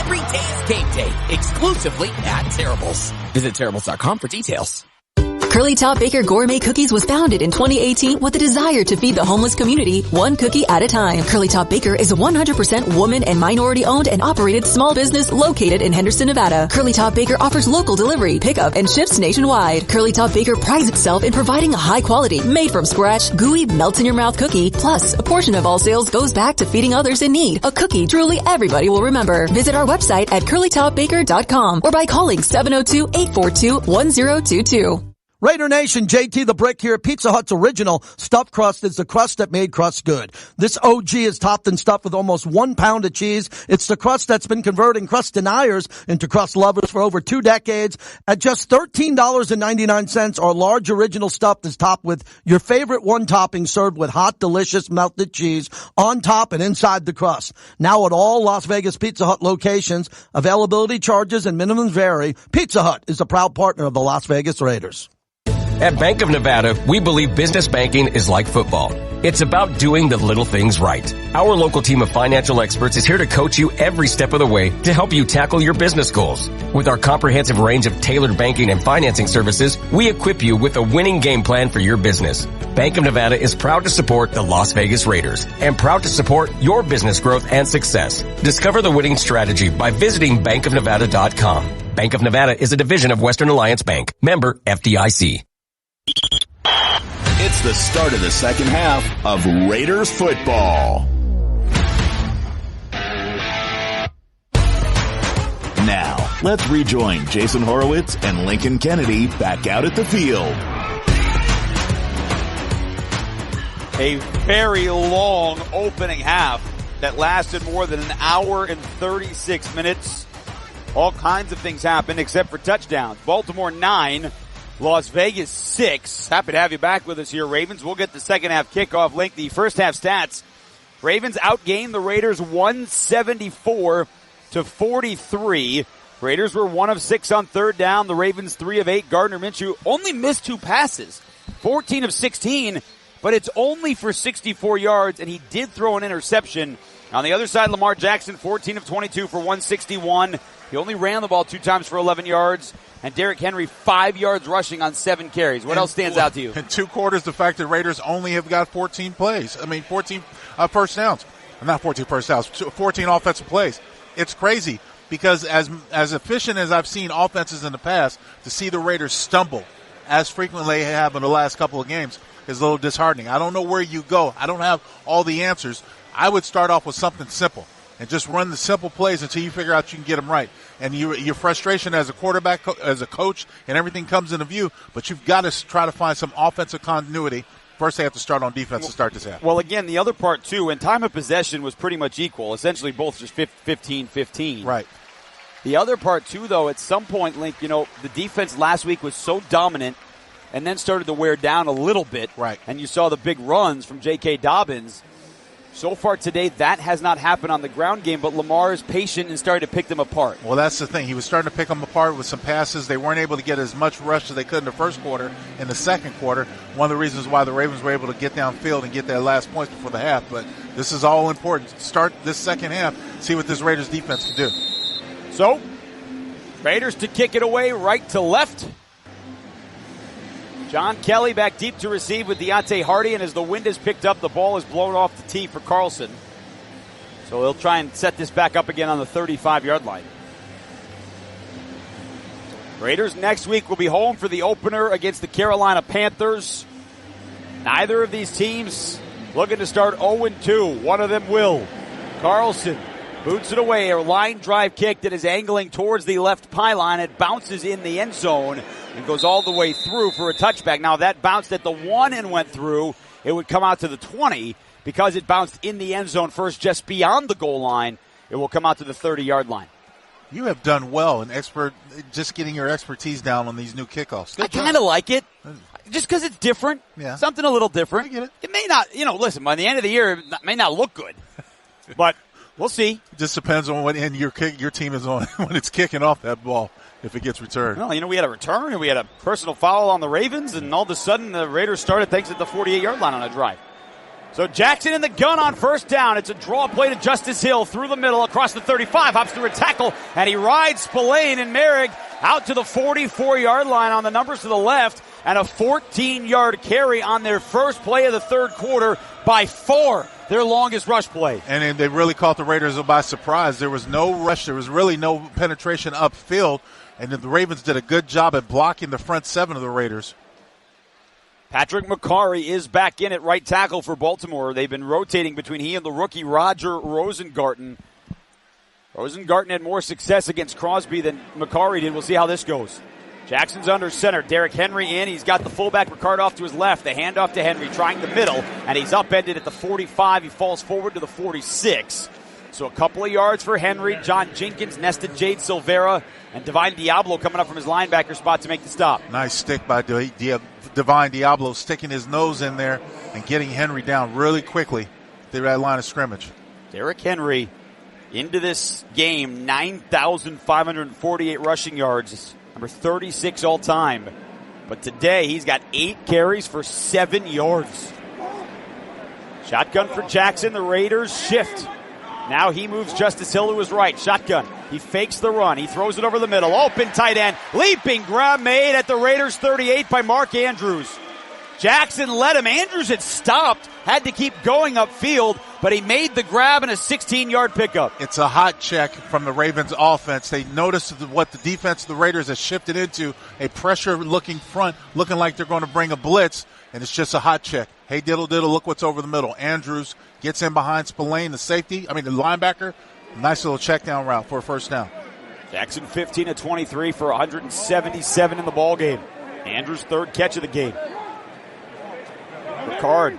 every day is game day, exclusively at Terrible's. Visit Terrible's.com for details. Curly Top Baker Gourmet Cookies was founded in 2018 with the desire to feed the homeless community one cookie at a time. Curly Top Baker is a 100% woman and minority-owned and operated small business located in Henderson, Nevada. Curly Top Baker offers local delivery, pickup, and ships nationwide. Curly Top Baker prides itself in providing a high-quality, made-from-scratch, gooey, melts-in-your-mouth cookie. Plus, a portion of all sales goes back to feeding others in need. A cookie truly everybody will remember. Visit our website at curlytopbaker.com or by calling 702-842-1022. Raider Nation, JT the Brick here. Pizza Hut's original stuffed crust is the crust that made crust good. This OG is topped and stuffed with almost 1 pound of cheese. It's the crust that's been converting crust deniers into crust lovers for over 2 decades. At just $13.99, our large original stuffed is topped with your favorite one topping served with hot, delicious melted cheese on top and inside the crust. Now at all Las Vegas Pizza Hut locations, availability charges and minimums vary. Pizza Hut is a proud partner of the Las Vegas Raiders. At Bank of Nevada, we believe business banking is like football. It's about doing the little things right. Our local team of financial experts is here to coach you every step of the way to help you tackle your business goals. With our comprehensive range of tailored banking and financing services, we equip you with a winning game plan for your business. Bank of Nevada is proud to support the Las Vegas Raiders and proud to support your business growth and success. Discover the winning strategy by visiting bankofnevada.com. Bank of Nevada is a division of Western Alliance Bank. Member FDIC. It's the start of the second half of Raiders football. Now, let's rejoin Jason Horowitz and Lincoln Kennedy back out at the field. A very long opening half that lasted more than an hour and 36 minutes. All kinds of things happened except for touchdowns. Baltimore 9. Las Vegas 6. Happy to have you back with us here, Ravens. We'll get the second half kickoff link. The first half stats. Ravens outgained the Raiders 174-43. Raiders were 1 of 6 on third down. The Ravens 3 of 8. Gardner Minshew only missed 2 passes. 14 of 16, but it's only for 64 yards, and he did throw an interception. On the other side, Lamar Jackson, 14 of 22 for 161. He only ran the ball 2 times for 11 yards. And Derrick Henry, 5 yards rushing on 7 carries. What else stands out to you? In 2 quarters, the fact that Raiders only have got 14 plays. 14 first downs. Not 14 first downs, 14 offensive plays. It's crazy because as efficient as I've seen offenses in the past, to see the Raiders stumble as frequently they have in the last couple of games is a little disheartening. I don't know where you go. I don't have all the answers. I would start off with something simple and just run the simple plays until you figure out you can get them right. And your frustration as a quarterback, as a coach, and everything comes into view, but you've got to try to find some offensive continuity. First, they have to start on defense to start this half. Well, again, the other part, too, and time of possession was pretty much equal, essentially both just 15-15. Right. The other part, too, though, at some point, Link, the defense last week was so dominant and then started to wear down a little bit. Right. And you saw the big runs from J.K. Dobbins. So far today, that has not happened on the ground game, but Lamar is patient and starting to pick them apart. Well, that's the thing. He was starting to pick them apart with some passes. They weren't able to get as much rush as they could in the first quarter. In the second quarter, one of the reasons why the Ravens were able to get downfield and get their last points before the half. But this is all important. Start this second half, see what this Raiders defense can do. So, Raiders to kick it away right to left. John Kelly back deep to receive with Deontay Hardy, and as the wind is picked up, the ball is blown off the tee for Carlson. So he'll try and set this back up again on the 35-yard line. Raiders next week will be home for the opener against the Carolina Panthers. Neither of these teams looking to start 0-2. One of them will. Carlson boots it away. A line drive kick that is angling towards the left pylon. It bounces in the end zone and goes all the way through for a touchback. Now, if that bounced at the 1 and went through, it would come out to the 20. Because it bounced in the end zone first just beyond the goal line, it will come out to the 30-yard line. You have done well in just getting your expertise down on these new kickoffs. I kind of like it. Just because it's different. Yeah. Something a little different. I get it. It may not, listen, by the end of the year, it may not look good. But we'll see. It just depends on what end your team is on when it's kicking off that ball, if it gets returned. Well, we had a return and we had a personal foul on the Ravens, and all of a sudden the Raiders started things at the 48-yard line on a drive. So Jackson in the gun on first down. It's a draw play to Justice Hill through the middle across the 35. Hops through a tackle, and he rides Spillane and Merrick out to the 44-yard line on the numbers to the left, and a 14-yard carry on their first play of the third quarter by 4. Their longest rush play. And they really caught the Raiders by surprise. There was no rush. There was really no penetration upfield. And the Ravens did a good job at blocking the front 7 of the Raiders. Patrick McCarry is back in at right tackle for Baltimore. They've been rotating between he and the rookie Roger Rosengarten. Rosengarten had more success against Crosby than McCarry did. We'll see how this goes. Jackson's under center. Derrick Henry in. He's got the fullback Ricard off to his left. The handoff to Henry, trying the middle, and he's upended at the 45. He falls forward to the 46. So a couple of yards for Henry. John Jenkins nested Jade Silvera, and Divine Diablo coming up from his linebacker spot to make the stop. Nice stick by Divine Diablo, sticking his nose in there and getting Henry down really quickly through that line of scrimmage. Derrick Henry into this game, 9,548 rushing yards. Number 36 all time. But today he's got 8 carries for 7 yards. Shotgun for Jackson. The Raiders shift. Now he moves Justice Hill to his right. Shotgun. He fakes the run. He throws it over the middle. Open tight end. Leaping grab made at the Raiders 38 by Mark Andrews. Jackson led him. Andrews had stopped, had to keep going upfield, but he made the grab and a 16-yard pickup. It's a hot check from the Ravens offense. They noticed what the defense of the Raiders has shifted into, a pressure-looking front, looking like they're going to bring a blitz, and it's just a hot check. Hey, diddle, look what's over the middle. Andrews gets in behind Spillane, the linebacker. Nice little check down route for a first down. Jackson 15 of 23 for 177 in the ball game. Andrews' third catch of the game. Ricard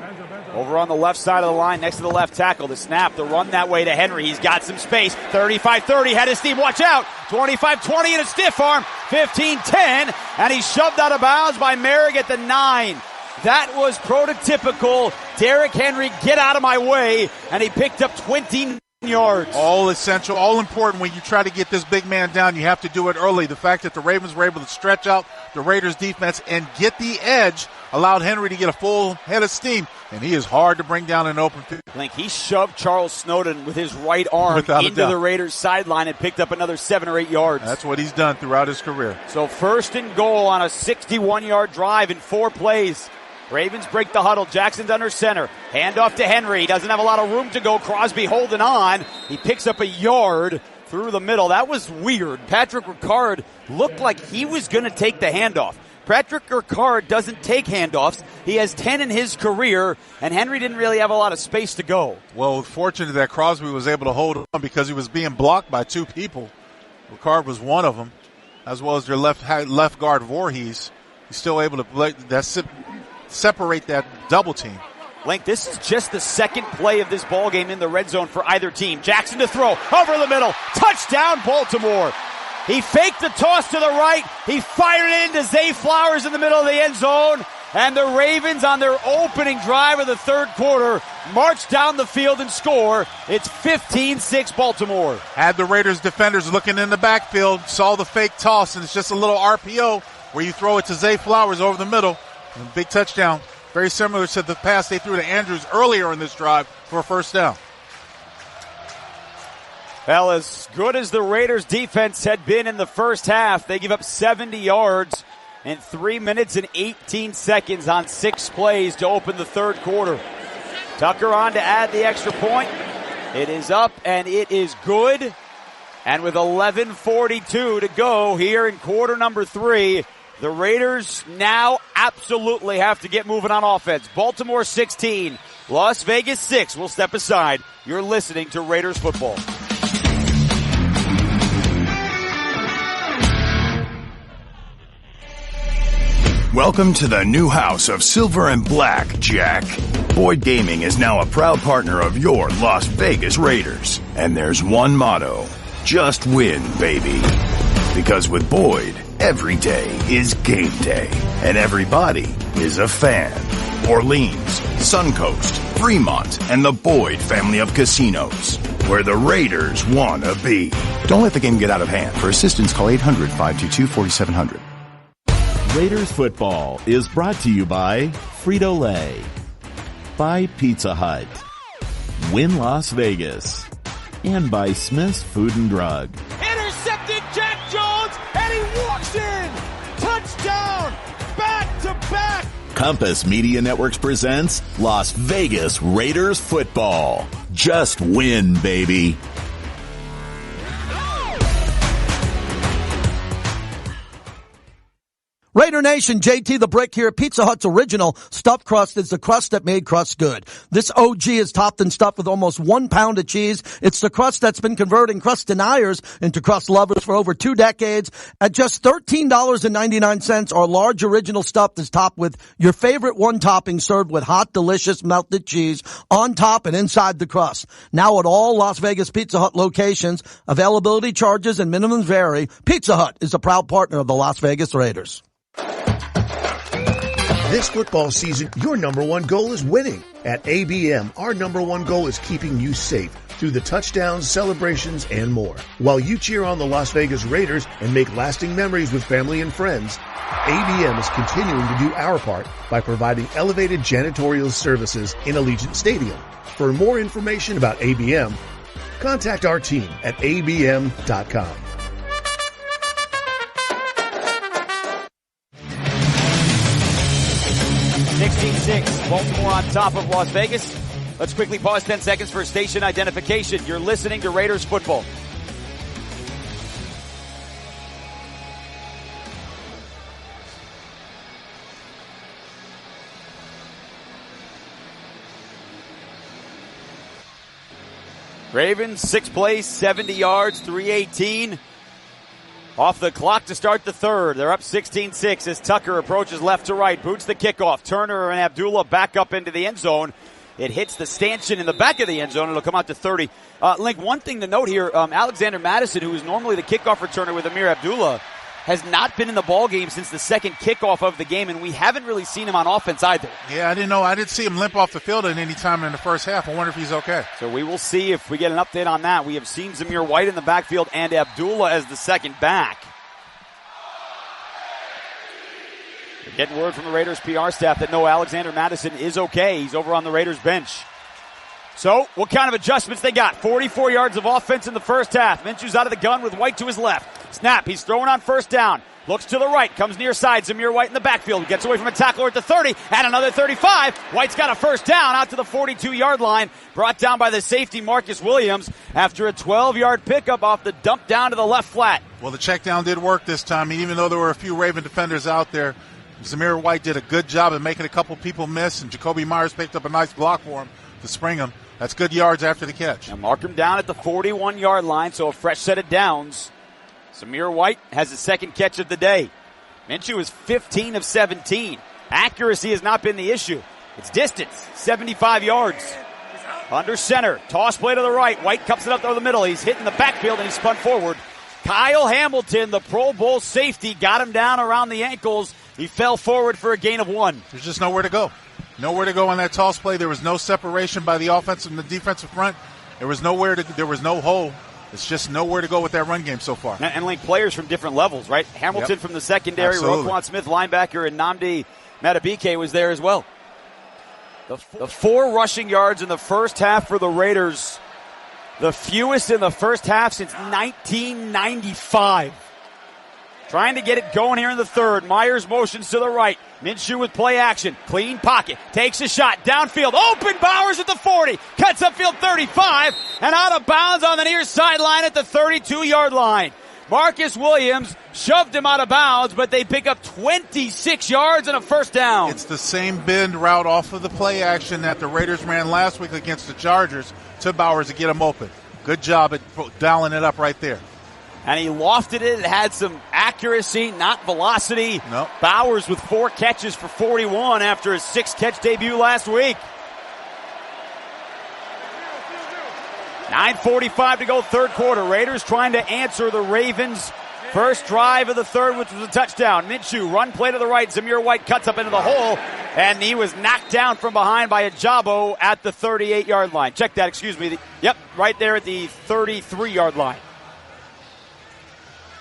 over on the left side of the line next to the left tackle. The snap, the run that way to Henry. He's got some space. 35-30, head of steam, watch out. 25-20 and a stiff arm. 15-10, and he's shoved out of bounds by Merrick at the 9. That was prototypical. Derrick Henry, get out of my way, and he picked up 20 yards. All essential, all important when you try to get this big man down. You have to do it early. The fact that the Ravens were able to stretch out the Raiders defense and get the edge allowed Henry to get a full head of steam, and he is hard to bring down in open field. Link, he shoved Charles Snowden with his right arm into the Raiders sideline and picked up another 7 or 8 yards. That's what he's done throughout his career. So first and goal on a 61-yard drive in 4 plays. Ravens break the huddle. Jackson's under center. Handoff to Henry. He doesn't have a lot of room to go. Crosby holding on. He picks up a yard through the middle. That was weird. Patrick Ricard looked like he was going to take the handoff. Patrick Ricard doesn't take handoffs. He has 10 in his career, and Henry didn't really have a lot of space to go. Well, fortunate that Crosby was able to hold on because he was being blocked by 2 people. Ricard was one of them, as well as their left guard Voorhees. He's still able to separate that double team. Link, this is just the second play of this ball game in the red zone for either team. Jackson to throw, over the middle, touchdown Baltimore. He faked the toss to the right. He fired it into Zack Flowers in the middle of the end zone. And the Ravens on their opening drive of the third quarter march down the field and score. It's 15-6 Baltimore. Had the Raiders defenders looking in the backfield, saw the fake toss, and it's just a little RPO where you throw it to Zack Flowers over the middle. And big touchdown. Very similar to the pass they threw to Andrews earlier in this drive for a first down. Well, as good as the Raiders defense had been in the first half, they give up 70 yards in 3 minutes and 18 seconds on 6 plays to open the third quarter. Tucker on to add the extra point. It is up and it is good. And with 11:42 to go here in quarter number 3, the Raiders now absolutely have to get moving on offense. Baltimore 16, Las Vegas 6. We'll step aside. You're listening to Raiders football. Welcome to the new house of Silver and Black, Jack. Boyd Gaming is now a proud partner of your Las Vegas Raiders. And there's one motto: just win, baby. Because with Boyd, every day is game day, and everybody is a fan. Orleans, Suncoast, Fremont, and the Boyd family of casinos, where the Raiders want to be. Don't let the game get out of hand. For assistance, call 800-522-4700. Raiders football is brought to you by Frito-Lay. by Pizza Hut, Win Las Vegas, and by Smith's Food and Drug. Intercepted Jack Jones, and he walks in. Touchdown, back to back. Compass Media Networks presents Las Vegas Raiders football. Just win, baby. Raider Nation, JT the Brick here. Pizza Hut's original stuffed crust is the crust that made crust good. This OG is topped and stuffed with almost 1 pound of cheese. It's the crust that's been converting crust deniers into crust lovers for over 2 decades. At just $13.99, our large original stuffed is topped with your favorite one topping served with hot, delicious melted cheese on top and inside the crust. Now at all Las Vegas Pizza Hut locations, availability charges and minimums vary. Pizza Hut is a proud partner of the Las Vegas Raiders. This football season, your number one goal is winning. At ABM, our number one goal is keeping you safe through the touchdowns, celebrations, and more. While you cheer on the Las Vegas Raiders and make lasting memories with family and friends, ABM is continuing to do our part by providing elevated janitorial services in Allegiant Stadium. For more information about ABM, contact our team at abm.com. 16-6, Baltimore on top of Las Vegas. Let's quickly pause 10 seconds for station identification. You're listening to Raiders football. Ravens, 6 plays, 70 yards, 318. Off the clock to start the third. They're up 16-6 as Tucker approaches left to right. Boots the kickoff. Turner and Abdullah back up into the end zone. It hits the stanchion in the back of the end zone. It'll come out to 30. Link, one thing to note here, Alexander Madison, who is normally the kickoff returner with Amir Abdullah, has not been in the ball game since the second kickoff of the game, and we haven't really seen him on offense either. Yeah, I didn't know. I didn't see him limp off the field at any time in the first half. I wonder if he's okay. So we will see if we get an update on that. We have seen Zamir White in the backfield and Abdullah as the second back. We're getting word from the Raiders PR staff that no, Alexander Madison is okay. He's over on the Raiders bench. So, what kind of adjustments they got? 44 yards of offense in the first half. Minshew's out of the gun with White to his left. Snap, he's throwing on first down. Looks to the right, comes near side. Zamir White in the backfield. Gets away from a tackler at the 30 and another 35. White's got a first down out to the 42-yard line. Brought down by the safety Marcus Williams after a 12-yard pickup off the dump down to the left flat. Well, the check down did work this time. Even though there were a few Raven defenders out there, Zamir White did a good job of making a couple people miss, and Jacoby Myers picked up a nice block for him to spring him. That's good yards after the catch. Now mark him down at the 41-yard line, so a fresh set of downs. Zamir White has his second catch of the day. Minshew is 15 of 17. Accuracy has not been the issue. It's distance, 75 yards. Under center, toss play to the right. White cups it up over the middle. He's hitting the backfield and he's spun forward. Kyle Hamilton, the Pro Bowl safety, got him down around the ankles. He fell forward for a gain of 1. There's just nowhere to go. Nowhere to go on that toss play. There was no separation by the offensive and the defensive front. There was no hole. It's just nowhere to go with that run game so far. And link players from different levels, right? Hamilton from the secondary, Roquan Smith, linebacker, and Nnamdi Madubuike was there as well. The 4 rushing yards in the first half for the Raiders. The fewest in the first half since 1995. Trying to get it going here in the third. Myers motions to the right. Minshew with play action. Clean pocket. Takes a shot. Downfield. Open Bowers at the 40. Cuts upfield 35. And out of bounds on the near sideline at the 32-yard line. Marcus Williams shoved him out of bounds, but they pick up 26 yards and a first down. It's the same bend route off of the play action that the Raiders ran last week against the Chargers to Bowers to get him open. Good job at dialing it up right there. And he lofted it. It had some accuracy, not velocity. Nope. Bowers with 4 catches for 41 after his 6-catch debut last week. 9:45 to go, third quarter. Raiders trying to answer the Ravens' first drive of the third, which was a touchdown. Minshew, run play to the right. Zamir White cuts up into the hole, and he was knocked down from behind by Ajabo at the 38-yard line. Check that, excuse me. Yep, right there at the 33-yard line.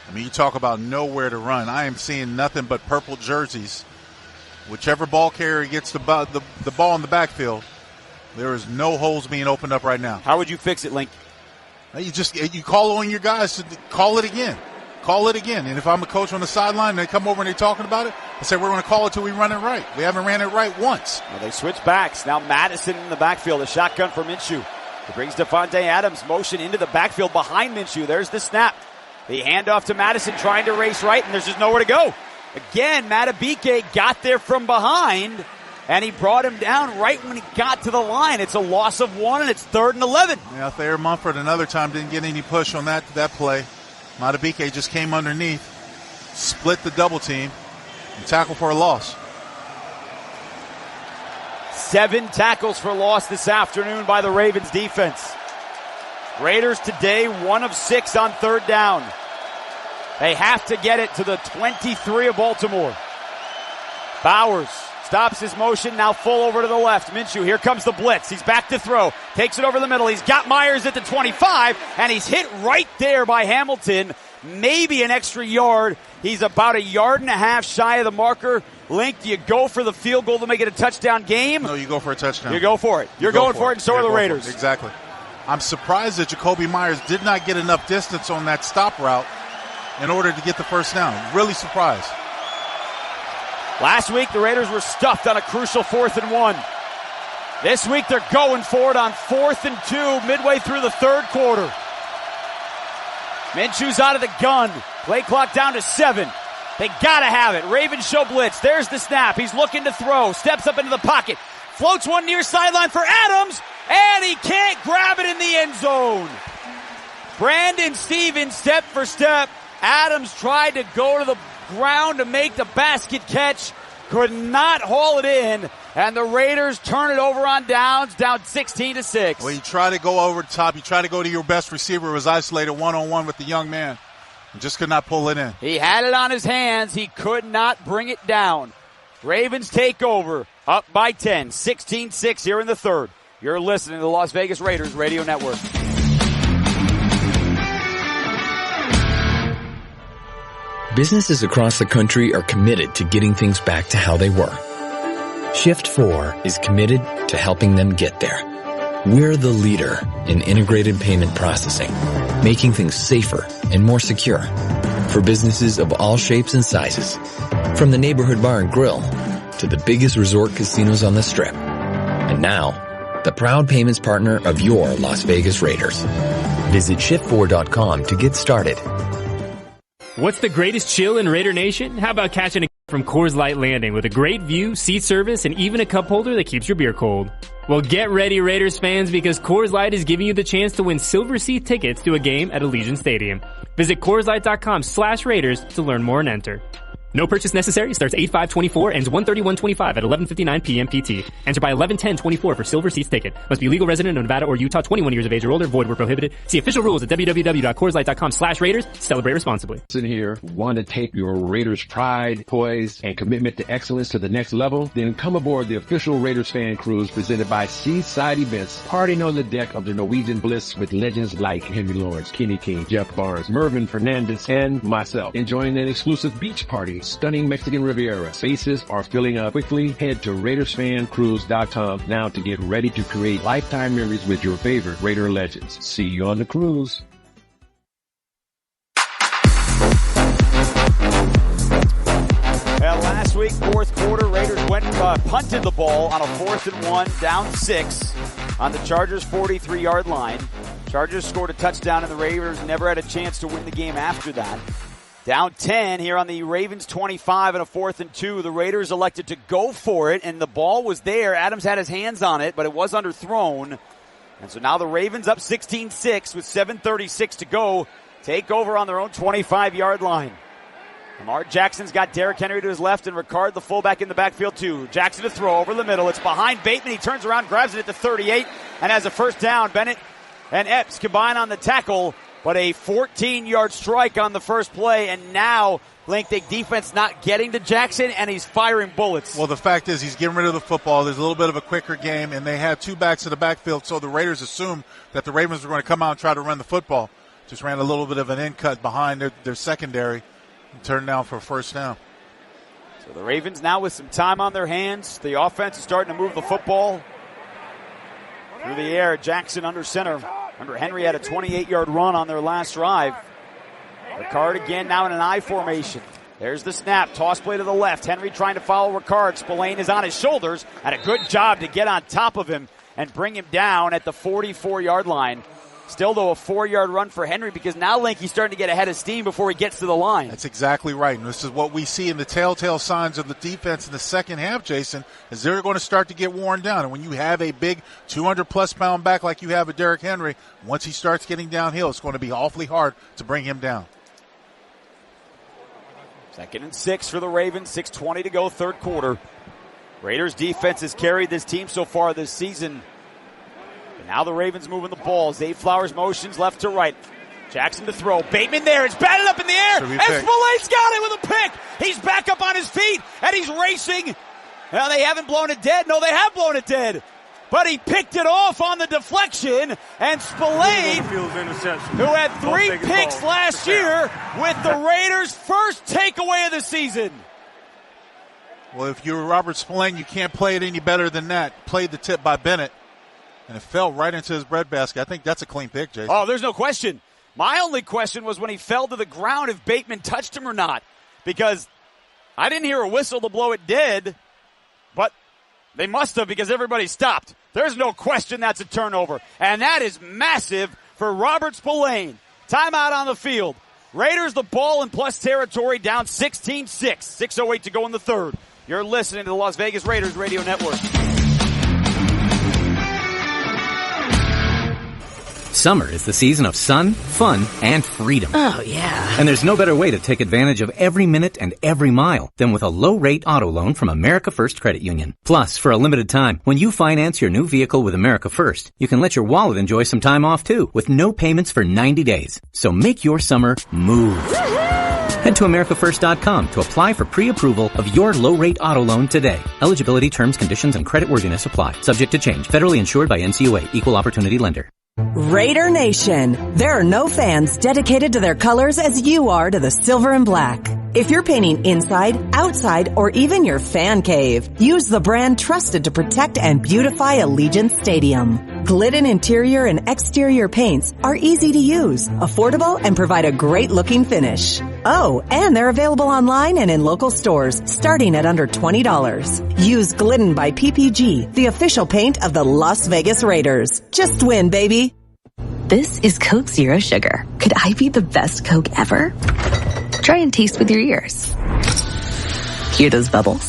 I mean, you talk about nowhere to run. I am seeing nothing but purple jerseys. Whichever ball carrier gets the ball in the backfield, There is no holes being opened up right now. How would you fix it, Link? You call on your guys to call it again. Call it again. And if I'm a coach on the sideline and they come over and they're talking about it, I say we're going to call it till we run it right. We haven't ran it right once. Well, they switch backs. Now Madison in the backfield. A shotgun for Minshew. He brings Devontae Adams motion into the backfield behind Minshew. There's the snap. The handoff to Madison trying to race right, and there's just nowhere to go. Again, Matabike got there from behind, and he brought him down right when he got to the line. It's a loss of 1, and it's 3rd and 11. Yeah, Thayer Mumford another time didn't get any push on that play. Matabike just came underneath, split the double team, and tackled for a loss. 7 tackles for loss this afternoon by the Ravens defense. Raiders today 1 of 6 on 3rd down. They have to get it to the 23 of Baltimore. Bowers stops his motion, now full over to the left. Minshew, here comes the blitz. He's back to throw. Takes it over the middle. He's got Myers at the 25, and he's hit right there by Hamilton. Maybe an extra yard. He's about 1.5 yards shy of the marker. Link, do you go for the field goal to make it a touchdown game? No, you go for a touchdown. You go for it. You're going for it, and so are the Raiders. Exactly. I'm surprised that Jacoby Myers did not get enough distance on that stop route in order to get the first down. Really surprised. Last week, the Raiders were stuffed on a crucial 4th and 1. This week, they're going for it on 4th and 2 midway through the 3rd quarter. Minshew's out of the gun. Play clock down to 7. They gotta have it. Ravens show blitz. There's the snap. He's looking to throw. Steps up into the pocket. Floats one near sideline for Adams. And he can't grab it in the end zone. Brandon Stevens, step for step. Adams tried to go to the ground to make the basket catch. Could not haul it in. And the Raiders turn it over on downs, down 16-6. Well, you try to go over the top. You try to go to your best receiver who was isolated one-on-one with the young man. And just could not pull it in. He had it on his hands. He could not bring it down. Ravens take over, up by 10, 16-6 here in the 3rd. You're listening to the Las Vegas Raiders Radio Network. Businesses across the country are committed to getting things back to how they were. Shift 4 is committed to helping them get there. We're the leader in integrated payment processing, making things safer and more secure for businesses of all shapes and sizes, from the neighborhood bar and grill to the biggest resort casinos on the Strip. And now, the proud payments partner of your Las Vegas Raiders. Visit shift4.com to get started. What's the greatest chill in Raider Nation? How about catching a from Coors Light Landing with a great view, seat service, and even a cup holder that keeps your beer cold? Well, get ready, Raiders fans, because Coors Light is giving you the chance to win silver seat tickets to a game at Allegiant Stadium. Visit CoorsLight.com/Raiders to learn more and enter. No purchase necessary. Starts 8/5/24, ends 1/31/25 at 11:59 p.m. PT. Enter by 11/10/24 for silver seats ticket. Must be legal resident of Nevada or Utah, 21 years of age or older. Void where prohibited. See official rules at www.CoorsLight.com/Raiders. Celebrate responsibly. In here, want to take your Raiders pride, poise, and commitment to excellence to the next level? Then come aboard the official Raiders fan cruise presented by Seaside Events. Partying on the deck of the Norwegian Bliss with legends like Henry Lawrence, Kenny King, Jeff Barnes, Mervin Fernandez, and myself. Enjoying an exclusive beach party. Stunning Mexican Riviera. Spaces are filling up quickly. Head to RaidersFanCruise.com now to get ready to create lifetime memories with your favorite Raider legends. See you on the cruise. Well, last week, 4th quarter, Raiders punted the ball on a 4th and 1, down 6 on the Chargers' 43-yard line. Chargers scored a touchdown, and the Raiders never had a chance to win the game after that. Down 10 here on the Ravens 25 and a 4th and 2. The Raiders elected to go for it, and the ball was there. Adams had his hands on it, but it was underthrown. And so now the Ravens up 16-6 with 7:36 to go. Take over on their own 25-yard line. Lamar Jackson's got Derrick Henry to his left and Ricard, the fullback, in the backfield too. Jackson to throw over the middle. It's behind Bateman. He turns around, grabs it at the 38, and has a first down. Bennett and Epps combine on the tackle. But a 14-yard strike on the first play, and now Link, the defense not getting to Jackson, and he's firing bullets. Well, the fact is he's getting rid of the football. There's a little bit of a quicker game, and they had 2 backs in the backfield, so the Raiders assumed that the Ravens were going to come out and try to run the football. Just ran a little bit of an in cut behind their secondary and turned down for a first down. So the Ravens now with some time on their hands. The offense is starting to move the football. Through the air, Jackson under center. Remember, Henry had a 28-yard run on their last drive. Ricard again now in an I formation. There's the snap. Toss play to the left. Henry trying to follow Ricard. Spillane is on his shoulders. Had a good job to get on top of him and bring him down at the 44-yard line. Still, though, a 4-yard run for Henry because now Linky's starting to get ahead of steam before he gets to the line. That's exactly right. And this is what we see in the telltale signs of the defense in the second half, Jason, is they're going to start to get worn down. And when you have a big 200-plus pound back like you have with Derrick Henry, once he starts getting downhill, it's going to be awfully hard to bring him down. 2nd and 6 for the Ravens. 6:20 to go, third quarter. Raiders defense has carried this team so far this season. And now the Ravens moving the ball. Zack Flowers motions left to right. Jackson to throw. Bateman there. It's batted up in the air. And Spillane's got it with a pick. He's back up on his feet, and he's racing. Well, they haven't blown it dead. No, they have blown it dead. But he picked it off on the deflection, and Spillane, who had 3 picks last year, with the Raiders' first takeaway of the season. Well, if you're Robert Spillane, you can't play it any better than that. Played the tip by Bennett, and it fell right into his breadbasket. I think that's a clean pick, Jason. Oh, there's no question. My only question was when he fell to the ground if Bateman touched him or not, because I didn't hear a whistle to blow it dead, but they must have because everybody stopped. There's no question that's a turnover, and that is massive for Robert Spillane. Timeout on the field. Raiders the ball in plus territory, down 16-6. 6:08 to go in the third. You're listening to the Las Vegas Raiders Radio Network. Summer is the season of sun, fun, and freedom. Oh, yeah. And there's no better way to take advantage of every minute and every mile than with a low-rate auto loan from America First Credit Union. Plus, for a limited time, when you finance your new vehicle with America First, you can let your wallet enjoy some time off, too, with no payments for 90 days. So make your summer move. Head to AmericaFirst.com to apply for pre-approval of your low-rate auto loan today. Eligibility, terms, conditions, and creditworthiness apply. Subject to change. Federally insured by NCUA. Equal Opportunity Lender. Raider Nation. There are no fans dedicated to their colors as you are to the silver and black. If you're painting inside, outside, or even your fan cave, use the brand trusted to protect and beautify Allegiant Stadium. Glidden interior and exterior paints are easy to use, affordable, and provide a great-looking finish. Oh, and they're available online and in local stores, starting at under $20. Use Glidden by PPG, the official paint of the Las Vegas Raiders. Just win, baby. This is Coke Zero Sugar. Could I be the best Coke ever? Try and taste with your ears. Hear those bubbles?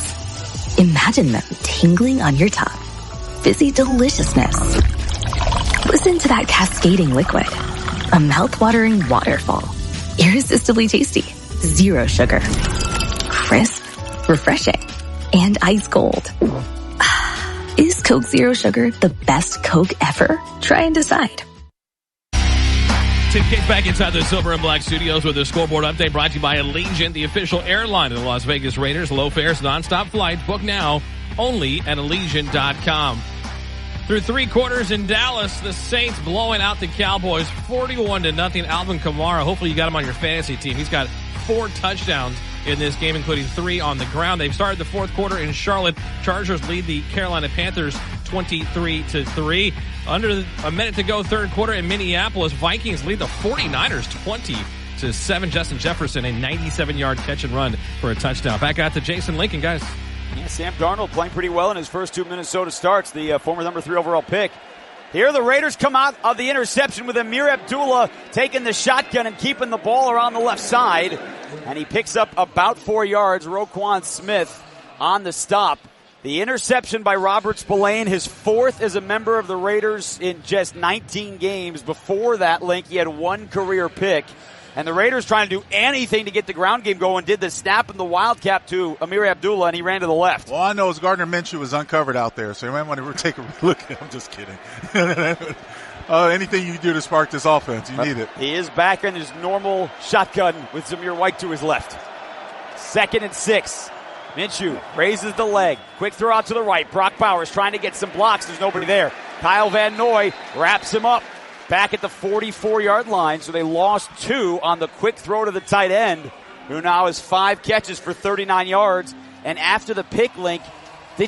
Imagine them tingling on your tongue. Fizzy deliciousness. Listen to that cascading liquid. A mouth-watering waterfall. Irresistibly tasty. Zero sugar. Crisp. Refreshing. And ice cold. Is Coke Zero Sugar the best Coke ever? Try and decide. Tim Case back inside the Silver and Black Studios with a scoreboard update brought to you by Allegiant, the official airline of the Las Vegas Raiders. Low fares, nonstop flights. Book now only at Allegiant.com. Through 3 quarters in Dallas, the Saints blowing out the Cowboys 41-0. Alvin Kamara, hopefully you got him on your fantasy team. He's got 4 touchdowns in this game, including 3 on the ground. They've started the fourth quarter in Charlotte. Chargers lead the Carolina Panthers 23-3. Under a minute to go, third quarter in Minneapolis, Vikings lead the 49ers 20-7. Justin Jefferson, a 97-yard catch and run for a touchdown. Back out to Jason Lincoln, guys. Yeah, Sam Darnold playing pretty well in his first 2 Minnesota starts, the former number 3 overall pick. Here the Raiders come out of the interception with Amir Abdullah taking the shotgun and keeping the ball around the left side. And he picks up about 4 yards. Roquan Smith on the stop. The interception by Robert Spillane, his 4th as a member of the Raiders in just 19 games. Before that, Link, he had 1 career pick. And the Raiders trying to do anything to get the ground game going, did the snap and the wildcat to Amir Abdullah, and he ran to the left. All I know is Gardner Minshew was uncovered out there, so you might want to take a look at him. I'm just kidding. Anything you do to spark this offense, you need it. He is back in his normal shotgun with Zamir White to his left. 2nd and 6. Minshew raises the leg. Quick throw out to the right. Brock Bowers trying to get some blocks. There's nobody there. Kyle Van Noy wraps him up back at the 44-yard line. So they lost 2 on the quick throw to the tight end, who now has 5 catches for 39 yards. And after the pick, Link, they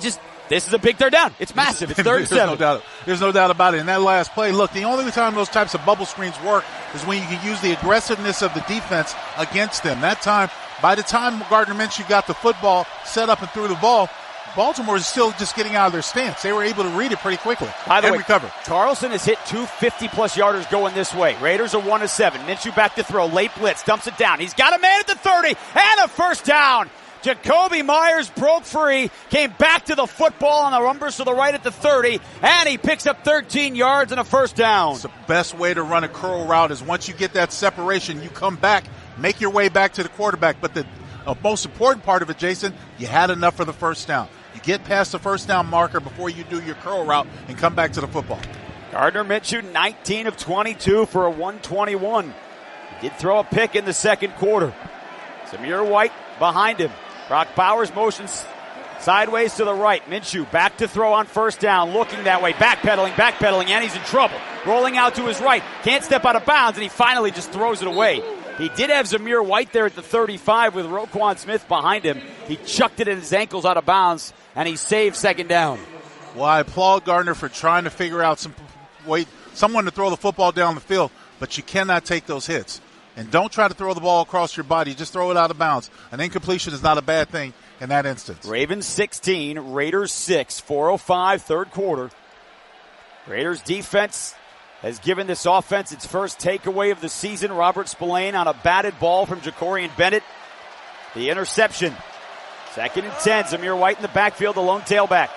This is a big third down. It's massive. It's third and 7. There's no doubt about it. In that last play, look, the only time those types of bubble screens work is when you can use the aggressiveness of the defense against them. That time, by the time Gardner Minshew got the football set up and threw the ball, Baltimore is still just getting out of their stance. They were able to read it pretty quickly. By the way, recover. Carlson has hit 2 50-plus yarders going this way. Raiders are 1-7. Minshew back to throw. Late blitz. Dumps it down. He's got a man at the 30 and a first down. Jacoby Myers broke free, came back to the football on the rumbers to the right at the 30, and he picks up 13 yards and a first down. It's the best way to run a curl route is once you get that separation, you come back, make your way back to the quarterback. But the most important part of it, Jason, you had enough for the first down. You get past the first down marker before you do your curl route and come back to the football. Gardner Minshew, 19 of 22 for a 121. He did throw a pick in the second quarter. Zamir White behind him. Brock Bowers motions sideways to the right. Minshew back to throw on first down, looking that way, backpedaling, and he's in trouble. Rolling out to his right, can't step out of bounds, and he finally just throws it away. He did have Zamir White there at the 35 with Roquan Smith behind him. He chucked it in his ankles out of bounds, and he saved second down. Well, I applaud Gardner for trying to figure out someone to throw the football down the field, but you cannot take those hits. And don't try to throw the ball across your body. Just throw it out of bounds. An incompletion is not a bad thing in that instance. Ravens 16, Raiders 6, 4:05, third quarter. Raiders defense has given this offense its first takeaway of the season. Robert Spillane on a batted ball from Jacorian Bennett. The interception. Second and 10. Zamir White in the backfield, the lone tailback.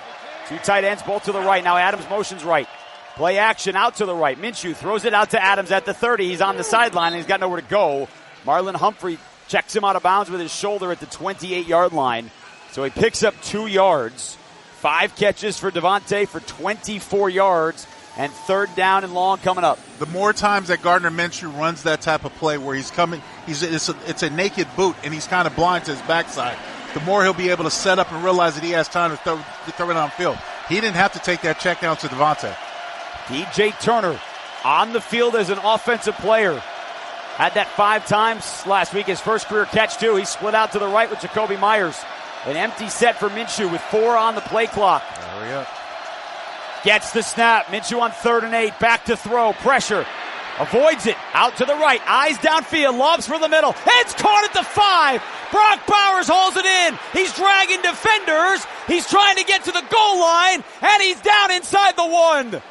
Two tight ends, both to the right. Now Adams motions right. Play action out to the right. Minshew throws it out to Adams at the 30. He's on the sideline and he's got nowhere to go. Marlon Humphrey checks him out of bounds with his shoulder at the 28-yard line. So he picks up 2 yards. 5 catches for Devontae for 24 yards. And third down and long coming up. The more times that Gardner Minshew runs that type of play where he's coming, it's a naked boot and he's kind of blind to his backside, the more he'll be able to set up and realize that he has time to throw it on field. He didn't have to take that check down to Devontae. DJ Turner on the field as an offensive player. Had that 5 times last week, his first career catch too. He split out to the right with Jacoby Myers. An empty set for Minshew with 4 on the play clock. Hurry up. Gets the snap. Minshew on 3rd and 8. Back to throw. Pressure. Avoids it. Out to the right. Eyes downfield. Lobs for the middle. It's caught at the 5. Brock Bowers hauls it in. He's dragging defenders. He's trying to get to the goal line. And he's down inside the 1.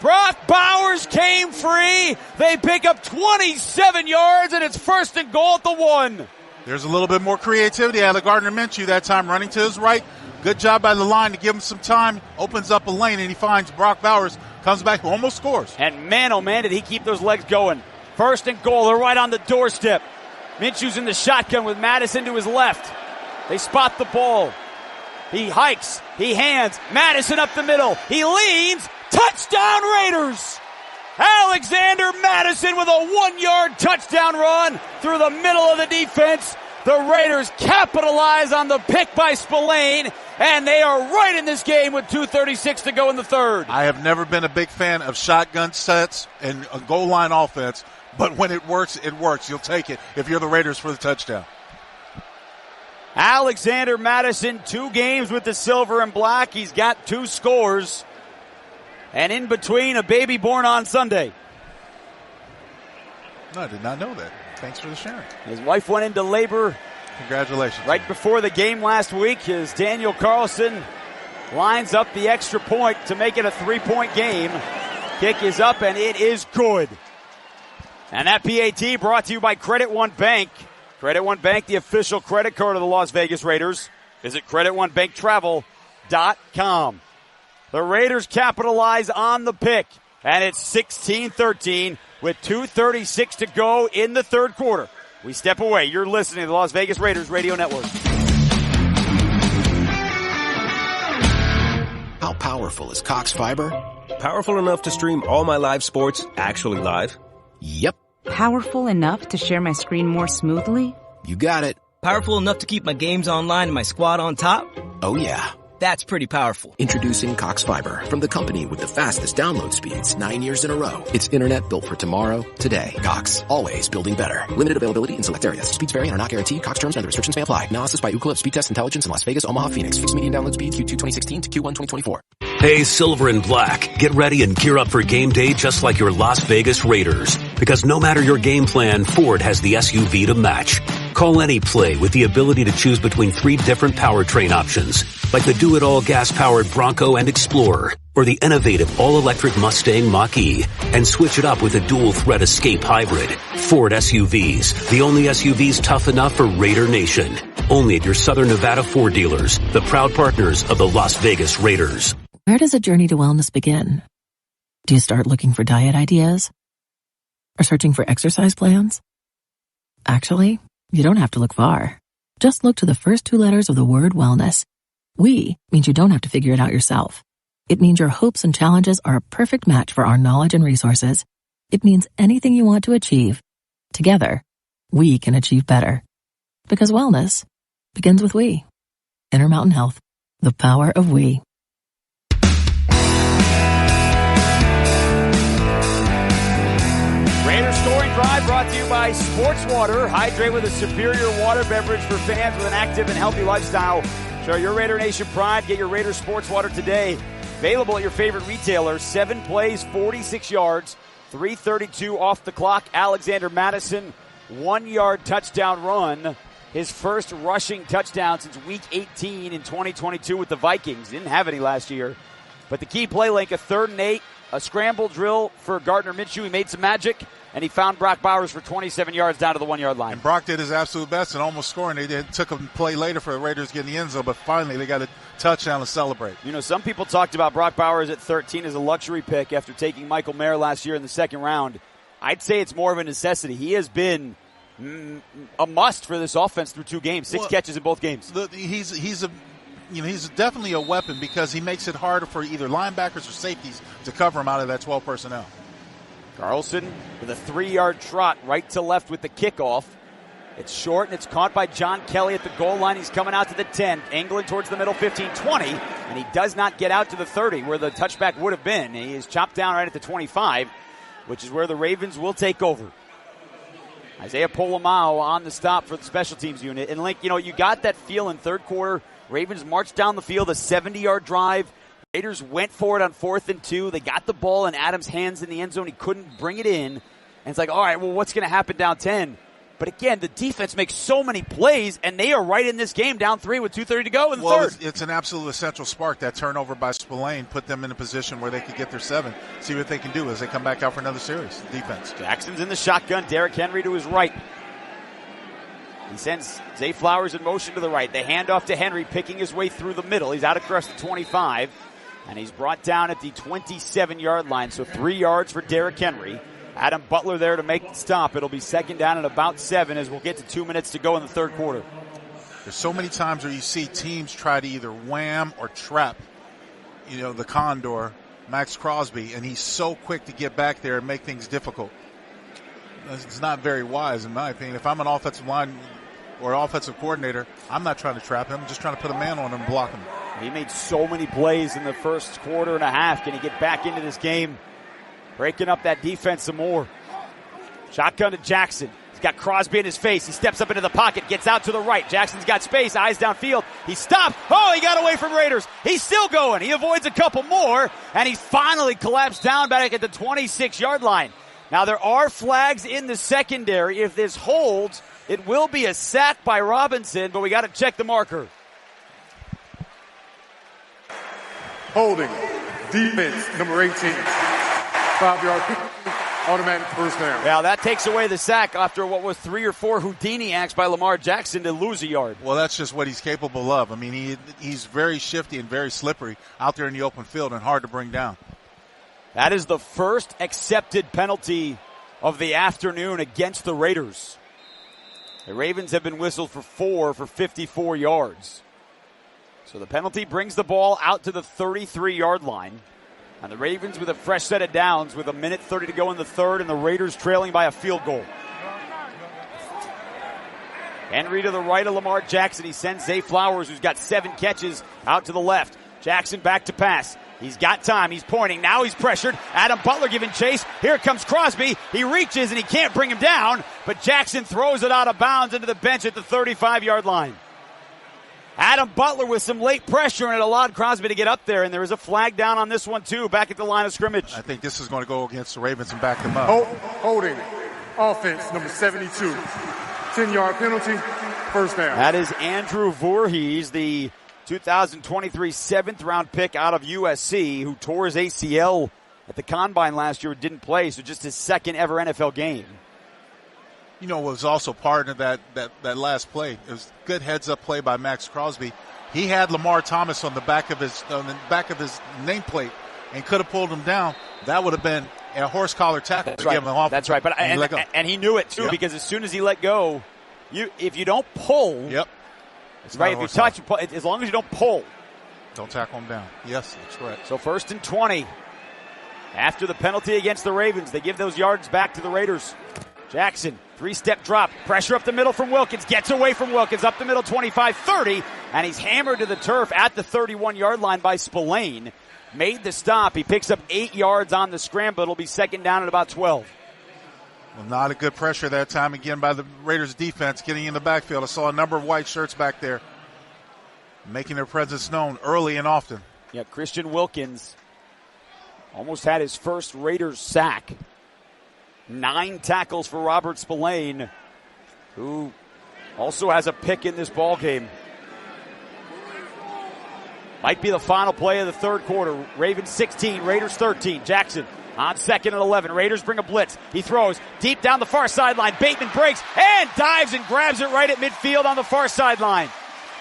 Brock Bowers came free. They pick up 27 yards, and it's 1st and goal at the 1. There's a little bit more creativity out of Gardner Minshew that time, running to his right. Good job by the line to give him some time. Opens up a lane, and he finds Brock Bowers. Comes back, almost scores. And man, oh man, did he keep those legs going. 1st and goal. They're right on the doorstep. Minshew's in the shotgun with Madison to his left. They spot the ball. He hikes. He hands. Madison up the middle. He leans. Touchdown Raiders! Alexander Madison with a 1-yard touchdown run through the middle of the defense. The Raiders capitalize on the pick by Spillane, and they are right in this game with 2:36 to go in the third. I have never been a big fan of shotgun sets and a goal line offense, but when it works, it works. You'll take it if you're the Raiders for the touchdown. Alexander Madison, 2 games with the silver and black. He's got 2 scores. And in between, a baby born on Sunday. No, I did not know that. Thanks for the sharing. His wife went into labor. Congratulations. Right before the game last week, as Daniel Carlson lines up the extra point to make it a 3-point game. Kick is up, and it is good. And that PAT brought to you by Credit One Bank. Credit One Bank, the official credit card of the Las Vegas Raiders. Visit CreditOneBankTravel.com. The Raiders capitalize on the pick, and it's 16-13 with 2:36 to go in the third quarter. We step away. You're listening to the Las Vegas Raiders Radio Network. How powerful is Cox Fiber? Powerful enough to stream all my live sports actually live? Yep. Powerful enough to share my screen more smoothly? You got it. Powerful enough to keep my games online and my squad on top? Oh yeah. That's pretty powerful. Introducing Cox Fiber from the company with the fastest download speeds 9 years in a row. It's internet built for tomorrow, today. Cox, always building better. Limited availability in select areas. Speeds vary and are not guaranteed. Cox terms and other restrictions may apply. Analysis by Ookla Speed Test Intelligence in Las Vegas, Omaha, Phoenix. Fixed median download speed Q2 2016 to Q1 2024. Hey, Silver and Black, get ready and gear up for game day just like your Las Vegas Raiders. Because no matter your game plan, Ford has the SUV to match. Call any play with the ability to choose between 3 different powertrain options, like the do-it-all gas-powered Bronco and Explorer, or the innovative all-electric Mustang Mach-E, and switch it up with a dual-threat Escape Hybrid. Ford SUVs, the only SUVs tough enough for Raider Nation. Only at your Southern Nevada Ford dealers, the proud partners of the Las Vegas Raiders. Where does a journey to wellness begin? Do you start looking for diet ideas? Or searching for exercise plans? Actually, you don't have to look far. Just look to the first 2 letters of the word wellness. We means you don't have to figure it out yourself. It means your hopes and challenges are a perfect match for our knowledge and resources. It means anything you want to achieve, together, we can achieve better. Because wellness begins with we. Intermountain Health, the power of we. Raiders scoring drive brought to you by Sports Water. Hydrate with a superior water beverage for fans with an active and healthy lifestyle. Show your Raider Nation pride. Get your Raiders Sports Water today. Available at your favorite retailer. 7 plays, 46 yards, 3:32 off the clock. Alexander Madison, 1-yard touchdown run. His first rushing touchdown since Week 18 in 2022 with the Vikings. Didn't have any last year. But the key play link, a 3rd and 8, a scramble drill for Gardner Minshew. He made some magic, and he found Brock Bowers for 27 yards down to the 1-yard line. And Brock did his absolute best and almost scoring. They took a play later for the Raiders getting the end zone, but finally they got a touchdown to celebrate. You know, some people talked about Brock Bowers at 13 as a luxury pick after taking Michael Mayer last year in the 2nd round. I'd say it's more of a necessity. He has been a must for this offense through 2 games. 6 catches in both games. He's definitely a weapon because he makes it harder for either linebackers or safeties to cover him out of that 12 personnel. Carlson with a 3-yard trot right to left with the kickoff. It's short and it's caught by John Kelly at the goal line. He's coming out to the 10, angling towards the middle 15-20, and he does not get out to the 30 where the touchback would have been. He is chopped down right at the 25, which is where the Ravens will take over. Isaiah Polamau on the stop for the special teams unit. And Link, you got that feel in 3rd quarter. Ravens marched down the field, a 70-yard drive. Raiders went for it on 4th and 2. They got the ball in Adams' hands in the end zone. He couldn't bring it in. And it's like, all right, well, what's going to happen down 10? But again, the defense makes so many plays, and they are right in this game, down 3 with 2:30 to go in the 3rd. It's an absolute essential spark. That turnover by Spillane put them in a position where they could get their 7. See what they can do as they come back out for another series. Defense. Jackson's in the shotgun. Derrick Henry to his right. He sends Zack Flowers in motion to the right. The handoff to Henry, picking his way through the middle. He's out across the 25, and he's brought down at the 27-yard line. So 3 yards for Derrick Henry. Adam Butler there to make the stop. It'll be 2nd down and about 7 as we'll get to 2 minutes to go in the 3rd quarter. There's so many times where you see teams try to either wham or trap, the Condor, Max Crosby, and he's so quick to get back there and make things difficult. It's not very wise, in my opinion. If I'm an offensive line or offensive coordinator, I'm not trying to trap him. I'm just trying to put a man on him and block him. He made so many plays in the first quarter and a half. Can he get back into this game? Breaking up that defense some more. Shotgun to Jackson. He's got Crosby in his face. He steps up into the pocket, gets out to the right. Jackson's got space, eyes downfield. He stopped. Oh, he got away from Raiders. He's still going. He avoids a couple more, and he finally collapsed down back at the 26-yard line. Now, there are flags in the secondary. If this holds, it will be a sack by Robinson, but we got to check the marker. Holding. Defense, number 18. 5-yard kick. Automatic first down. Now that takes away the sack after what was 3 or 4 Houdini acts by Lamar Jackson to lose a yard. Well, that's just what he's capable of. I mean, he's very shifty and very slippery out there in the open field and hard to bring down. That is the first accepted penalty of the afternoon against the Raiders. The Ravens have been whistled for 4 for 54 yards. So the penalty brings the ball out to the 33-yard line. And the Ravens with a fresh set of downs with 1:30 to go in the 3rd, and the Raiders trailing by a field goal. Henry to the right of Lamar Jackson. He sends Zack Flowers, who's got 7 catches, out to the left. Jackson back to pass. He's got time. He's pointing. Now he's pressured. Adam Butler giving chase. Here comes Crosby. He reaches and he can't bring him down, but Jackson throws it out of bounds into the bench at the 35-yard line. Adam Butler with some late pressure, and it allowed Crosby to get up there, and there is a flag down on this one too, back at the line of scrimmage. I think this is going to go against the Ravens and back them up. Holding. Offense, number 72. 10-yard penalty. First down. That is Andrew Voorhees, the 2023 7th-round pick out of USC, who tore his ACL at the Combine last year, didn't play, so just his second ever NFL game. You know what was also part of that last play? It was good heads-up play by Max Crosby. He had Lamar Thomas on the back of his nameplate and could have pulled him down. That would have been a horse collar tackle. That's right. That's right. But and he knew it too, because as soon as he let go, if you don't pull, it's right. If you touch, as long as you don't pull, don't tackle him down. Yes, that's right. So 1st and 20. After the penalty against the Ravens, they give those yards back to the Raiders. Jackson, 3-step drop, pressure up the middle from Wilkins, gets away from Wilkins, up the middle, 25-30, and he's hammered to the turf at the 31-yard line by Spillane. Made the stop. He picks up 8 yards on the scramble. It'll be 2nd down at about 12. Well, not a good pressure that time again by the Raiders defense getting in the backfield. I saw a number of white shirts back there making their presence known early and often. Yeah, Christian Wilkins almost had his first Raiders sack. 9 tackles for Robert Spillane, who also has a pick in this ball game. Might be the final play of the third quarter. Ravens 16, Raiders 13. Jackson on 2nd and 11. Raiders bring a blitz. He throws deep down the far sideline. Bateman breaks and dives and grabs it right at midfield on the far sideline.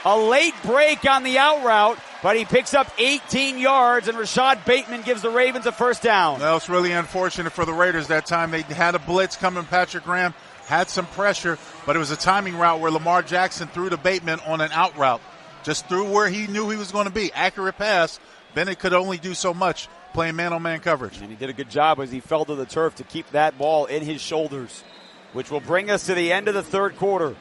A late break on the out route, but he picks up 18 yards, and Rashad Bateman gives the Ravens a first down. Well, it's really unfortunate for the Raiders that time. They had a blitz coming. Patrick Graham had some pressure, but it was a timing route where Lamar Jackson threw to Bateman on an out route. Just threw where he knew he was going to be. Accurate pass. Bennett could only do so much playing man-on-man coverage. And he did a good job as he fell to the turf to keep that ball in his shoulders, which will bring us to the end of the third quarter.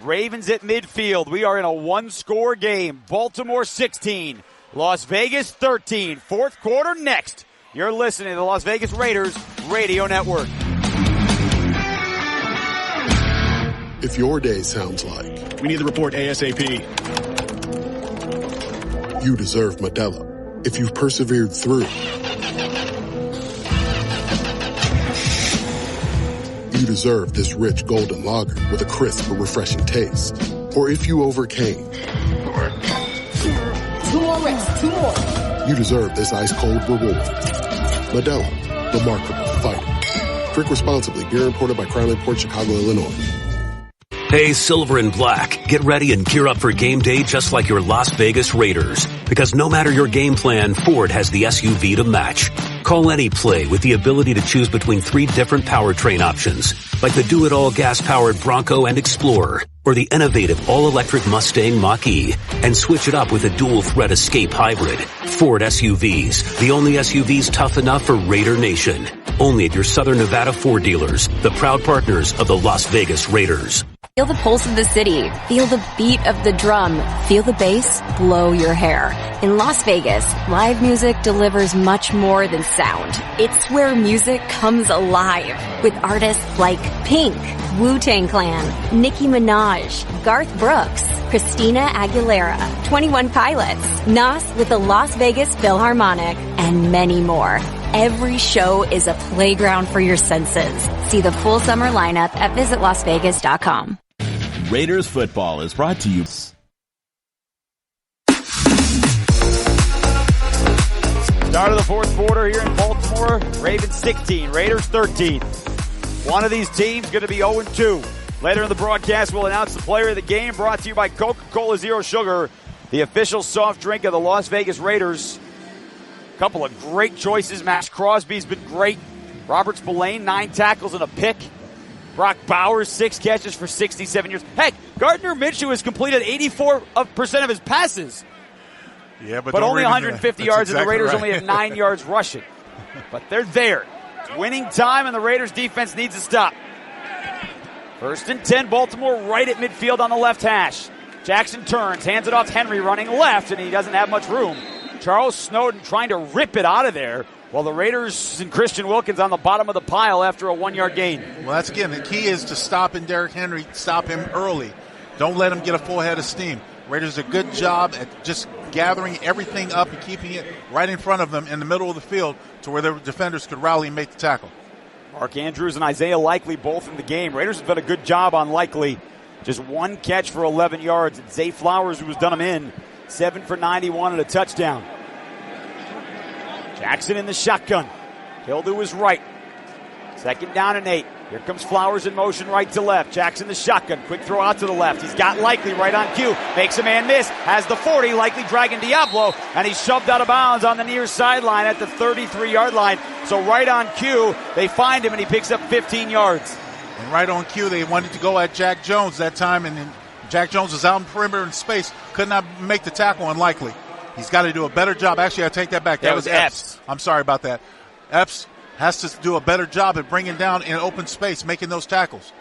Ravens at midfield. We are in a 1-score game. Baltimore 16, Las Vegas 13. Fourth quarter next. You're listening to the Las Vegas Raiders Radio Network. If your day sounds like, we need the report ASAP, you deserve Modelo. If you've persevered through, you deserve this rich golden lager with a crisp but refreshing taste. Or if you overcame, 2 more reps, 2 more. You deserve this ice cold reward. Modelo, the Remarkable Fighter. Drink responsibly. Beer imported by Crown Imports, Chicago, Illinois. Hey, Silver and Black, get ready and gear up for game day just like your Las Vegas Raiders. Because no matter your game plan, Ford has the SUV to match. Call any play with the ability to choose between 3 different powertrain options, like the do-it-all gas-powered Bronco and Explorer, or the innovative all-electric Mustang Mach-E, and switch it up with a dual-threat Escape Hybrid. Ford SUVs, the only SUVs tough enough for Raider Nation. Only at your Southern Nevada Ford dealers, the proud partners of the Las Vegas Raiders. Feel the pulse of the city. Feel the beat of the drum. Feel the bass blow your hair. In Las Vegas, live music delivers much more than sound. It's where music comes alive with artists like Pink, Wu-Tang Clan, Nicki Minaj, Garth Brooks, Christina Aguilera, 21 Pilots, Nas with the Las Vegas Philharmonic, and many more. Every show is a playground for your senses. See the full summer lineup at visitlasvegas.com. Raiders football is brought to you. Start of the fourth quarter here in Baltimore. Ravens 16, Raiders 13. One of these teams going to be 0-2. Later in the broadcast, we'll announce the player of the game, brought to you by Coca-Cola Zero Sugar, the official soft drink of the Las Vegas Raiders. A couple of great choices. Max Crosby's been great. Robert Spillane, 9 tackles and a pick. Brock Bowers, 6 catches for 67 yards. Heck, Gardner Minshew has completed 84% of his passes. Yeah, but only 150 yards, and the Raiders only have 9 yards rushing. But they're there. It's winning time, and the Raiders defense needs to stop. First and 10, Baltimore right at midfield on the left hash. Jackson turns, hands it off to Henry running left, and he doesn't have much room. Charles Snowden trying to rip it out of there, while the Raiders and Christian Wilkins on the bottom of the pile after a 1-yard gain. Well, that's again, the key is to stopping Derrick Henry, stop him early. Don't let him get a full head of steam. Raiders do a good job at just gathering everything up and keeping it right in front of them in the middle of the field to where their defenders could rally and make the tackle. Mark Andrews and Isaiah Likely both in the game. Raiders have done a good job on Likely. Just one catch for 11 yards. And Zack Flowers, who has done him in, 7 for 91 and a touchdown. Jackson in the shotgun. Hill to his right. 2nd down and 8. Here comes Flowers in motion right to left. Jackson the shotgun. Quick throw out to the left. He's got Likely right on cue. Makes a man miss. Has the 40. Likely dragging Diablo. And he's shoved out of bounds on the near sideline at the 33-yard line. So right on cue, they find him and he picks up 15 yards. And right on cue, they wanted to go at Jack Jones that time. And then Jack Jones was out in perimeter in space. Could not make the tackle unlikely. He's got to do a better job. Actually, I take that back. That was Epps. I'm sorry about that. Epps has to do a better job at bringing down in open space, making those tackles.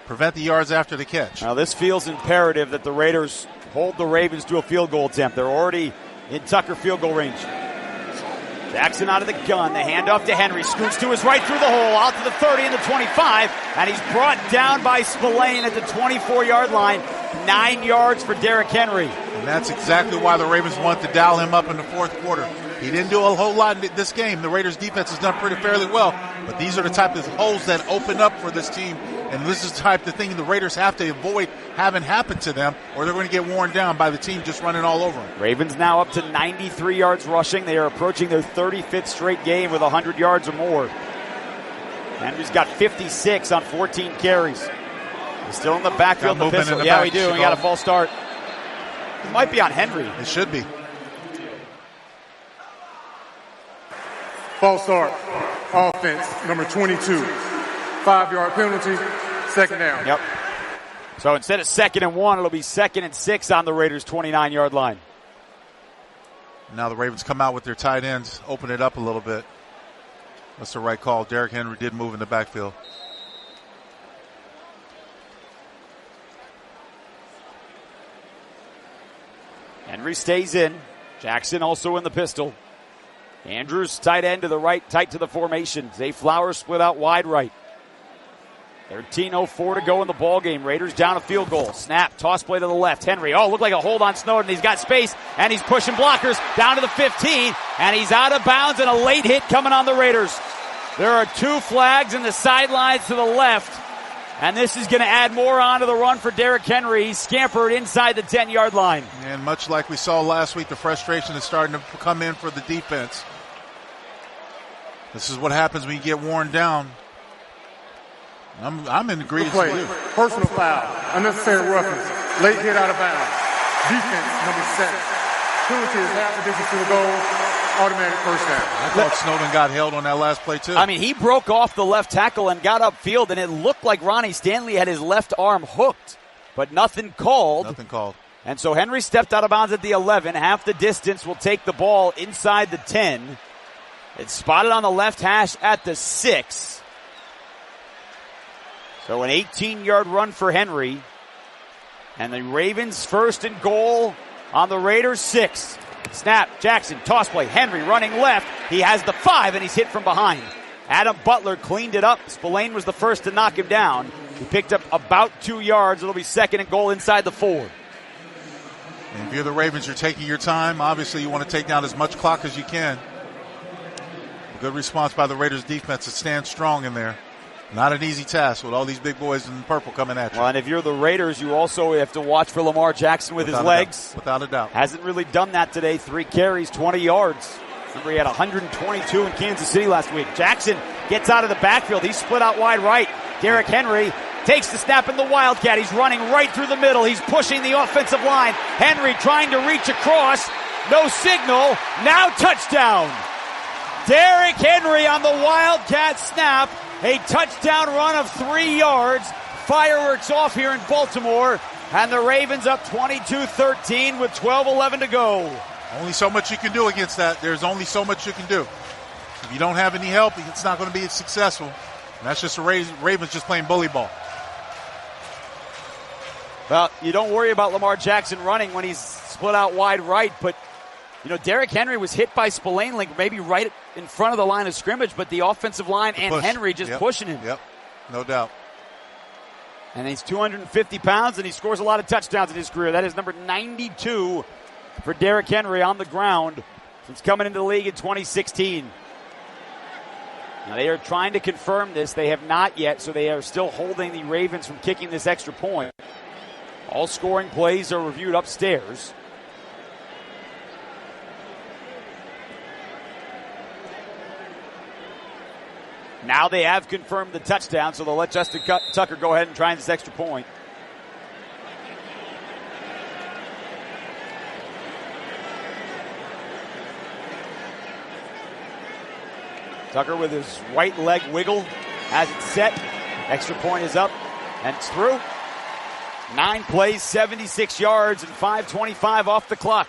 Prevent the yards after the catch. Now this feels imperative that the Raiders hold the Ravens to a field goal attempt. They're already in Tucker field goal range. Jackson out of the gun. The handoff to Henry. Scoots to his right through the hole. Out to the 30 and the 25. And he's brought down by Spillane at the 24-yard line. 9 yards for Derrick Henry. And that's exactly why the Ravens want to dial him up in the fourth quarter. He didn't do a whole lot in this game. The Raiders defense has done pretty fairly well, but these are the type of holes that open up for this team, and this is the type of thing the Raiders have to avoid having happen to them, or they're going to get worn down by the team just running all over them. Ravens now up to 93 yards rushing. They are approaching their 35th straight game with 100 yards or more. Henry's got 56 on 14 carries. He's still in the backfield. We do. We got a false start. It might be on Henry. It should be. False start. Offense, number 22. 5-yard penalty. 2nd down. Yep. So instead of 2nd and 1, it'll be 2nd and 6 on the Raiders' 29-yard line. Now the Ravens come out with their tight ends, open it up a little bit. That's the right call. Derrick Henry did move in the backfield. Henry stays in. Jackson also in the pistol. Andrews tight end to the right, tight to the formation. Zack Flowers split out wide right. 13:04 to go in the ball game. Raiders down a field goal. Snap, toss play to the left. Henry, looked like a hold on Snowden. He's got space, and he's pushing blockers down to the 15, and he's out of bounds, and a late hit coming on the Raiders. There are 2 flags in the sidelines to the left, and this is going to add more onto the run for Derrick Henry. He's scampered inside the 10-yard line. And much like we saw last week, the frustration is starting to come in for the defense. This is what happens when you get worn down. I'm in agreement with you. Personal foul. Unnecessary roughness. Late hit out of bounds. Defense, number 7. Penalty is half the distance to the goal. Automatic first down. I thought Snowden got held on that last play, too. I mean, he broke off the left tackle and got upfield, and it looked like Ronnie Stanley had his left arm hooked, but nothing called. Nothing called. And so Henry stepped out of bounds at the 11. Half the distance will take the ball inside the 10. It's spotted on the left hash at the 6. So an 18-yard run for Henry. And the Ravens 1st and goal on the Raiders 6. Snap, Jackson, toss play, Henry running left. He has the 5 and he's hit from behind. Adam Butler cleaned it up. Spillane was the first to knock him down. He picked up about 2 yards. It'll be 2nd and goal inside the 4. And if you're the Ravens, you're taking your time. Obviously, you want to take down as much clock as you can. Good response by the Raiders defense to stand strong in there. Not an easy task with all these big boys in purple coming at you. Well, and if you're the Raiders, you also have to watch for Lamar Jackson with his legs. Without a doubt. Hasn't really done that today. 3 carries, 20 yards. Remember, he had 122 in Kansas City last week. Jackson gets out of the backfield. He's split out wide right. Derrick Henry takes the snap in the Wildcat. He's running right through the middle. He's pushing the offensive line. Henry trying to reach across. No signal. Now touchdown. Derrick Henry on the Wildcat snap. A touchdown run of 3 yards. Fireworks off here in Baltimore. And the Ravens up 22-13 with 12:11 to go. Only so much you can do against that. There's only so much you can do. If you don't have any help, it's not going to be successful. And that's just the Ravens just playing bully ball. Well, you don't worry about Lamar Jackson running when he's split out wide right, but Derrick Henry was hit by Spillane Link maybe right in front of the line of scrimmage, but the offensive line and Henry just pushing him. Yep, no doubt. And he's 250 pounds, and he scores a lot of touchdowns in his career. That is number 92 for Derrick Henry on the ground since coming into the league in 2016. Now, they are trying to confirm this. They have not yet, so they are still holding the Ravens from kicking this extra point. All scoring plays are reviewed upstairs. Now they have confirmed the touchdown, so they'll let Justin Tucker go ahead and try this extra point. Tucker with his right leg wiggle has it set. Extra point is up, and it's through. 9 plays, 76 yards, and 5:25 off the clock.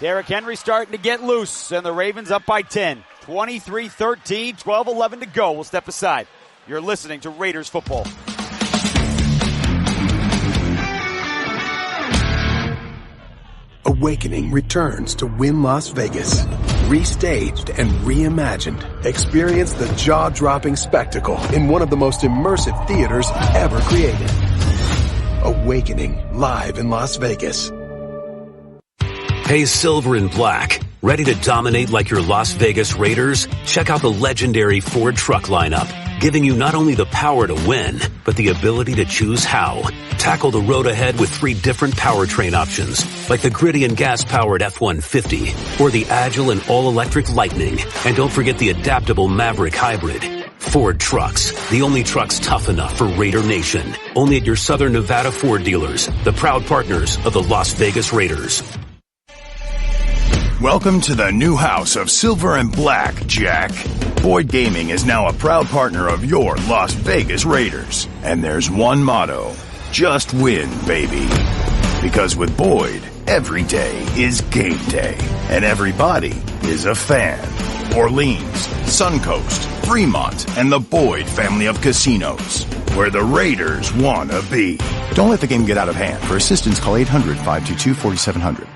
Derrick Henry starting to get loose, and the Ravens up by 10. 23-13, 12-11 to go. We'll step aside. You're listening to Raiders football. Awakening returns to Wynn Las Vegas. Restaged and reimagined. Experience the jaw-dropping spectacle in one of the most immersive theaters ever created. Awakening, live in Las Vegas. Hey, Silver and Black. Ready to dominate like your Las Vegas Raiders? Check out the legendary Ford truck lineup, giving you not only the power to win, but the ability to choose how. Tackle the road ahead with 3 different powertrain options, like the gritty and gas-powered F-150, or the agile and all-electric Lightning. And don't forget the adaptable Maverick Hybrid. Ford Trucks, the only trucks tough enough for Raider Nation. Only at your Southern Nevada Ford dealers, the proud partners of the Las Vegas Raiders. Welcome to the new house of Silver and Black, Jack. Boyd Gaming is now a proud partner of your Las Vegas Raiders. And there's one motto: just win, baby. Because with Boyd, every day is game day. And everybody is a fan. Orleans, Suncoast, Fremont, and the Boyd family of casinos. Where the Raiders want to be. Don't let the game get out of hand. For assistance, call 800-522-4700.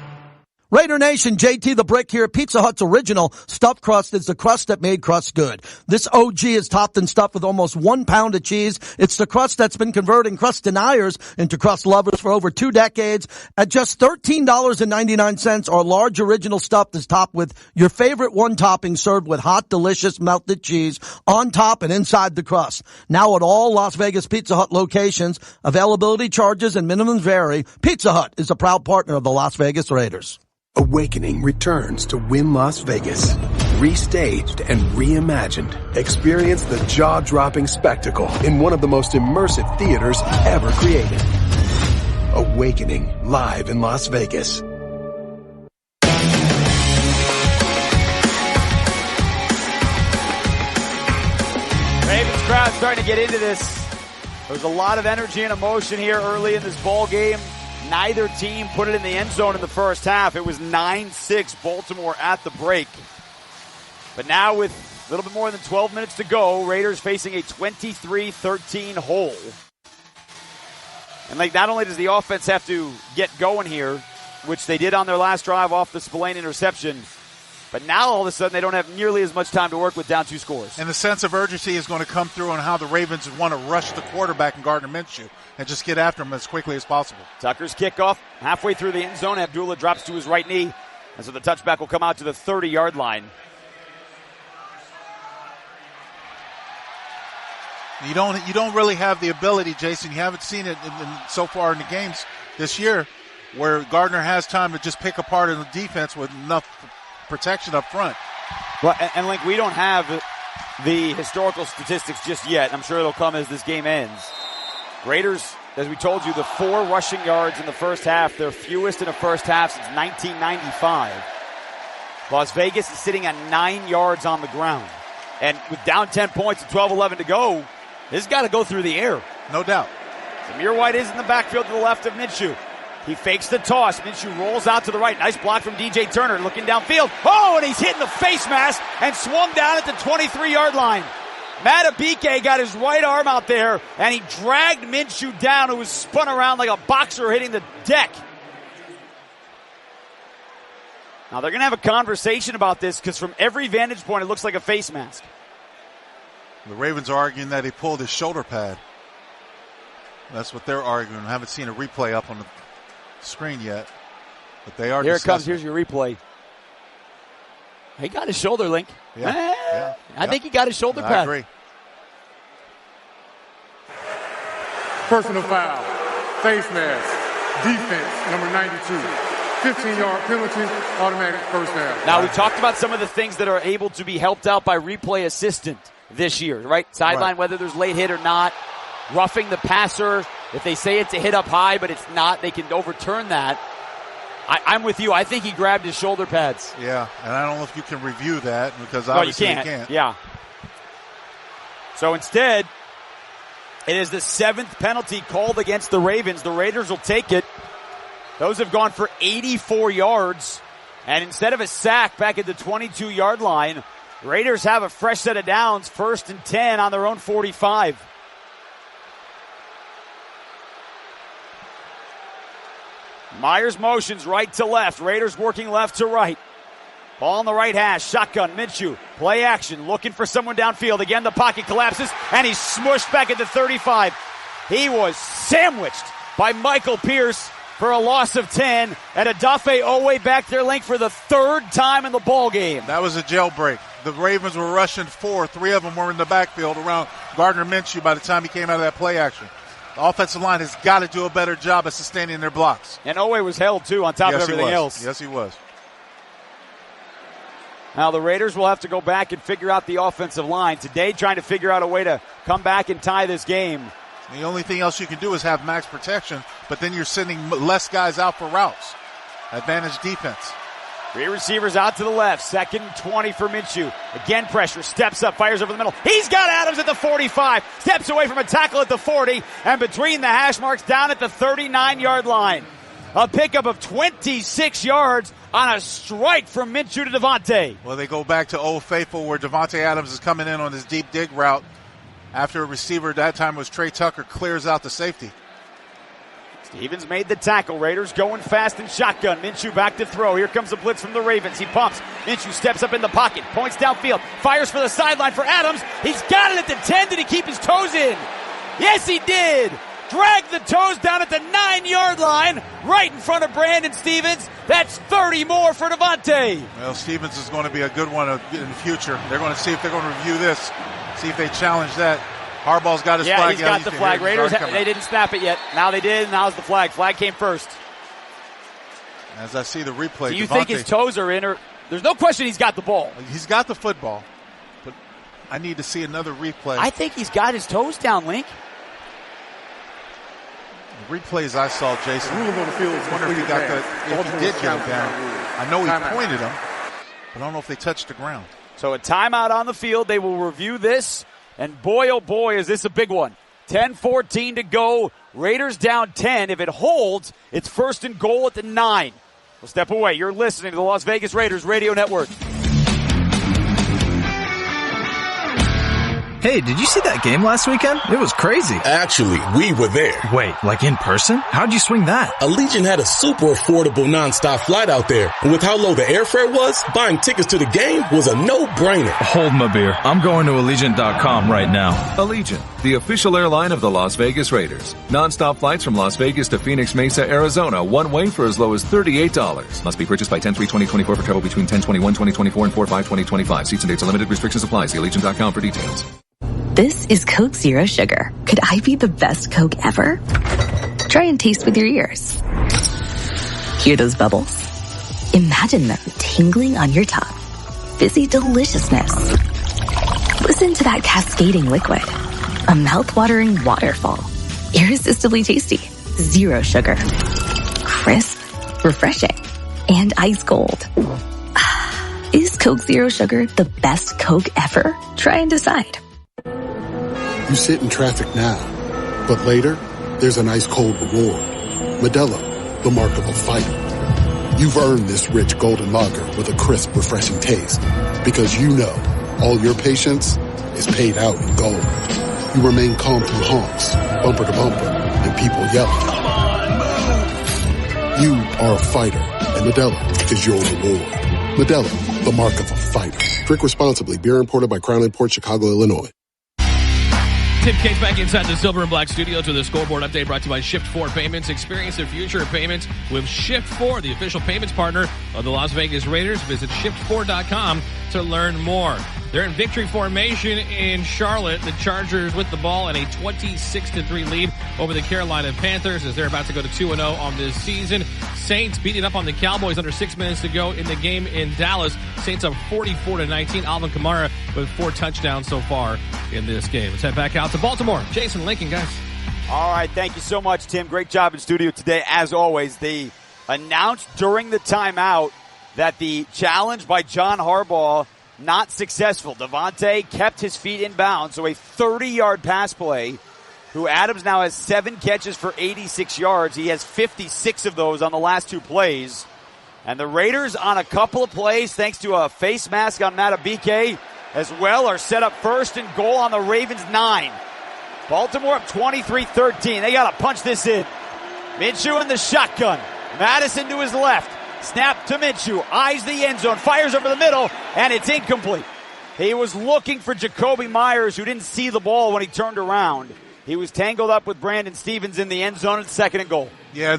Raider Nation, JT the Brick here. Pizza Hut's original stuffed crust is the crust that made crust good. This OG is topped and stuffed with almost 1 pound of cheese. It's the crust that's been converting crust deniers into crust lovers for over 2 decades. At just $13.99, our large original stuffed is topped with your favorite one topping served with hot, delicious melted cheese on top and inside the crust. Now at all Las Vegas Pizza Hut locations, availability charges and minimums vary. Pizza Hut is a proud partner of the Las Vegas Raiders. Awakening returns to Wynn Las Vegas. Restaged and reimagined. Experience the jaw-dropping spectacle in one of the most immersive theaters ever created. Awakening, live in Las Vegas. Ravens crowd starting to get into this. There's a lot of energy and emotion here early in this ball game. Neither team put it in the end zone in the first half. It was 9-6 Baltimore at the break. But now with a little bit more than 12 minutes to go, Raiders facing a 23-13 hole. And not only does the offense have to get going here, which they did on their last drive off the Spillane interception, but now all of a sudden they don't have nearly as much time to work with down 2 scores. And the sense of urgency is going to come through on how the Ravens want to rush the quarterback and Gardner Minshew and just get after him as quickly as possible. Tucker's kickoff halfway through the end zone. Abdullah drops to his right knee. And so the touchback will come out to the 30-yard line. You don't really have the ability, Jason. You haven't seen it so far in the games this year where Gardner has time to just pick apart in the defense with enough protection up front. Well, and Link, we don't have the historical statistics just yet. I'm sure it'll come as this game ends. Raiders, as we told you, the 4 rushing yards in the first half, their fewest in a first half since 1995. Las Vegas is sitting at 9 yards on the ground. And with down 10 points and 12-11 to go, this has got to go through the air. No doubt. Zamir White is in the backfield to the left of Minshew. He fakes the toss. Minshew rolls out to the right. Nice block from DJ Turner looking downfield. Oh, and he's hit in the face mask and swung down at the 23-yard line. Matabike got his right arm out there, and he dragged Minshew down, who was spun around like a boxer hitting the deck. Now they're going to have a conversation about this because from every vantage point, it looks like a face mask. The Ravens are arguing that he pulled his shoulder pad. That's what they're arguing. I haven't seen a replay up on the screen yet, but they are. Here it comes. Here's your replay. He got his shoulder, Link. Yeah. I think he got his shoulder pad. I agree. Personal foul, face mask, defense, number 92. 15-yard penalty, automatic first down. Now, we talked about some of the things that are able to be helped out by replay assistant this year, right? Sideline, whether there's late hit or not. Roughing the passer. If they say it's a hit up high, but it's not, they can overturn that. I'm with you. I think he grabbed his shoulder pads. Yeah, and I don't know if you can review that because obviously you can't. Yeah. So instead, it is the 7th penalty called against the Ravens. The Raiders will take it. Those have gone for 84 yards. And instead of a sack back at the 22-yard line, Raiders have a fresh set of downs, 1st and 10 on their own 45. Myers motions right to left. Raiders working left to right. Ball on the right hash. Shotgun. Minshew. Play action. Looking for someone downfield. Again, the pocket collapses, and he's smushed back at the 35. He was sandwiched by Michael Pierce for a loss of 10. And Odafe Owe back there, Link, for the 3rd time in the ball game. That was a jailbreak. The Ravens were rushing 4. 3 of them were in the backfield around Gardner Minshew by the time he came out of that play action. The offensive line has got to do a better job of sustaining their blocks. And Owe was held, too, on top of everything else. Yes, he was. Now, the Raiders will have to go back and figure out the offensive line. Today, trying to figure out a way to come back and tie this game. The only thing else you can do is have max protection, but then you're sending less guys out for routes. Advantage defense. 3 receivers out to the left. 2nd and 20 for Minshew. Again, pressure. Steps up. Fires over the middle. He's got Adams at the 45. Steps away from a tackle at the 40. And between the hash marks down at the 39-yard line. A pickup of 26 yards on a strike from Minshew to Devontae. Well, they go back to Old Faithful where Devontae Adams is coming in on his deep dig route after a receiver at that time was Tre Tucker clears out the safety. Stevens made the tackle. Raiders going fast in shotgun. Minshew back to throw. Here comes a blitz from the Ravens. He pumps. Minshew steps up in the pocket. Points downfield. Fires for the sideline for Adams. He's got it at the 10. Did he keep his toes in? Yes, he did. Dragged the toes down at the 9-yard line. Right in front of Brandon Stevens. That's 30 more for Devontae. Well, Stevens is going to be a good one in the future. They're going to see if they're going to review this. See if they challenge that. Harbaugh's got his flag. Yeah, he's got the flag. Raiders, they didn't snap it yet. Now they did, and now's the flag. Flag came first. As I see the replay, do you think his toes are in? Or there's no question he's got the ball. He's got the football, but I need to see another replay. I think he's got his toes down, Link. The replays I saw, Jason, I wonder if he got if he did get him down. I know he pointed him, but I don't know if they touched the ground. So a timeout on the field. They will review this. And boy, oh boy, is this a big one. 10-14 to go. Raiders down 10. If it holds, it's 1st and goal at the 9. We'll step away. You're listening to the Las Vegas Raiders Radio Network. Hey, did you see that game last weekend? It was crazy. Actually, we were there. Wait, like in person? How'd you swing that? Allegiant had a super affordable nonstop flight out there. And with how low the airfare was, buying tickets to the game was a no-brainer. Hold my beer. I'm going to Allegiant.com right now. Allegiant, the official airline of the Las Vegas Raiders. Nonstop flights from Las Vegas to Phoenix Mesa, Arizona, one way for as low as $38. Must be purchased by 10/3/2024 for travel between 10/21/2024 and 4/5/2025. Seats and dates are limited. Restrictions apply. See Allegiant.com for details. This is Coke Zero Sugar. Could I be the best Coke ever? Try and taste with your ears. Hear those bubbles? Imagine them tingling on your tongue. Fizzy deliciousness. Listen to that cascading liquid. A mouth-watering waterfall. Irresistibly tasty. Zero sugar. Crisp, refreshing, and ice cold. Is Coke Zero Sugar the best Coke ever? Try and decide. You sit in traffic now, but later, there's an ice-cold reward. Modelo, the mark of a fighter. You've earned this rich golden lager with a crisp, refreshing taste. Because you know, all your patience is paid out in gold. You remain calm through honks, bumper to bumper, and people yelling. Come on, move! You are a fighter, and Modelo is your reward. Modelo, the mark of a fighter. Drink responsibly. Beer imported by Crown Imports, Chicago, Illinois. Tim Cates back inside the Silver and Black Studios with a scoreboard update brought to you by Shift4 Payments. Experience the future of payments with Shift4, the official payments partner of the Las Vegas Raiders. Visit shift4.com to learn more. They're in victory formation in Charlotte. The Chargers with the ball and a 26-3 lead over the Carolina Panthers as they're about to go to 2-0 on this season. Saints beating up on the Cowboys under 6 minutes to go in the game in Dallas. Saints up 44-19. Alvin Kamara with 4 touchdowns so far in this game. Let's head back out to Baltimore. Jason Lincoln, guys. All right, thank you so much, Tim. Great job in studio today, as always. They announced during the timeout that the challenge by John Harbaugh not successful. Devontae kept his feet in bounds, so a 30-yard pass play, who Adams now has 7 catches for 86 yards. He has 56 of those on the last 2 plays. And the Raiders on a couple of plays, thanks to a face mask on Matabike, as well, are set up first and goal on the Ravens 9. Baltimore up 23-13. They got to punch this in. Minshew in the shotgun. Madison to his left. Snap to Minshew, eyes the end zone, fires over the middle, and it's incomplete. He was looking for Jacoby Myers, who didn't see the ball when he turned around. He was tangled up with Brandon Stevens in the end zone at 2nd and goal. Yeah,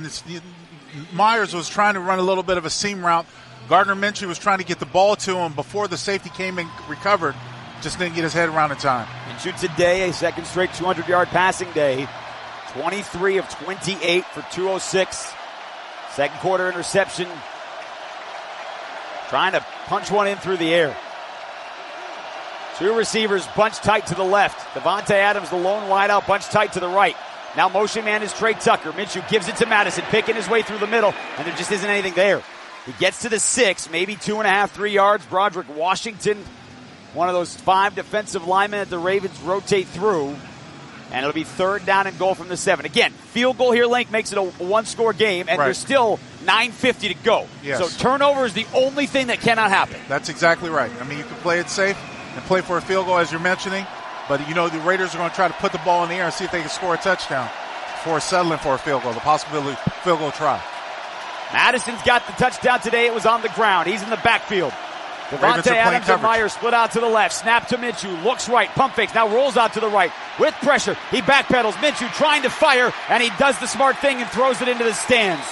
Myers was trying to run a little bit of a seam route. Gardner Minshew was trying to get the ball to him before the safety came and recovered. Just didn't get his head around in time. Minshew today, a second straight 200-yard passing day. 23 of 28 for 206. Second quarter interception. Trying to punch one in through the air. 2 receivers bunched tight to the left. Devontae Adams, the lone wideout, bunched tight to the right. Now motion man is Tre Tucker. Minshew gives it to Madison, picking his way through the middle, and there just isn't anything there. He gets to the 6, maybe 2.5, 3 yards. Broderick Washington, one of those 5 defensive linemen that the Ravens rotate through. And it'll be 3rd down and goal from the 7. Again, field goal here, Link, makes it a 1-score game, and There's still 9:50 to go. Yes. So turnover is the only thing that cannot happen. That's exactly right. I mean, you can play it safe and play for a field goal, as you're mentioning, but the Raiders are going to try to put the ball in the air and see if they can score a touchdown before settling for a field goal, the possibility field goal try. Madison's got the touchdown today. It was on the ground. He's in the backfield. Devontae Adams and Myers split out to the left. Snap to Minshew. Looks right. Pump fakes. Now rolls out to the right. With pressure. He backpedals. Minshew trying to fire. And he does the smart thing and throws it into the stands.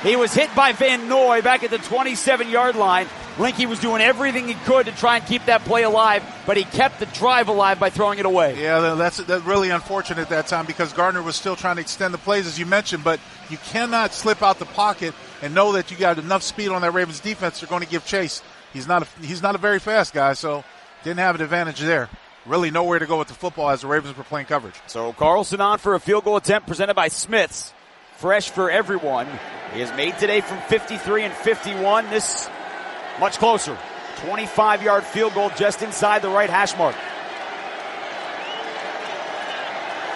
He was hit by Van Noy back at the 27-yard line. Linky was doing everything he could to try and keep that play alive, but he kept the drive alive by throwing it away. Yeah, that's really unfortunate at that time because Gardner was still trying to extend the plays, as you mentioned, but you cannot slip out the pocket and know that you got enough speed on that Ravens defense. They're going to give chase. He's not a very fast guy, so didn't have an advantage there. Really nowhere to go with the football as the Ravens were playing coverage. So Carlson on for a field goal attempt presented by Smiths. Fresh for everyone. He has made today from 53 and 51. This much closer. 25-yard field goal just inside the right hash mark.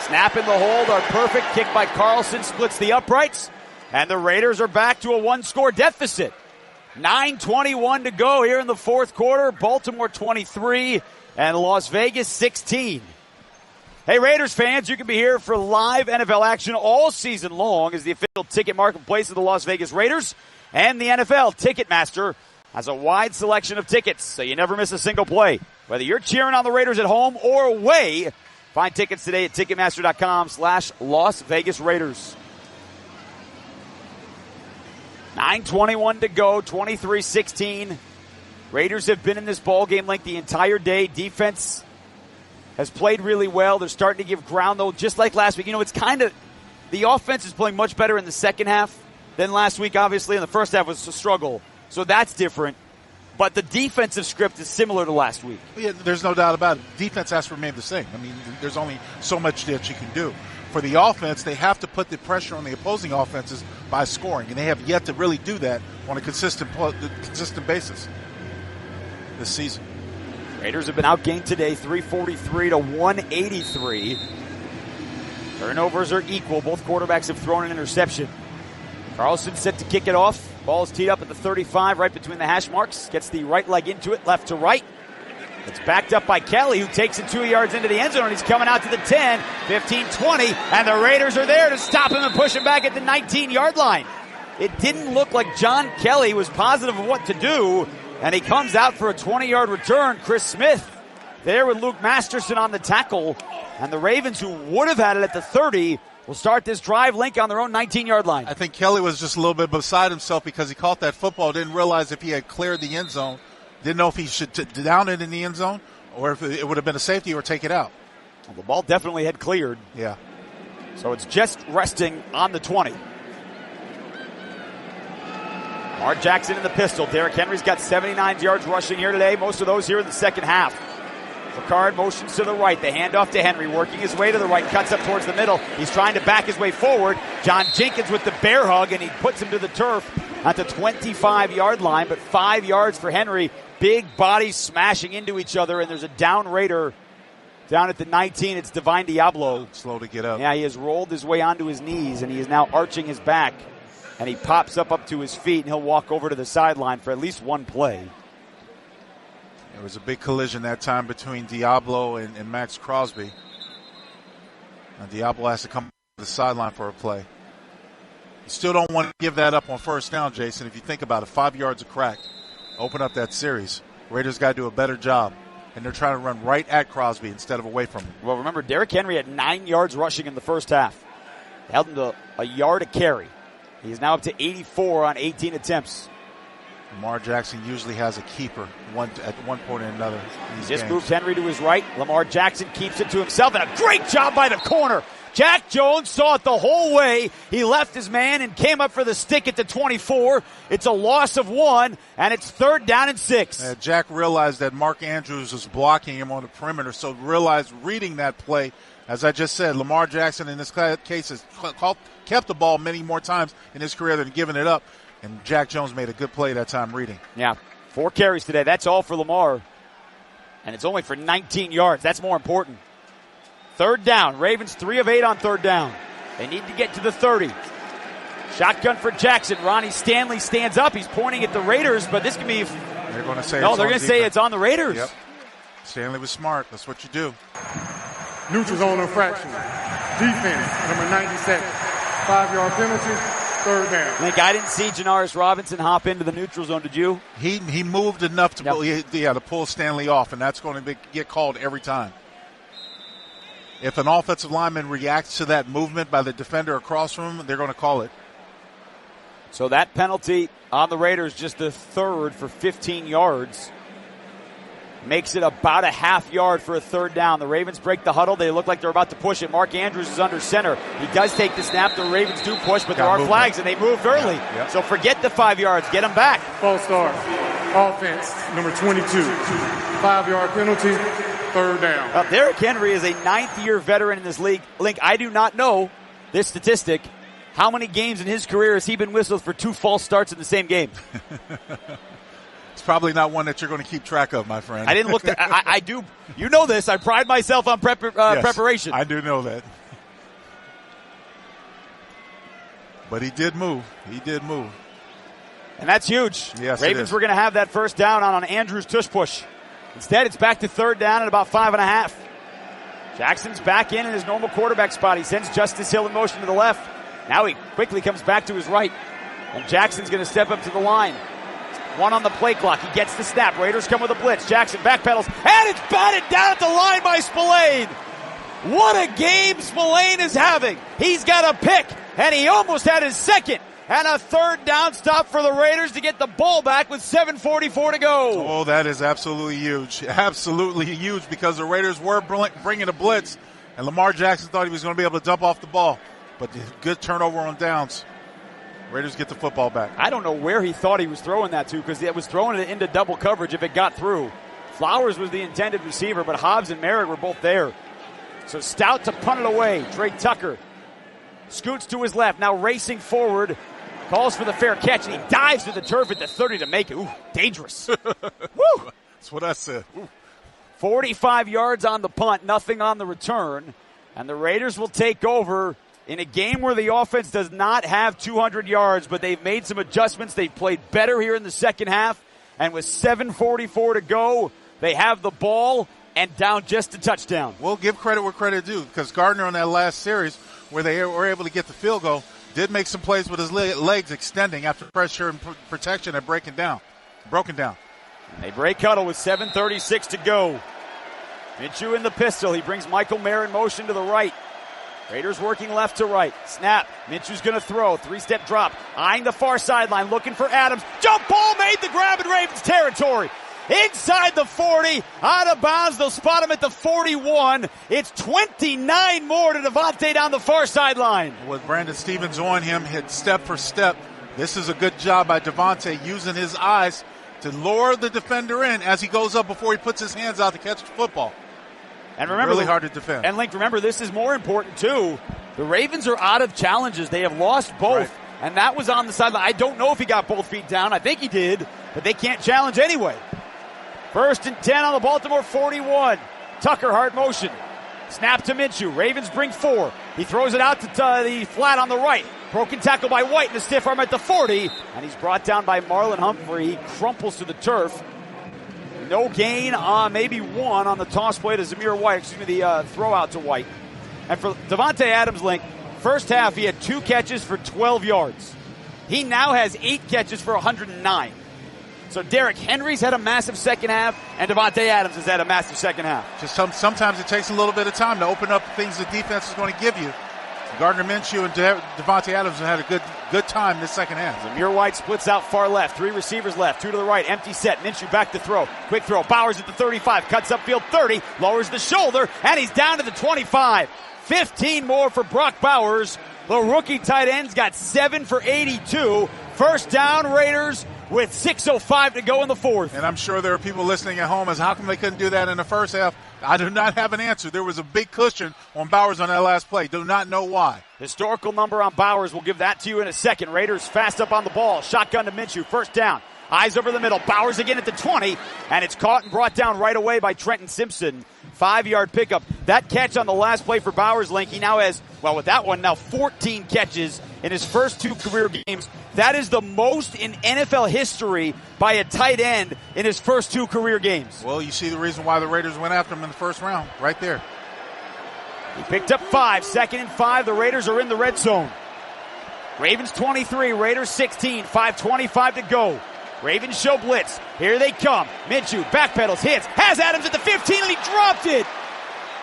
Snap in the hold. Our perfect kick by Carlson splits the uprights. And the Raiders are back to a 1-score deficit. 9:21 to go here in the 4th quarter. Baltimore 23 and Las Vegas 16. Hey, Raiders fans, you can be here for live NFL action all season long as the official ticket marketplace of the Las Vegas Raiders and the NFL Ticketmaster has a wide selection of tickets, so you never miss a single play. Whether you're cheering on the Raiders at home or away, find tickets today at Ticketmaster.com/Las Vegas Raiders. 9:21 to go, 23-16. Raiders have been in this ball game like the entire day. Defense has played really well. They're starting to give ground, though, just like last week. It's kind of the offense is playing much better in the second half than last week, obviously. And the first half was a struggle, so that's different. But the defensive script is similar to last week. Yeah, there's no doubt about it. Defense has to remain the same. I mean, there's only so much that you can do. For the offense, they have to put the pressure on the opposing offenses by scoring, and they have yet to really do that on a consistent basis this season. Raiders have been outgained today, 343 to 183. Turnovers are equal. Both quarterbacks have thrown an interception. Carlson set to kick it off. Ball is teed up at the 35, right between the hash marks. Gets the right leg into it, left to right. It's backed up by Kelly, who takes it 2 yards into the end zone, and he's coming out to the 10, 15, 20, and the Raiders are there to stop him and push him back at the 19-yard line. It didn't look like John Kelly was positive of what to do, and he comes out for a 20-yard return. Chris Smith there with Luke Masterson on the tackle, and the Ravens, who would have had it at the 30, will start this drive, Link, on their own 19-yard line. I think Kelly was just a little bit beside himself because he caught that football, didn't realize if he had cleared the end zone, didn't know if he should down it in the end zone or if it would have been a safety or take it out. Well, the ball definitely had cleared. Yeah. So it's just resting on the 20. Mark Jackson in the pistol. Derrick Henry's got 79 yards rushing here today, most of those here in the second half. Ricard motions to the right. The handoff to Henry, working his way to the right, cuts up towards the middle. He's trying to back his way forward. John Jenkins with the bear hug, and he puts him to the turf at the 25-yard line, but 5 yards for Henry. Big bodies smashing into each other, and there's a down Raider down at the 19. It's Divine Diablo. Slow to get up. Yeah, he has rolled his way onto his knees, and he is now arching his back, and he pops up to his feet, and he'll walk over to the sideline for at least one play. There was a big collision that time between Diablo and Max Crosby. And Diablo has to come to the sideline for a play. You still don't want to give that up on first down, Jason. If you think about it, 5 yards of crack. Open up that series. Raiders got to do a better job. And they're trying to run right at Crosby instead of away from him. Well, remember, Derrick Henry had 9 yards rushing in the first half. Held him to a yard a carry. He's now up to 84 on 18 attempts. Lamar Jackson usually has a keeper at one point or another. Just moves Henry to his right. Lamar Jackson keeps it to himself, and a great job by the corner. Jack Jones saw it the whole way. He left his man and came up for the stick at the 24. It's a loss of 1, and it's 3rd down and 6. Jack realized that Mark Andrews was blocking him on the perimeter, so reading that play, as I just said, Lamar Jackson in this case has kept the ball many more times in his career than giving it up. And Jack Jones made a good play that time reading. Yeah, 4 carries today. That's all for Lamar. And it's only for 19 yards. That's more important. 3rd down. Ravens 3 of 8 on 3rd down. They need to get to the 30. Shotgun for Jackson. Ronnie Stanley stands up. He's pointing at the Raiders, but this can be... They're going to say no, they're going to say it's on the Raiders. Yep. Stanley was smart. That's what you do. Neutral zone infraction. Defense, number 97. 5-yard penalty. 3rd down. Link, I didn't see Janaris Robinson hop into the neutral zone. Did you? He moved enough to pull Stanley off, and that's going to get called every time. If an offensive lineman reacts to that movement by the defender across from him, they're going to call it. So that penalty on the Raiders, just the 3rd for 15 yards. Makes it about a half yard for a 3rd down. The Ravens break the huddle. They look like they're about to push it. Mark Andrews is under center. He does take the snap. The Ravens do push, but there are flags, and they moved early. Yeah. So forget the 5 yards. Get them back. False start. Offense, number 22. 5-yard penalty. 3rd down. Derrick Henry is a 9th-year veteran in this league. Link, I do not know this statistic. How many games in his career has he been whistled for 2 false starts in the same game? It's probably not one that you're going to keep track of, my friend. I didn't look. I do. You know this. I pride myself on preparation. I do know that. But he did move. And that's huge. Yes, Ravens were going to have that 1st down on an Andrews tush push. Instead, it's back to 3rd down at about 5.5. Jackson's back in his normal quarterback spot. He sends Justice Hill in motion to the left. Now he quickly comes back to his right. And Jackson's going to step up to the line. 1 on the play clock. He gets the snap. Raiders come with a blitz. Jackson backpedals. And it's batted down at the line by Spillane. What a game Spillane is having. He's got a pick. And he almost had his 2nd. And a 3rd down stop for the Raiders to get the ball back with 7:44 to go. Oh, that is absolutely huge. Absolutely huge because the Raiders were bringing a blitz. And Lamar Jackson thought he was going to be able to dump off the ball. But good turnover on downs. Raiders get the football back. I don't know where he thought he was throwing that to because it was throwing it into double coverage if it got through. Flowers was the intended receiver, but Hobbs and Merritt were both there. So Stout to punt it away. Tre Tucker scoots to his left, now racing forward, calls for the fair catch, and he dives to the turf at the 30 to make it. Ooh, dangerous. Woo! That's what I said. Ooh. 45 yards on the punt, nothing on the return, and the Raiders will take over in a game where the offense does not have 200 yards, but they've made some adjustments. They've played better here in the second half. And with 7:44 to go, They have the ball and down just a touchdown. We'll give credit where credit due, because Gardner on that last series where they were able to get the field goal did make some plays with his legs extending after pressure and protection and broken down. And they break huddle with 7:36 to go. Minshew in the pistol. He brings Michael Mayer in motion to the right. Raiders working left to right. Snap. Minshew's going to throw. 3-step drop. Eyeing the far sideline. Looking for Adams. Jump ball made the grab in Ravens territory. Inside the 40. Out of bounds. They'll spot him at the 41. It's 29 more to Davante down the far sideline. With Brandon Stevens on him, hit step for step. This is a good job by Davante using his eyes to lure the defender in as he goes up before he puts his hands out to catch the football. And remember, really hard to defend. And Link, remember, this is more important too. The Ravens are out of challenges. They have lost both. Right. And that was on the sideline. I don't know if he got both feet down. I think he did, but they can't challenge anyway. 1st and 10 on the Baltimore 41. Tucker hard motion. Snap to Minshew. Ravens bring 4. He throws it out to the flat on the right. Broken tackle by White and a stiff arm at the 40. And he's brought down by Marlon Humphrey. He crumples to the turf. No gain on maybe 1 on the toss play to Zamir White. The throw out to White. And for Davante Adams, Link, first half he had 2 catches for 12 yards. He now has 8 catches for 109. So Derrick Henry's had a massive second half, and Davante Adams has had a massive second half. Just sometimes it takes a little bit of time to open up things the defense is going to give you. Gardner Minshew and Davante Adams have had a good time this second half. Zamir White splits out far left. 3 receivers left. 2 to the right. Empty set. Minshew back to throw. Quick throw. Bowers at the 35. Cuts upfield 30. Lowers the shoulder. And he's down to the 25. 15 more for Brock Bowers. The rookie tight end's got 7 for 82. First down, Raiders, with 6:05 to go in the fourth. And I'm sure there are people listening at home as how come they couldn't do that in the first half. I do not have an answer. There was a big cushion on Bowers on that last play. Do not know why. Historical number on Bowers. We'll give that to you in a second. Raiders fast up on the ball. Shotgun to Minshew. First down. Eyes over the middle. Bowers again at the 20. And it's caught and brought down right away by Trenton Simpson. 5-yard pickup. That catch on the last play for Bowers, Link, he now has, well, with that one, now 14 catches in his first 2 career games. That is the most in NFL history by a tight end in his first 2 career games. Well, you see the reason why the Raiders went after him in the first round, right there. He picked up 5. 2nd and 5. The Raiders are in the red zone. Ravens 23, Raiders 16. 5:25 to go. Ravens show blitz. Here they come. Minshew backpedals, hits, has Adams at the 15, and he dropped it.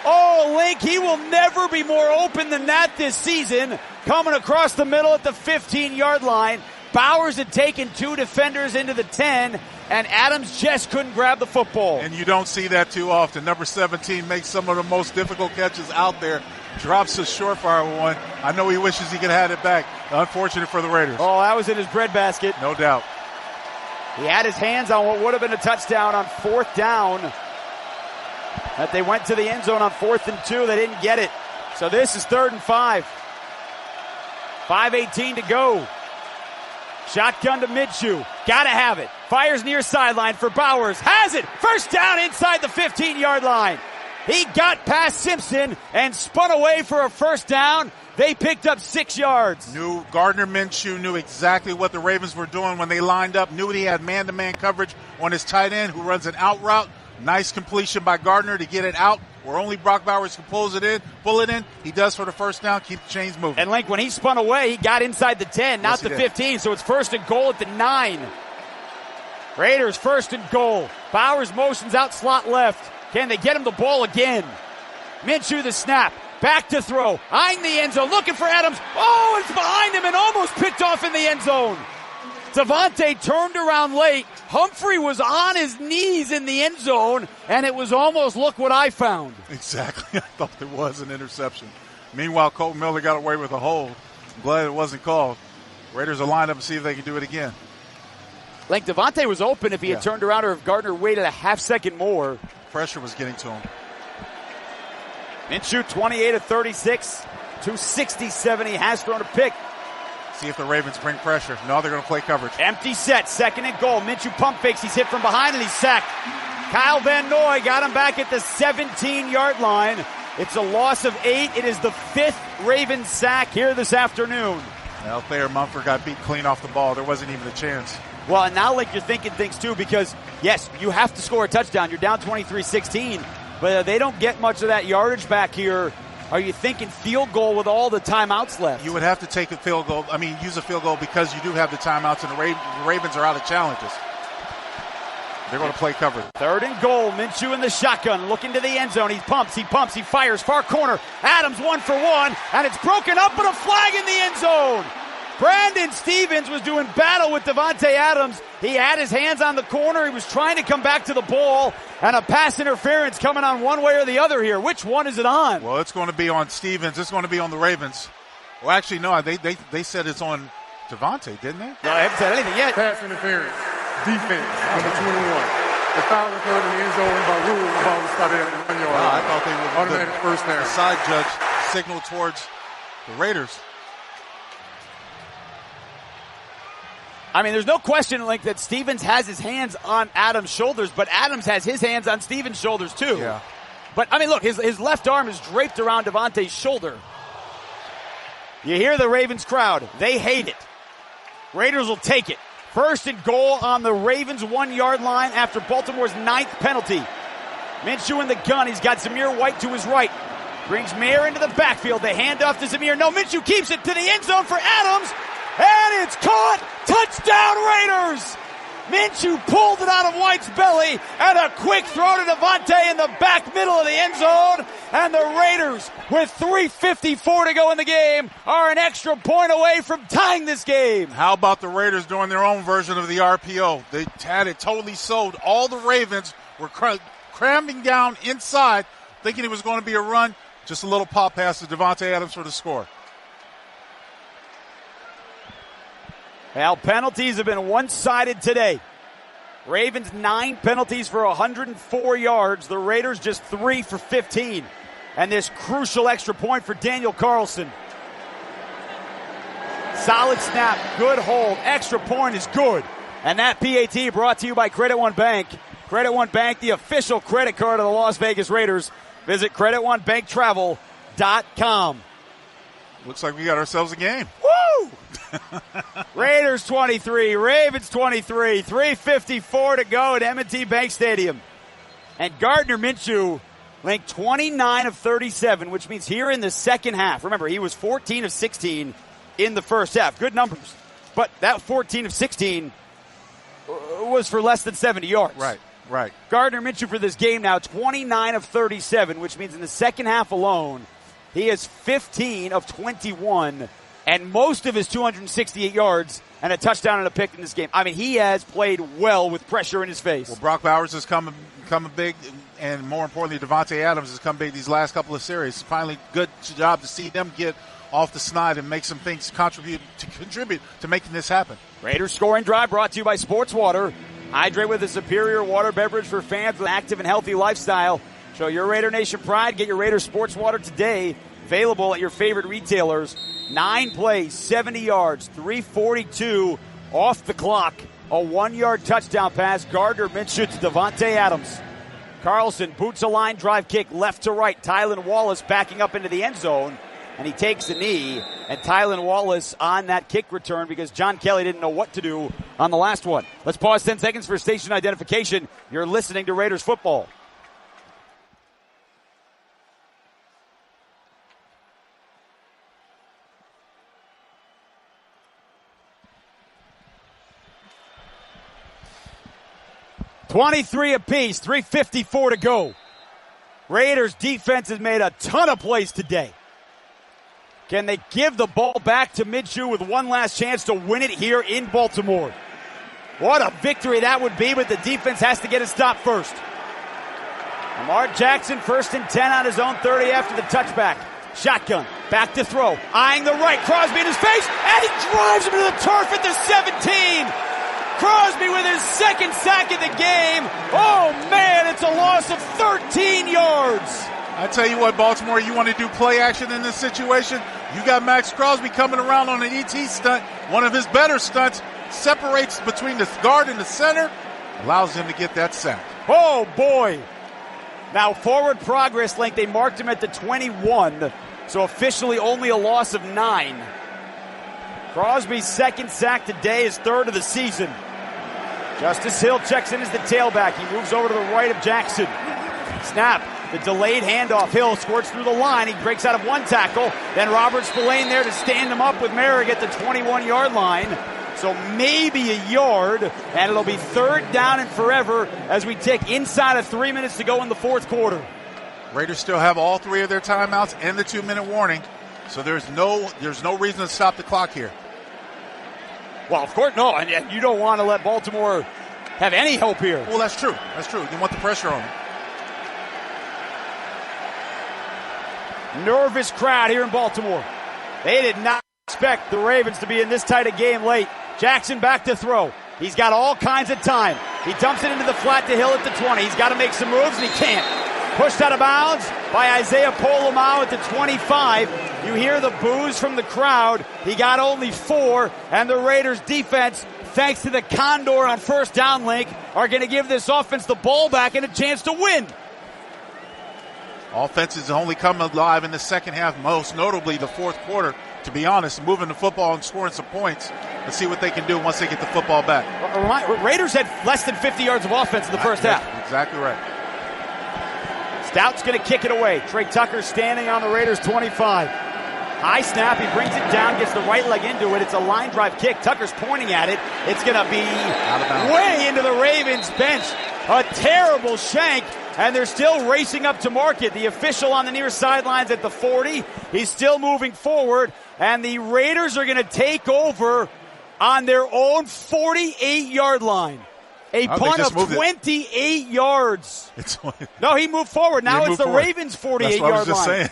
Oh, Link, he will never be more open than that this season. Coming across the middle at the 15-yard line. Bowers had taken 2 defenders into the 10, and Adams just couldn't grab the football. And you don't see that too often. Number 17 makes some of the most difficult catches out there. Drops a surefire one. I know he wishes he could have had it back. Unfortunate for the Raiders. Oh, that was in his breadbasket. No doubt. He had his hands on what would have been a touchdown on 4th down. That they went to the end zone on 4th and 2. They didn't get it. So this is 3rd and 5. 5:18 to go. Shotgun to Minshew. Gotta have it. Fires near sideline for Bowers. Has it. First down inside the 15-yard line. He got past Simpson and spun away for a first down. They picked up 6 yards. Gardner Minshew knew exactly what the Ravens were doing when they lined up. Knew he had man-to-man coverage on his tight end who runs an out route. Nice completion by Gardner to get it out where only Brock Bowers can pull it in. He does for the first down, keep the chains moving. And Link, when he spun away, he got inside the 10, not the 15. So it's 1st and goal at the 9. Raiders 1st and goal. Bowers motions out slot left. Can they get him the ball again? Minshew the snap. Back to throw. Eyeing the end zone. Looking for Adams. Oh, it's behind him and almost picked off in the end zone. Davante turned around late. Humphrey was on his knees in the end zone, and it was almost, look what I found. Exactly. I thought there was an interception. Meanwhile, Colton Miller got away with a hold. I'm glad it wasn't called. Raiders will line up and see if they can do it again. Like Davante was open if he had turned around or if Gardner waited a half second more. Pressure was getting to him. Minshew 28 of 36, 267. He has thrown a pick. See if the Ravens bring pressure. No, they're going to play coverage. Empty set, 2nd and goal. Minshew pump fakes. He's hit from behind and he's sacked. Kyle Van Noy got him back at the 17-yard line. It's a loss of 8. It is the 5th Ravens sack here this afternoon. Well, Thayer Mumford got beat clean off the ball. There wasn't even a chance. Well, and now, Link, you're thinking things, too, because, yes, you have to score a touchdown. You're down 23-16, but they don't get much of that yardage back here. Are you thinking field goal with all the timeouts left? You would have to take a field goal. Use a field goal because you do have the timeouts, and the Ravens are out of challenges. They're going to play cover. 3rd and goal. Minshew in the shotgun, looking to the end zone. He pumps, he fires, far corner. Adams 1 for 1, and it's broken up, but a flag in the end zone. Brandon Stevens was doing battle with Davante Adams. He had his hands on the corner. He was trying to come back to the ball, and a pass interference coming on one way or the other here. Which one is it on? Well, it's going to be on Stevens. It's going to be on the Ravens. Well, actually, no. They said it's on Davante, didn't they? No, I haven't said anything yet. Pass interference. Defense, number 21. The foul occurred in the end zone by rule. The ball was spotted at the 1 yard line. I thought they were automatic first down. The side judge signaled towards the Raiders. There's no question, Link, that Stevens has his hands on Adams' shoulders, but Adams has his hands on Stevens' shoulders, too. Yeah. But, look, his left arm is draped around Davante's shoulder. You hear the Ravens crowd. They hate it. Raiders will take it. 1st and goal on the Ravens 1 yard line after Baltimore's 9th penalty. Minshew in the gun. He's got Zamir White to his right. Brings Mayer into the backfield. They hand off to Zamir. No, Minshew keeps it to the end zone for Adams. And it's caught! Touchdown Raiders! Minshew pulled it out of White's belly, and a quick throw to Davante in the back middle of the end zone. And the Raiders, with 3:54 to go in the game, are an extra point away from tying this game. How about the Raiders doing their own version of the RPO? They had it totally sold. All the Ravens were cramming down inside, thinking it was going to be a run. Just a little pop pass to Davante Adams for the score. Well, penalties have been one-sided today. Ravens 9 penalties for 104 yards. The Raiders just 3 for 15. And this crucial extra point for Daniel Carlson. Solid snap, good hold, extra point is good. And that PAT brought to you by Credit One Bank. Credit One Bank, the official credit card of the Las Vegas Raiders. Visit CreditOneBankTravel.com. Looks like we got ourselves a game. Woo! Raiders 23, Ravens 23, 3:54 to go at M&T Bank Stadium. And Gardner Minshew linked 29 of 37, which means here in the second half. Remember, he was 14 of 16 in the first half. Good numbers. But that 14 of 16 was for less than 70 yards. Right. Gardner Minshew for this game now, 29 of 37, which means in the second half alone, he is 15 of 21, and most of his 268 yards and a touchdown and a pick in this game. He has played well with pressure in his face. Well, Brock Bowers has come big, and more importantly, Davante Adams has come big these last couple of series. Finally, good job to see them get off the snide and make some things contribute to making this happen. Raiders scoring drive brought to you by Sports Water. Hydrate with a superior water beverage for fans with an active and healthy lifestyle. Show your Raider Nation pride. Get your Raiders Sports Water today. Available at your favorite retailers. 9 plays, 70 yards, 3:42 off the clock. A 1-yard touchdown pass. Gardner Minshew to Davante Adams. Carlson boots a line drive kick left to right. Tylan Wallace backing up into the end zone. And he takes a knee. And Tylan Wallace on that kick return because John Kelly didn't know what to do on the last one. Let's pause 10 seconds for station identification. You're listening to Raiders football. $23 apiece, 3:54 to go. Raiders defense has made a ton of plays today. Can they give the ball back to Minshew with one last chance to win it here in Baltimore? What a victory that would be, but the defense has to get a stop first. Lamar Jackson 1st and 10 on his own 30 after the touchback. Shotgun, back to throw, eyeing the right, Crosby in his face, and he drives him to the turf at the 17. Crosby with his second sack of the game. Oh, man, it's a loss of 13 yards. I tell you what, Baltimore, you want to do play action in this situation? You got Max Crosby coming around on an ET stunt, one of his better stunts, separates between the guard and the center, allows him to get that sack. Oh, boy. Now, forward progress length, they marked him at the 21, so officially only a loss of 9. Crosby's second sack today is 3rd of the season. Justice Hill checks in as the tailback. He moves over to the right of Jackson. Snap. The delayed handoff. Hill squirts through the line. He breaks out of one tackle. Then Robert Spillane there to stand him up with Merrick at the 21-yard line. So maybe a yard, and it'll be third down and forever as we tick inside of 3 minutes to go in the fourth quarter. Raiders still have all 3 of their timeouts and the 2-minute warning. So there's no reason to stop the clock here. Well, of course, no, and you don't want to let Baltimore have any hope here. Well, that's true. That's true. You want the pressure on them. Nervous crowd here in Baltimore. They did not expect the Ravens to be in this tight a game late. Jackson back to throw. He's got all kinds of time. He dumps it into the flat to Hill at the 20. He's got to make some moves, and he can't. Pushed out of bounds by Isaiah Polamau at the 25. You hear the boos from the crowd. He got only 4, and the Raiders defense, thanks to the Condor on first down link, are going to give this offense the ball back and a chance to win. Offense has only come alive in the second half, most notably the fourth quarter, to be honest, moving the football and scoring some points. Let's see what they can do once they get the football back. Raiders had less than 50 yards of offense in the first half. Exactly right. Stout's going to kick it away. Tre Tucker standing on the Raiders' 25. High snap. He brings it down, gets the right leg into it. It's a line drive kick. Tucker's pointing at it. It's going to be way into the Ravens bench. A terrible shank. And they're still racing up to mark it. The official on the near sidelines at the 40. He's still moving forward. And the Raiders are going to take over on their own 48-yard line. A punt of 28 yards. No, he moved forward. Now it's the Ravens' 48-yard line.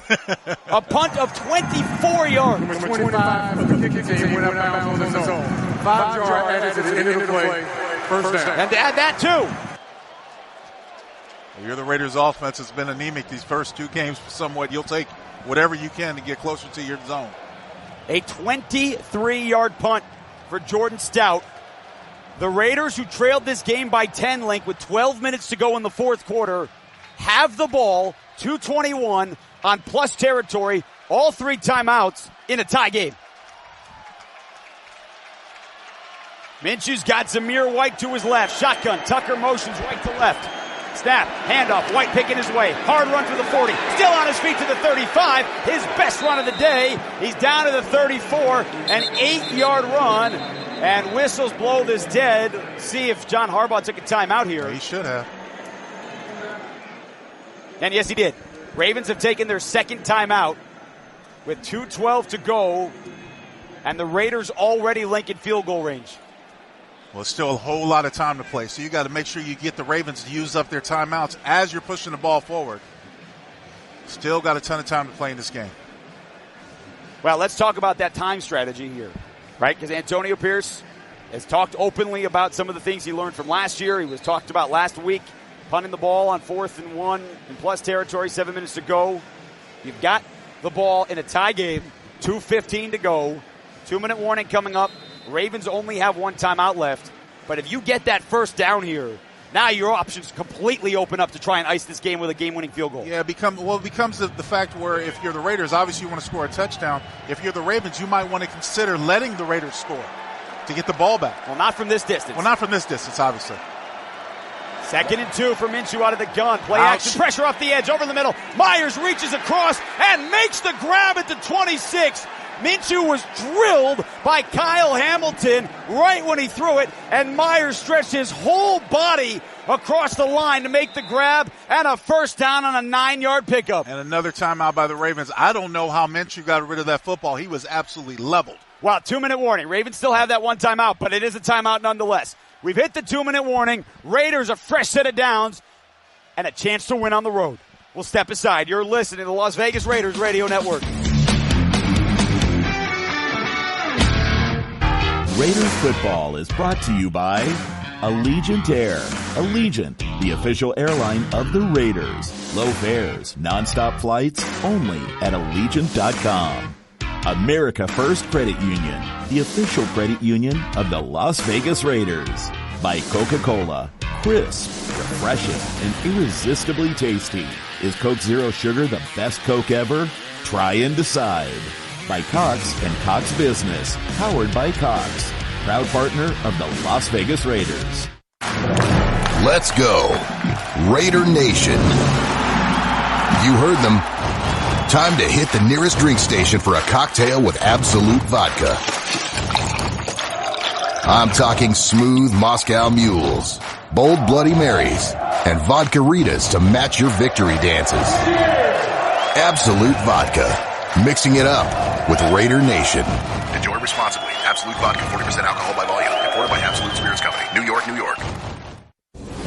A punt of 24 yards. Number 25 of the kicking team went out of bounds on his own. 5-yard added to the end of the play. First down. And to add that, too. You're the Raiders' offense has been anemic these first 2 games somewhat. You'll take whatever you can to get closer to your zone. A 23-yard punt for Jordan Stout. The Raiders, who trailed this game by 10, Link, with 12 minutes to go in the fourth quarter, have the ball, 2:21 on plus territory, all 3 timeouts in a tie game. Minshew's got Zamir White to his left. Shotgun. Tucker motions right to left. Snap, handoff, White picking his way. Hard run to the 40. Still on his feet to the 35. His best run of the day. He's down to the 34. An 8-yard run. And whistles blow this dead. See if John Harbaugh took a timeout here. He should have. And yes, he did. Ravens have taken their second timeout with 2:12 to go. And the Raiders already link in field goal range. Well, it's still a whole lot of time to play, so you got to make sure you get the Ravens to use up their timeouts as you're pushing the ball forward. Still got a ton of time to play in this game. Well, let's talk about that time strategy here, right? Because Antonio Pierce has talked openly about some of the things he learned from last year. He was talked about last week, punting the ball on 4th and 1 in plus territory, 7 minutes to go. You've got the ball in a tie game, 2:15 to go, 2-minute warning coming up. Ravens only have 1 timeout left. But if you get that first down here, now your options completely open up to try and ice this game with a game-winning field goal. Yeah, it becomes the fact where if you're the Raiders, obviously you want to score a touchdown. If you're the Ravens, you might want to consider letting the Raiders score to get the ball back. Well, not from this distance. Well, not from this distance, obviously. 2nd and 2 for Minshew out of the gun. Play action, pressure off the edge, over the middle. Myers reaches across and makes the grab at the 26. Minshew was drilled by Kyle Hamilton right when he threw it, and Myers stretched his whole body across the line to make the grab, and a first down on a 9-yard pickup. And another timeout by the Ravens. I don't know how Minshew got rid of that football. He was absolutely leveled. Wow, 2-minute warning. Ravens still have that 1 timeout, but it is a timeout nonetheless. We've hit the 2-minute warning. Raiders a fresh set of downs and a chance to win on the road. We'll step aside. You're listening to the Las Vegas Raiders Radio Network. Raiders football is brought to you by Allegiant Air. Allegiant, the official airline of the Raiders. Low fares, nonstop flights, only at Allegiant.com. America First Credit Union, the official credit union of the Las Vegas Raiders. By Coca-Cola. Crisp, refreshing, and irresistibly tasty. Is Coke Zero Sugar the best Coke ever? Try and decide. By Cox and Cox Business, powered by Cox, proud partner of the Las Vegas Raiders. Let's go. Raider Nation. You heard them. Time to hit the nearest drink station for a cocktail with Absolute Vodka. I'm talking smooth Moscow Mules, bold Bloody Marys, and vodka Ritas to match your victory dances. Absolute Vodka. Mixing it up with Raider Nation. Enjoy responsibly. Absolute Vodka, 40% alcohol by volume. Imported by Absolute Spirits Company. New York, New York.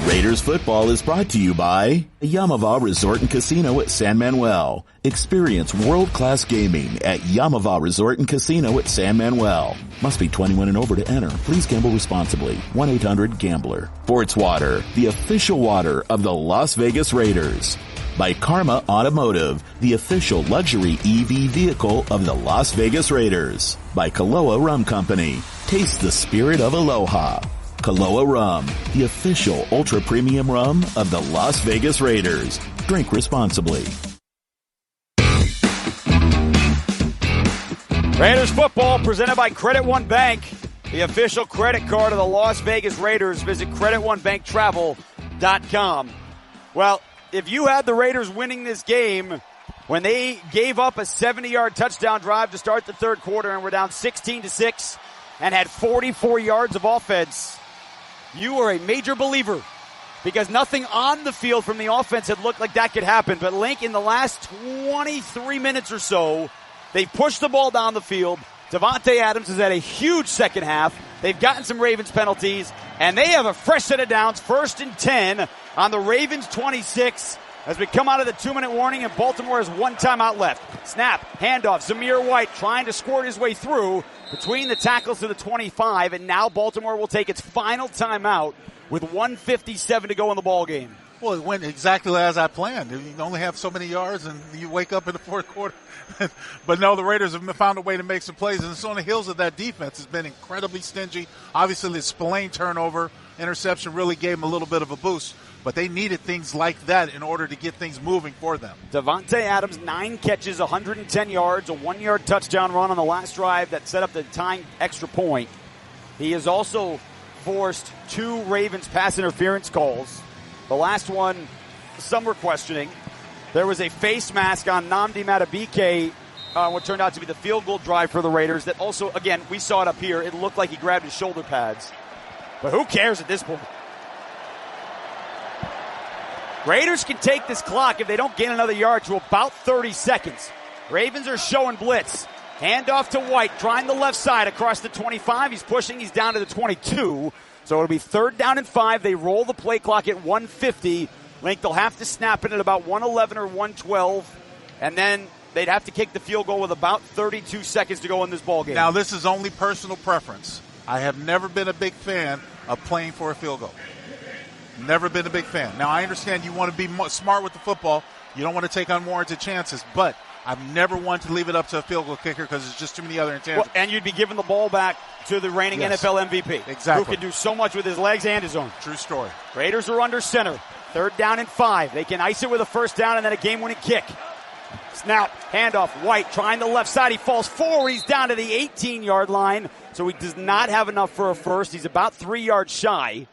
Raiders football is brought to you by Yamava Resort and Casino at San Manuel. Experience world-class gaming at Yamava Resort and Casino at San Manuel. Must be 21 and over to enter. Please gamble responsibly. 1-800-GAMBLER. Sports Water, the official water of the Las Vegas Raiders. By Karma Automotive, the official luxury EV vehicle of the Las Vegas Raiders. By Kaloa Rum Company. Taste the spirit of aloha. Kaloa Rum, the official ultra-premium rum of the Las Vegas Raiders. Drink responsibly. Raiders football presented by Credit One Bank, the official credit card of the Las Vegas Raiders. Visit CreditOneBankTravel.com. Well, if you had the Raiders winning this game when they gave up a 70-yard touchdown drive to start the third quarter and were down 16-6 and had 44 yards of offense, you are a major believer, because nothing on the field from the offense had looked like that could happen. But Link, in the last 23 minutes or so, they've pushed the ball down the field. Davante Adams has had a huge second half. They've gotten some Ravens penalties, and they have a fresh set of downs, 1st and 10 on the Ravens 26 as we come out of the 2-minute warning, and Baltimore has one timeout left. Snap, handoff, Zamir White trying to squirt his way through between the tackles to the 25, and now Baltimore will take its final timeout with 1:57 to go in the ball game. Well, it went exactly as I planned. You only have so many yards, and you wake up in the fourth quarter. But no, the Raiders have found a way to make some plays, and it's on the heels of that defense. It's been incredibly stingy. Obviously, the Spillane turnover, interception really gave them a little bit of a boost, but they needed things like that in order to get things moving for them. Davante Adams, 9 catches, 110 yards, a 1-yard touchdown run on the last drive that set up the tying extra point. He has also forced 2 Ravens pass interference calls. The last one, some were questioning. There was a face mask on Nnamdi Madubuike, what turned out to be the field goal drive for the Raiders. That also, again, we saw it up here. It looked like he grabbed his shoulder pads. But who cares at this point? Raiders can take this clock if they don't gain another yard to about 30 seconds. Ravens are showing blitz. Handoff to White, trying the left side across the 25. He's pushing. He's down to the 22. So it'll be 3rd down and 5. They roll the play clock at 1:50. Link, they'll have to snap it at about 1:11 or 1:12. And then they'd have to kick the field goal with about 32 seconds to go in this ball game. Now, this is only personal preference. I have never been a big fan of playing for a field goal. Never been a big fan. Now, I understand you want to be smart with the football. You don't want to take unwarranted chances, but I've never wanted to leave it up to a field goal kicker because there's just too many other intangibles. Well, and you'd be giving the ball back to the reigning NFL MVP. Exactly. Who can do so much with his legs and his arm. True story. Raiders are under center. 3rd down and 5. They can ice it with a 1st down and then a game-winning kick. Snap, handoff, White trying the left side. He falls forward. He's down to the 18-yard line, so he does not have enough for a first. He's about 3 yards shy.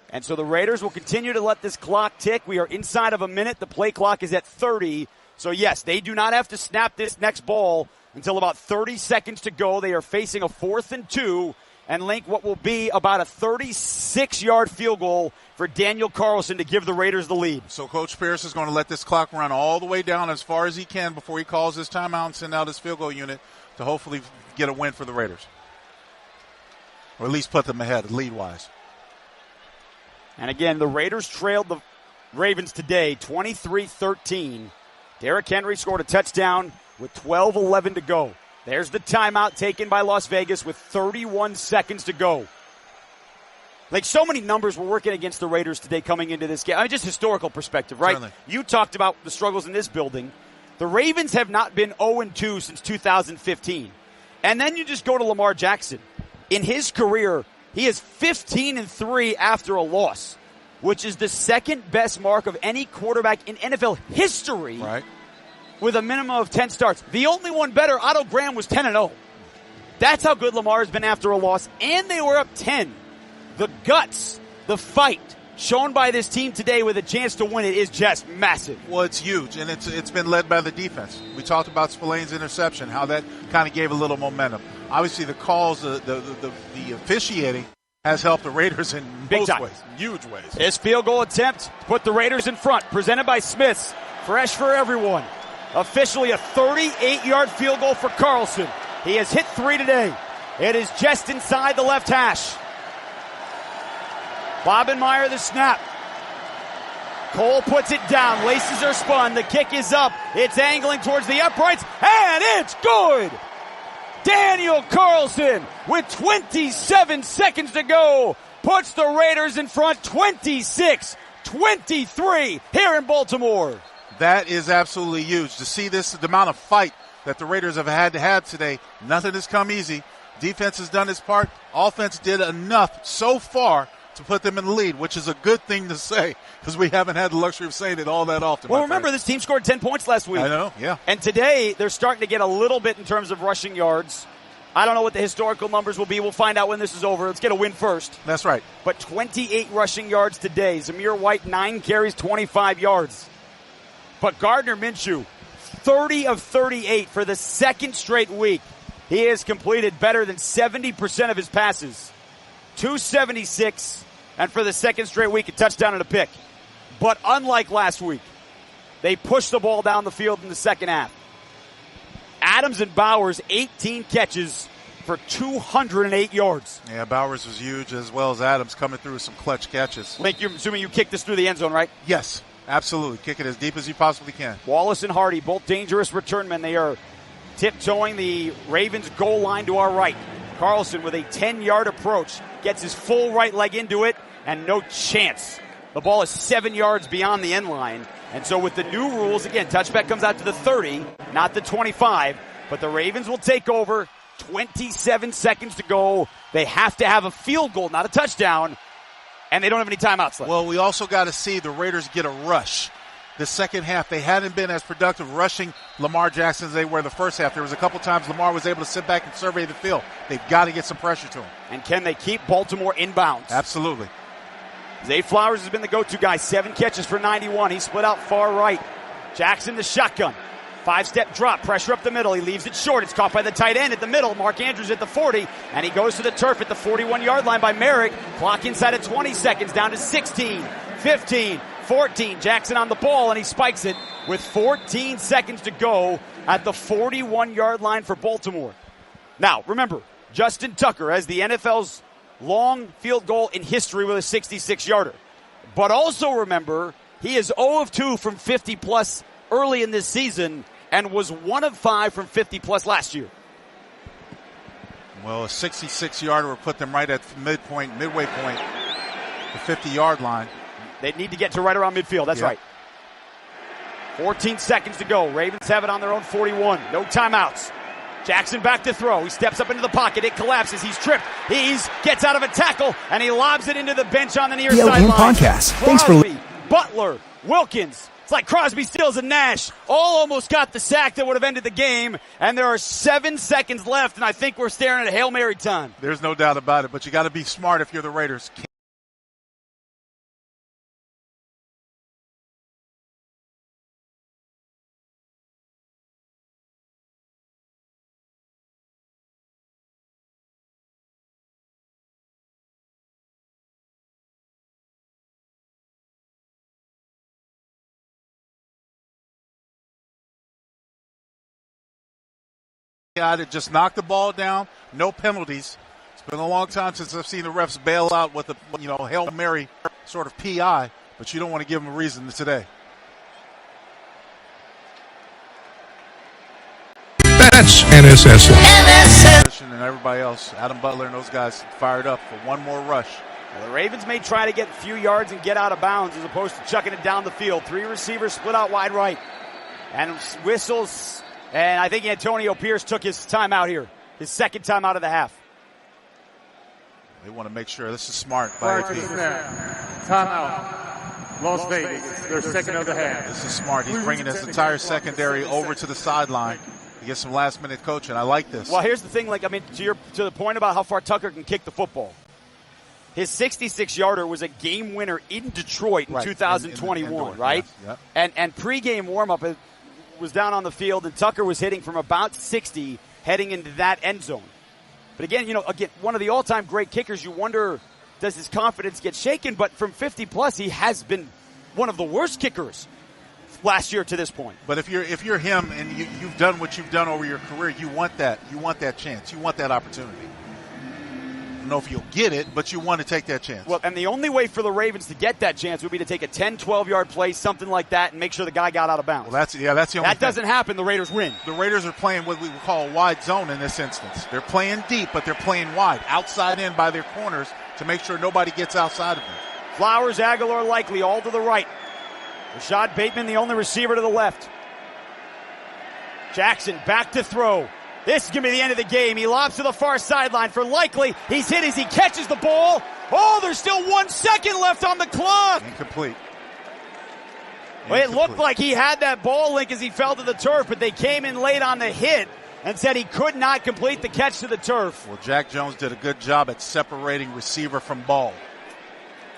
And so the Raiders will continue to let this clock tick. We are inside of a minute. The play clock is at 30. So, yes, they do not have to snap this next ball until about 30 seconds to go. They are facing a 4th and 2. And Link, what will be about a 36-yard field goal for Daniel Carlson to give the Raiders the lead. So Coach Pierce is going to let this clock run all the way down as far as he can before he calls his timeout and send out his field goal unit to hopefully get a win for the Raiders. Or at least put them ahead lead-wise. And again, the Raiders trailed the Ravens today 23-13. Derrick Henry scored a touchdown with 12:11 to go. There's the timeout taken by Las Vegas with 31 seconds to go. Like, so many numbers were working against the Raiders today coming into this game. I mean, just historical perspective, right? Certainly. You talked about the struggles in this building. The Ravens have not been 0-2 since 2015. And then you just go to Lamar Jackson. In his career, he is 15-3 after a loss, which is the second best mark of any quarterback in NFL history. Right. With a minimum of 10 starts. The only one better, Otto Graham, was 10-0. That's how good Lamar has been after a loss, and they were up 10. The guts, the fight, shown by this team today with a chance to win it is just massive. Well, it's huge, and it's been led by the defense. We talked about Spillane's interception, how that kind of gave a little momentum. Obviously, the calls, the officiating has helped the Raiders in most ways, huge ways. This field goal attempt put the Raiders in front, presented by Smiths. Fresh for everyone. Officially a 38-yard field goal for Carlson. He has hit 3 today. It is just inside the left hash. Bobenmeyer the snap. Cole puts it down. Laces are spun. The kick is up. It's angling towards the uprights, and it's good! Daniel Carlson, with 27 seconds to go, puts the Raiders in front 26-23 here in Baltimore. That is absolutely huge. To see this, the amount of fight that the Raiders have had to have today, nothing has come easy. Defense has done its part. Offense did enough so far to put them in the lead, which is a good thing to say because we haven't had the luxury of saying it all that often. Well, remember, this team scored 10 points last week. I know, yeah. And today, they're starting to get a little bit in terms of rushing yards. I don't know what the historical numbers will be. We'll find out when this is over. Let's get a win first. That's right. But 28 rushing yards today. Zamir White, 9 carries, 25 yards. But Gardner Minshew, 30 of 38 for the second straight week. He has completed better than 70% of his passes. 276, and for the second straight week, a touchdown and a pick. But unlike last week, they pushed the ball down the field in the second half. Adams and Bowers, 18 catches for 208 yards. Yeah, Bowers was huge, as well as Adams coming through with some clutch catches. Link, you're assuming you kicked this through the end zone, right? Yes, absolutely. Kick it as deep as you possibly can. Wallace and Hardy, both dangerous return men. They are tiptoeing the Ravens goal line to our right. Carlson with a 10-yard approach gets his full right leg into it, and no chance. The ball is 7 yards beyond the end line. And so with the new rules, again, touchback comes out to the 30, not the 25. But the Ravens will take over. 27 seconds to go. They have to have a field goal, not a touchdown. And they don't have any timeouts left. Well, we also got to see the Raiders get a rush. The second half, they hadn't been as productive rushing Lamar Jackson as they were the first half. There was a couple times Lamar was able to sit back and survey the field. They've got to get some pressure to him. And can they keep Baltimore inbounds? Absolutely. Zack Flowers has been the go-to guy. 7 catches for 91. He split out far right. Jackson the shotgun. 5-step drop. Pressure up the middle. He leaves it short. It's caught by the tight end at the middle. Mark Andrews at the 40. And he goes to the turf at the 41-yard line by Merrick. Clock inside at 20 seconds. Down to 16, 15, 14. Jackson on the ball, and he spikes it with 14 seconds to go at the 41-yard line for Baltimore. Now, remember, Justin Tucker has the NFL's long field goal in history with a 66-yarder. But also remember, he is 0 of 2 from 50-plus early in this season and was 1 of 5 from 50-plus last year. Well, a 66-yarder will put them right at midway point, the 50-yard line. They need to get to right around midfield. That's right. 14 seconds to go. Ravens have it on their own 41. No timeouts. Jackson back to throw. He steps up into the pocket. It collapses. He's tripped. He gets out of a tackle, and he lobs it into the bench on the near sideline. Podcast. Thanks for Butler, Wilkins. It's like Crosby, Stills, and Nash all almost got the sack that would have ended the game, and there are 7 seconds left, and I think we're staring at Hail Mary time. There's no doubt about it, but you got to be smart if you're the Raiders. To just knock the ball down, no penalties. It's been a long time since I've seen the refs bail out with a Hail Mary sort of PI, but you don't want to give them a reason today. That's NSS Live. And everybody else, Adam Butler and those guys fired up for one more rush. Well, the Ravens may try to get a few yards and get out of bounds as opposed to chucking it down the field. 3 receivers split out wide right. And whistles. And I think Antonio Pierce took his timeout here, his second timeout of the half. They want to make sure this is smart by AP. Timeout. Las Vegas, their second of the half. This is smart. He's bringing his entire secondary over to the sideline to get some last-minute coaching. I like this. Well, here's the thing. To the point about how far Tucker can kick the football. His 66-yarder was a game winner in Detroit in 2021, right? Yes, yep. And pregame warm-up was down on the field, and Tucker was hitting from about 60 heading into that end zone. But again, one of the all-time great kickers, you wonder, does his confidence get shaken? But from 50-plus, he has been one of the worst kickers last year to this point. But if you're him and you've done what you've done over your career, you want that chance. You want that opportunity. I don't know if you'll get it, but you want to take that chance. Well, and the only way for the Ravens to get that chance would be to take a 10, 12-yard play, something like that, and make sure the guy got out of bounds. Well, that's the only thing. That doesn't happen, the Raiders win. The Raiders are playing what we would call a wide zone in this instance. They're playing deep, but they're playing wide, outside in by their corners to make sure nobody gets outside of them. Flowers, Aguilar, Likely, all to the right. Rashad Bateman, the only receiver to the left. Jackson back to throw. This is going to be the end of the game. He lobs to the far sideline for Likely. He's hit as he catches the ball. Oh, there's still 1 second left on the clock. Incomplete. Well, it looked like he had that ball link as he fell to the turf, but they came in late on the hit and said he could not complete the catch to the turf. Well, Jack Jones did a good job at separating receiver from ball.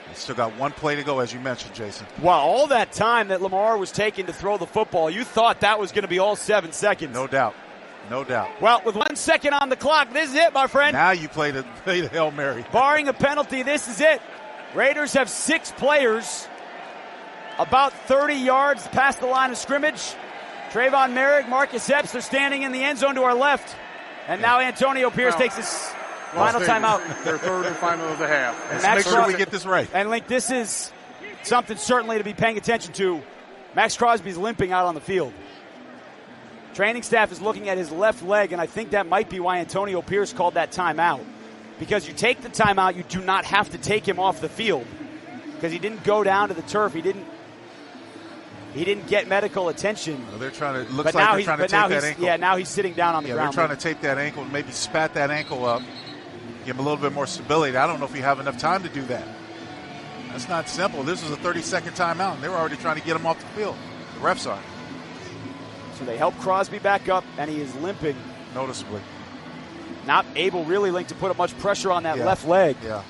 He's still got one play to go, as you mentioned, Jason. Wow, all that time that Lamar was taking to throw the football, you thought that was going to be all 7 seconds. No doubt. No doubt. Well, with 1 second on the clock, this is it, my friend. Now you play the Hail Mary. Barring a penalty, this is it. Raiders have 6 players about 30 yards past the line of scrimmage. Trayvon Merrick, Marcus Epps, they're standing in the end zone to our left. And now Antonio Pierce takes his final timeout. Their third and final of the half. Let's make sure we get this right. And, Link, this is something certainly to be paying attention to. Max Crosby's limping out on the field. Training staff is looking at his left leg, and I think that might be why Antonio Pierce called that timeout. Because you take the timeout, you do not have to take him off the field. Because he didn't go down to the turf. He didn't get medical attention. Well, they're trying to take that ankle. Yeah, now he's sitting down on the ground. They're trying to take that ankle and maybe spat that ankle up, give him a little bit more stability. I don't know if you have enough time to do that. That's not simple. This was a 30-second timeout, and they were already trying to get him off the field. The refs are. So they help Crosby back up, and he is limping. Noticeably. Not able, really, Link, to put much pressure on that left leg. Yeah.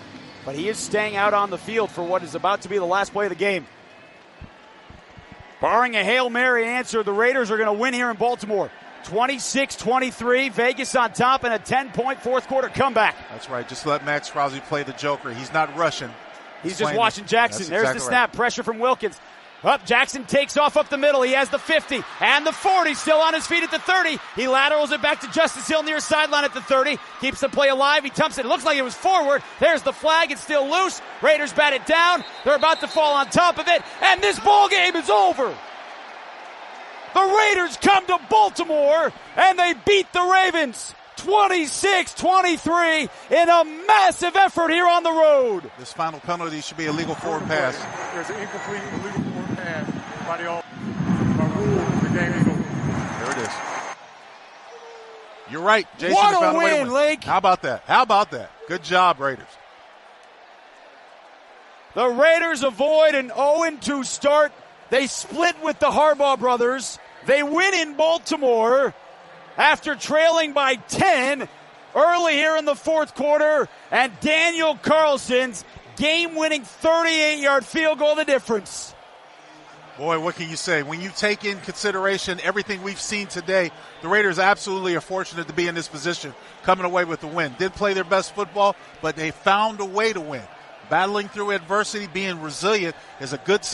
But he is staying out on the field for what is about to be the last play of the game. Barring a Hail Mary answer, the Raiders are going to win here in Baltimore. 26-23, Vegas on top, and a 10-point fourth-quarter comeback. That's right. Just let Max Crosby play the Joker. He's not rushing. He's just watching Jackson. That's There's exactly the snap. Right. Pressure from Wilkins. Up, Jackson takes off up the middle. He has the 50 and the 40. Still on his feet at the 30. He laterals it back to Justice Hill near sideline at the 30. Keeps the play alive. He dumps it. It looks like it was forward. There's the flag. It's still loose. Raiders bat it down. They're about to fall on top of it. And this ball game is over. The Raiders come to Baltimore and they beat the Ravens 26-23 in a massive effort here on the road. This final penalty should be a legal forward pass. There's an incomplete illegal forward pass by rule. The game is over. There it is. You're right, Jason. What a win, Lake. How about that? Good job, Raiders. The Raiders avoid an 0-2 start. They split with the Harbaugh brothers. They win in Baltimore after trailing by 10 early here in the fourth quarter. And Daniel Carlson's game-winning 38-yard field goal, the difference. Boy, what can you say? When you take in consideration everything we've seen today, the Raiders absolutely are fortunate to be in this position, coming away with the win. Didn't play their best football, but they found a way to win. Battling through adversity, being resilient is a good